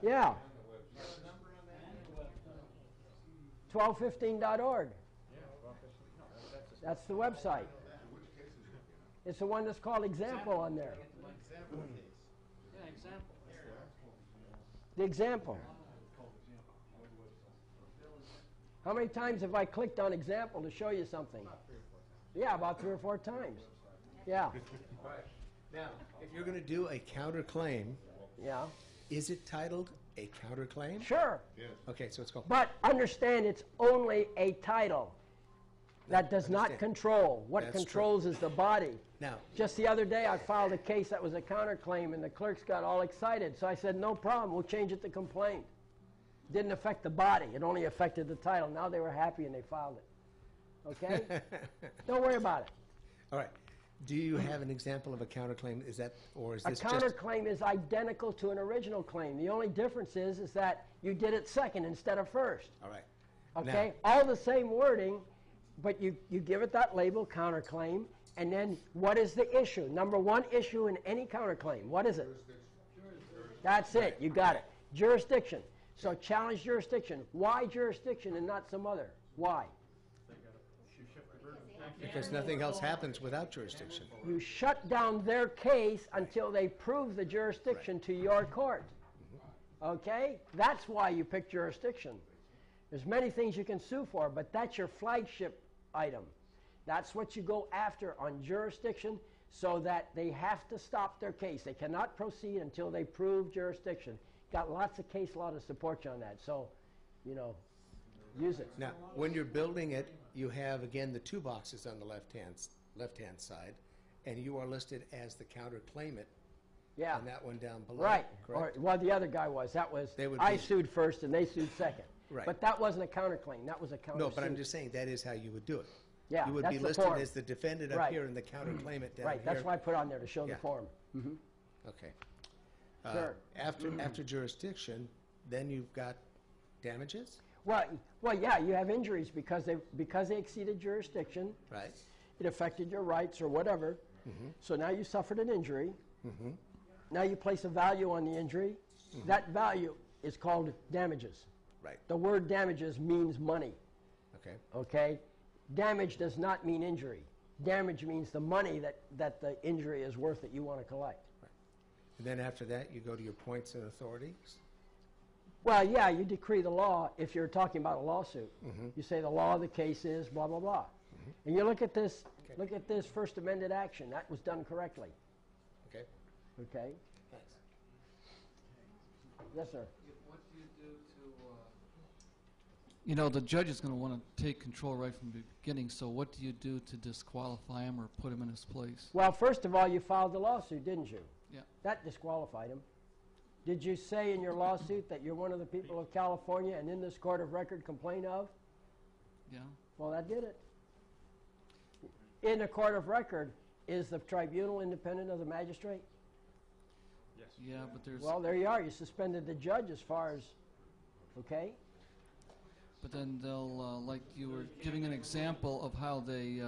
Yeah. 1215.org. That's the website. It's the one that's called example on there. The example. How many times have I clicked on example to show you something? Yeah, about 3 or 4 times. Yeah. Now, if you're going to do a counterclaim, yeah, is it titled a counterclaim? Sure. Yes. Okay, so it's called. But understand, it's only a title. That does not control. What That's controls is the body. Now, just the other day, I filed a case that was a counterclaim, and the clerks got all excited. So I said, no problem, we'll change it to complaint. Didn't affect the body. It only affected the title. Now they were happy, and they filed it. Okay? Don't worry about it. All right. Do you have an example of a counterclaim? Is that, or is A this counterclaim is identical to an original claim. The only difference is that you did it second instead of first. All right. Okay? All the same wording, but you give it that label, counterclaim, And then what is the issue? Number one issue in any counterclaim. What is it? That's it. You got it. Jurisdiction. So challenge jurisdiction. Why jurisdiction and not some other? Why? Because nothing else happens without jurisdiction. You shut down their case until they prove the jurisdiction to your court. Okay? That's why you pick jurisdiction. There's many things you can sue for, but that's your flagship item. That's what you go after on jurisdiction, so that they have to stop their case. They cannot proceed until they prove jurisdiction. Got lots of case law to support you on that. So, you know, use it. Now, when you're building it, you have, again, the two boxes on the left-hand side, and you are listed as the counterclaimant. Yeah. On that one down below. Right. Correct? Or, well, the other guy was. That was, I sued first and they sued second. Right. But that wasn't a counterclaim. That was a countersuit. No, but I'm just saying that is how you would do it. Yeah, you would that's be the listed form. as the defendant up Right. here and the counterclaimant down Right. here. That's why I put on there to show Yeah. the form. Okay. Sure. After jurisdiction, then you've got damages. Well, yeah, you have injuries because they exceeded jurisdiction. Right. It affected your rights or whatever. So now you suffered an injury. Now you place a value on the injury. That value is called damages. Right. The word damages means money. Okay. Okay? Damage does not mean injury. Damage means the money that the injury is worth that you want to collect. Right. And then after that, you go to your points and authorities. Well, yeah, you decree the law if you're talking about a lawsuit. You say the law of the case is blah, blah, blah. And you look at this, look at this first amended action. That was done correctly. Okay. Okay? Thanks. Yes, sir. What do you do to, you know, the judge is going to want to take control right from the beginning, so what do you do to disqualify him or put him in his place? Well, first of all, you filed the lawsuit, didn't you? Yeah. That disqualified him. Did you say in your lawsuit that you're one of the people of California and in this court of record complain of? Yeah. Well, that did it. In the court of record, is the tribunal independent of the magistrate? Yes. Yeah, but there's... Well, there you are. You suspended the judge as far as, okay? But then they'll, like you were giving an example of how they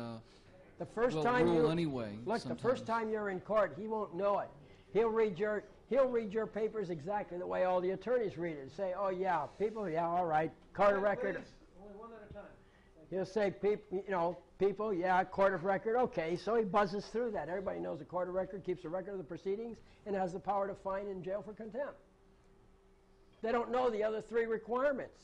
the first will time rule you, anyway. Look, sometimes. the first time you're in court, he won't know it. He'll read your papers exactly the way all the attorneys read it. Say, oh yeah, people, yeah, all right, court of record. Only one at a time. He'll say, people, yeah, court of record, okay. So he buzzes through that. Everybody knows the court of record keeps a record of the proceedings and has the power to fine and jail for contempt. They don't know the other three requirements.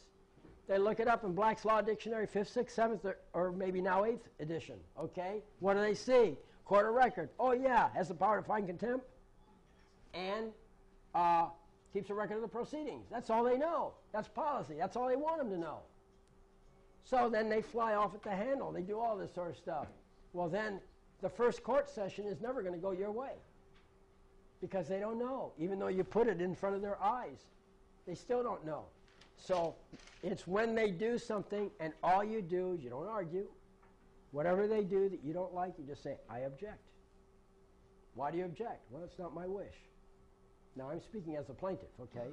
They look it up in Black's Law Dictionary, 5th, 6th, 7th, or maybe now 8th edition, okay? What do they see? Court of record. Oh, yeah, has the power to fine contempt and keeps a record of the proceedings. That's all they know. That's policy. That's all they want them to know. So then they fly off at the handle. They do all this sort of stuff. Well, then the first court session is never going to go your way because they don't know. Even though you put it in front of their eyes, they still don't know. So it's when they do something and all you do is you don't argue. Whatever they do that you don't like, you just say, I object. Why do you object? Well, it's not my wish. Now, I'm speaking as a plaintiff, okay?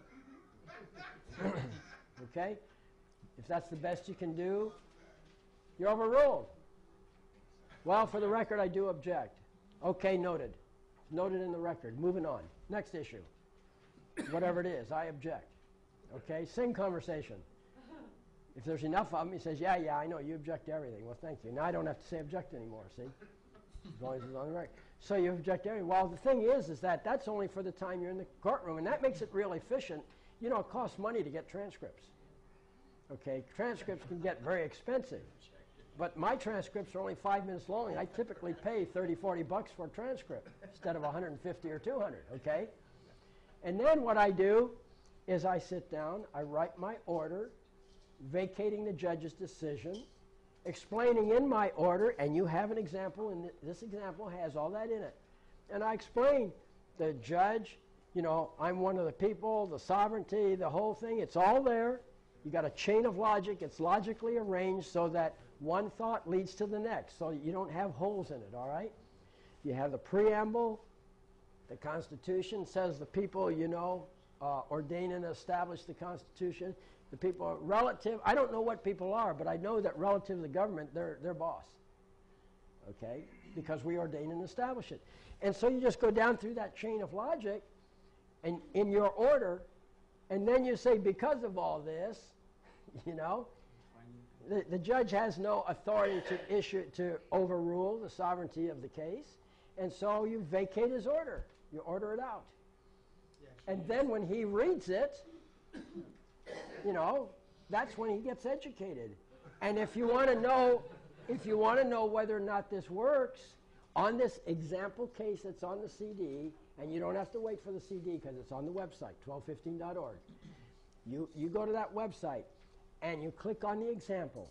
Okay? If that's the best you can do, you're overruled. Well, for the record, I do object. Okay, noted. Noted in the record. Moving on. Next issue. Whatever it is, I object. Okay? Same conversation. If there's enough of them, he says, yeah, I know, you object to everything. Well, thank you. Now I don't have to say object anymore, see? As long as it's on the record. So you object to everything. Well, the thing is that that's only for the time you're in the courtroom, and that makes it real efficient. You know, it costs money to get transcripts. Okay? Transcripts can get very expensive. But my transcripts are only 5 minutes long, and I typically pay $30, $40 for a transcript instead of $150 or $200, okay? And then what I do is I sit down, I write my order, vacating the judge's decision, explaining in my order, and you have an example, and this example has all that in it. And I explain, the judge, you know, I'm one of the people, the sovereignty, the whole thing, it's all there. You got a chain of logic, it's logically arranged so that one thought leads to the next, so you don't have holes in it, all right? You have the preamble, the Constitution says the people, you know, ordain and establish the Constitution. The people are relative. I don't know what people are, but I know that relative to the government, they're boss. okay, because we ordain and establish it. And so you just go down through that chain of logic and in your order, and then you say, because of all this, you know, the judge has no authority to overrule the sovereignty of the case, and so you vacate his order. You order it out. And then when he reads it, you know, that's when he gets educated. And if you want to know, whether or not this works, on this example case that's on the CD, and you don't have to wait for the CD because it's on the website, 1215.org. You go to that website and you click on the example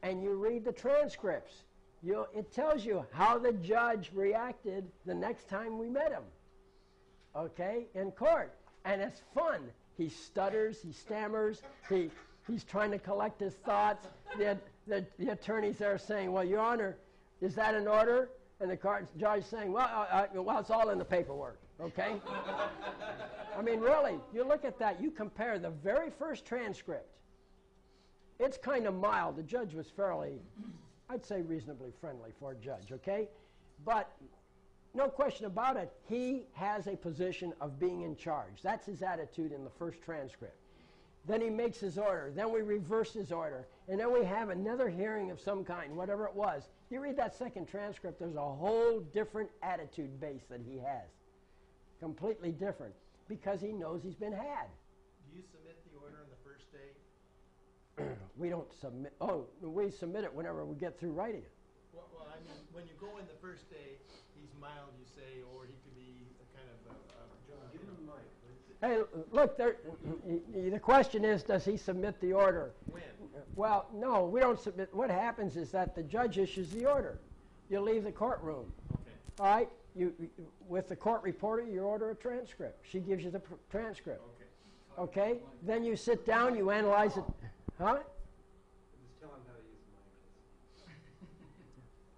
and you read the transcripts. It tells you how the judge reacted the next time we met him, okay, in court. And it's fun. He stutters, he stammers, he's trying to collect his thoughts. The attorneys there are saying, well, Your Honor, is that an order? And the judge saying, well, it's all in the paperwork, okay? I mean, really, you look at that, you compare the very first transcript. It's kind of mild. The judge was fairly, I'd say reasonably friendly for a judge, okay? But no question about it, he has a position of being in charge. That's his attitude in the first transcript. Then he makes his order. Then we reverse his order. And then we have another hearing of some kind, whatever it was. You read that second transcript, there's a whole different attitude base that he has. Completely different. Because he knows he's been had. Do you submit the order on the first day? We don't submit. Oh, we submit it whenever we get through writing it. Well, I mean, when you go in the first day, he's mild, you say, or he could be a kind of John, give him the mic. Hey, look, the question is, does he submit the order? When? Well, no, we don't submit. What happens is that the judge issues the order. You leave the courtroom. Okay. All right? With the court reporter, you order a transcript. She gives you the transcript. Okay. Okay? Then you sit down, you analyze it. Huh? Just tell him how to use the mic.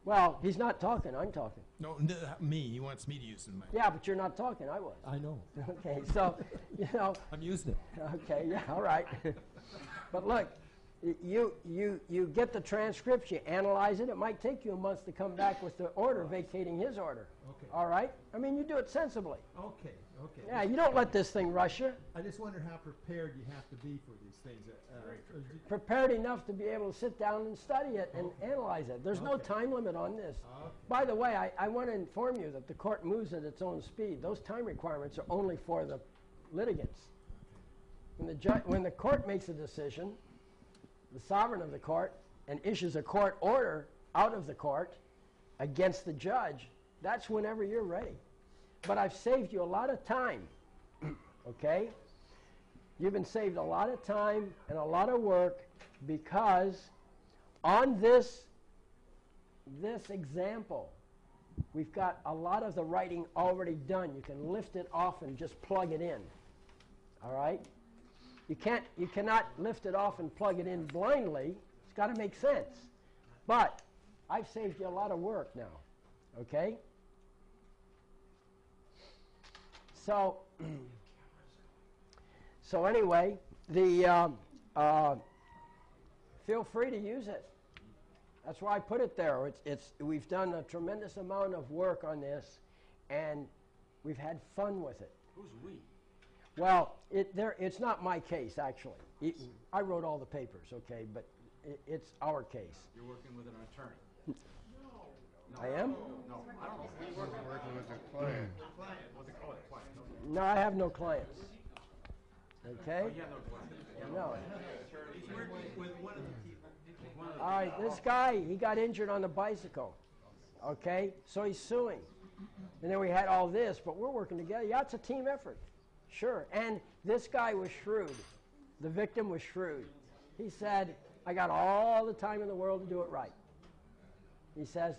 Well, he's not talking. I'm talking. No, me. He wants me to use the mic. Yeah, but you're not talking. I was. I know. Okay, so, you know. I'm using it. Okay, yeah, all right. But look, you get the transcripts, you analyze it. It might take you a month to come back with the order vacating his order. Okay. All right? I mean, you do it sensibly. Okay, okay. Yeah, you don't let this thing rush you. I just wonder how prepared you have to be for these things. Prepared enough to be able to sit down and study it and analyze it. There's no time limit on this. Okay. By the way, I want to inform you that the court moves at its own speed. Those time requirements are only for the litigants. When the court makes a decision, the sovereign of the court, and issues a court order out of the court against the judge, that's whenever you're ready. But I've saved you a lot of time, okay? You've been saved a lot of time and a lot of work because on this example, we've got a lot of the writing already done. You can lift it off and just plug it in, all right? You cannot lift it off and plug it in blindly. It's got to make sense. But I've saved you a lot of work now, okay? So, anyway, feel free to use it. That's why I put it there. We've done a tremendous amount of work on this, and we've had fun with it. Who's we? Well, it's not my case, actually. I wrote all the papers, okay, but it's our case. You're working with an attorney. I am? No, I don't know. He's working with a client. What they call it, client. No, I have no clients. Okay? Yeah, no client. No. He's working with one of the people. All right, this guy, he got injured on the bicycle. Okay? So he's suing. And then we had all this, but we're working together. Yeah, it's a team effort. Sure. And this guy was shrewd. The victim was shrewd. He said, I got all the time in the world to do it right. He says,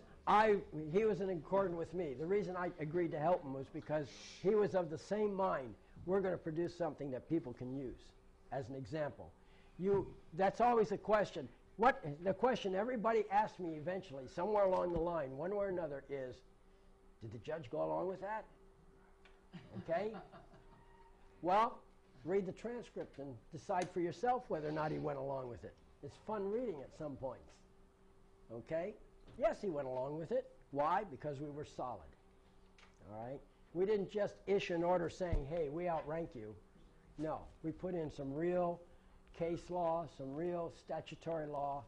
he was in accord with me. The reason I agreed to help him was because he was of the same mind. We're going to produce something that people can use as an example. That's always a question. The question everybody asks me eventually, somewhere along the line, one way or another, is, did the judge go along with that? Okay? Well, read the transcript and decide for yourself whether or not he went along with it. It's fun reading at some points. Okay? Yes, he went along with it. Why? Because we were solid. All right? We didn't just issue an order saying, hey, we outrank you. No, we put in some real case law, some real statutory law,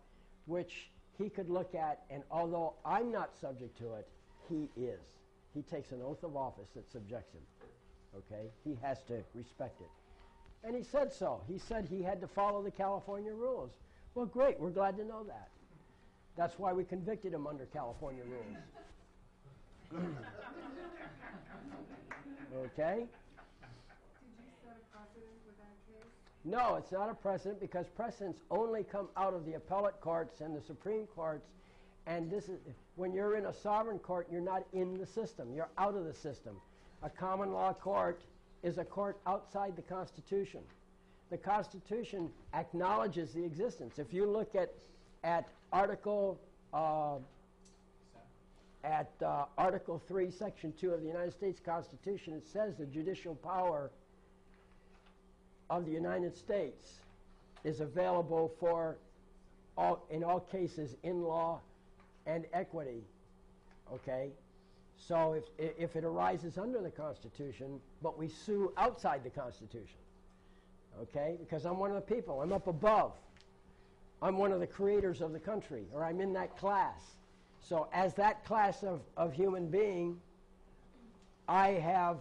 which he could look at, and although I'm not subject to it, he is. He takes an oath of office that subjects him. Okay? He has to respect it. And he said so. He said he had to follow the California rules. Well, great. We're glad to know that. That's why we convicted him under California rules. Okay? Did you set a precedent with that case? No, it's not a precedent because precedents only come out of the appellate courts and the Supreme Courts. And this is when you're in a sovereign court, you're not in the system. You're out of the system. A common law court is a court outside the Constitution. The Constitution acknowledges the existence. If you look at Article Article 3, Section 2 of the United States Constitution, it says the judicial power of the United States is available for in all cases in law and equity. Okay? So if it arises under the Constitution, but we sue outside the Constitution, okay? Because I'm one of the people. I'm up above. I'm one of the creators of the country, or I'm in that class. So as that class of human being, I have,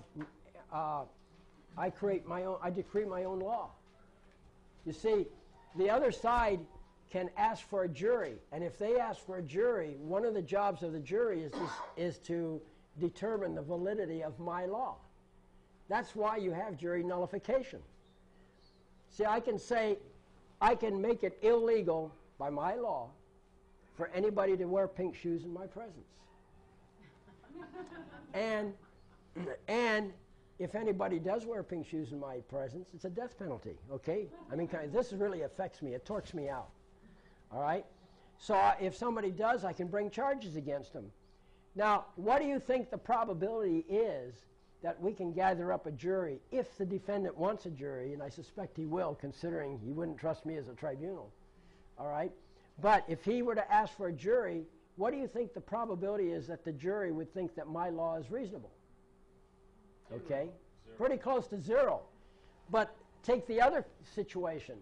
I create my own, I decree my own law. You see, the other side can ask for a jury, and if they ask for a jury, one of the jobs of the jury is to determine the validity of my law. That's why you have jury nullification. See, I can say, I can make it illegal by my law for anybody to wear pink shoes in my presence. And if anybody does wear pink shoes in my presence, it's a death penalty, okay? I mean, this really affects me. It torques me out, all right? So if somebody does, I can bring charges against them. Now, what do you think the probability is that we can gather up a jury if the defendant wants a jury, and I suspect he will, considering he wouldn't trust me as a tribunal, all right? But if he were to ask for a jury, what do you think the probability is that the jury would think that my law is reasonable? Okay? Pretty close to zero. But take the other situation.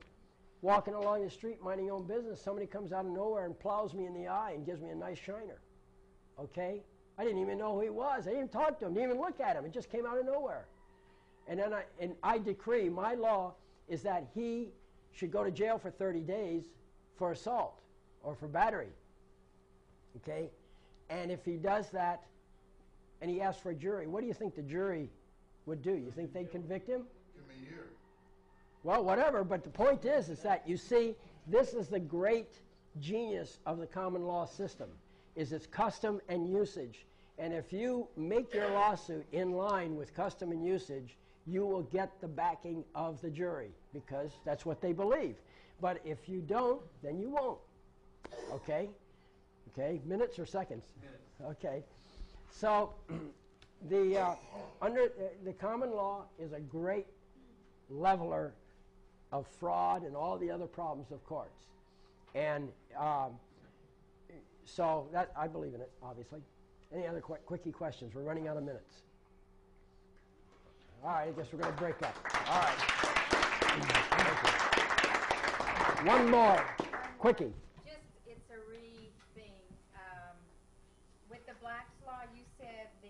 Walking along the street, minding your own business, somebody comes out of nowhere and plows me in the eye and gives me a nice shiner. Okay? I didn't even know who he was. I didn't even talk to him, didn't even look at him. It just came out of nowhere. And then I decree, my law is that he should go to jail for 30 days for assault or for battery. Okay? And if he does that and he asks for a jury, what do you think the jury would do? You think they'd convict him? Give me a year. Well, whatever, but the point is that, you see, this is the great genius of the common law system, is its custom and usage. And if you make your lawsuit in line with custom and usage, you will get the backing of the jury, because that's what they believe. But if you don't, then you won't. Okay? Okay, minutes or seconds? Minutes. Okay. So the common law is a great leveler of fraud and all the other problems of courts. And so that I believe in it, obviously. Any other quickie questions? We're running out of minutes. All right, I guess we're going to break up. All right. One more. Quickie. Just, it's a thing. With the Black's Law, you said the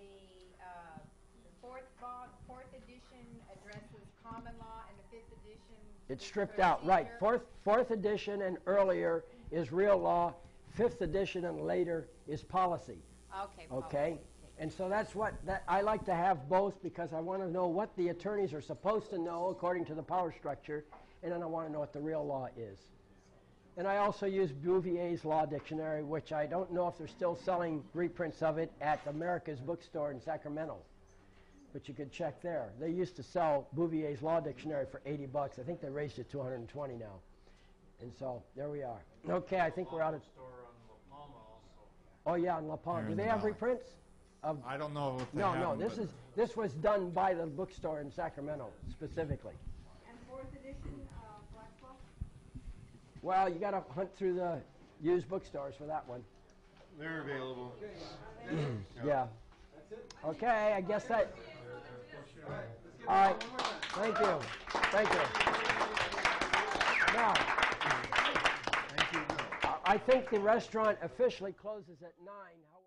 fourth edition addresses common law and the fifth edition... It's stripped out, right. Fourth edition and earlier is real law. Fifth edition and later is policy. Okay. Okay? Policy. And so that's what, I like to have both, because I want to know what the attorneys are supposed to know according to the power structure, and then I want to know what the real law is. And I also use Bouvier's Law Dictionary, which I don't know if they're still selling reprints of it at America's Bookstore in Sacramento. But you could check there. They used to sell Bouvier's Law Dictionary for $80. I think they raised it to $120 now. And so there we are. Okay, I think we're out of... Oh yeah, in La Palma. Do they have reprints? I don't know if they No, have them, this was done by the bookstore in Sacramento specifically. And fourth edition, Black Book? Well, you got to hunt through the used bookstores for that one. They're available. Yeah. Okay, I guess that. All right. Thank you. Thank you. Now, I think the restaurant officially closes at 9. However,